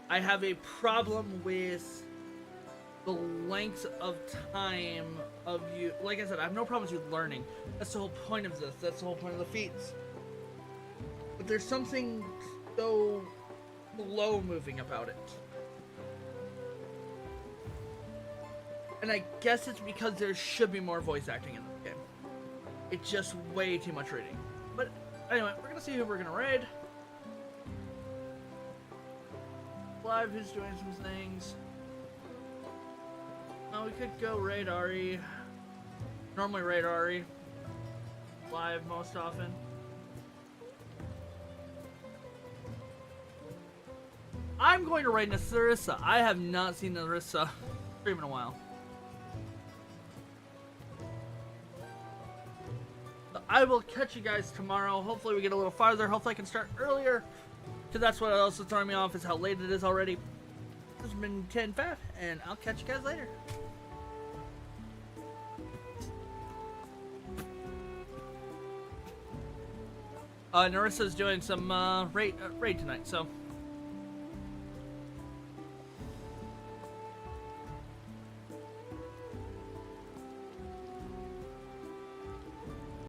I have a problem with the length of time of you. Like I said, I have no problem with you learning. That's the whole point of this. That's the whole point of the feats. But there's something so slow moving about it. And I guess it's because there should be more voice acting in this game. It's just way too much reading. But anyway, we're gonna see who we're gonna raid. Live, who's doing some things. Oh, we could go raid Ari. Normally raid Ari. Live most often. I'm going to raid Narissa. I have not seen Narissa stream in a while. So I will catch you guys tomorrow. Hopefully we get a little farther. Hopefully I can start earlier. Because that's what also throwing me off is how late it is already. This has been ffxiv, and I'll catch you guys later. Narissa's doing some raid tonight, so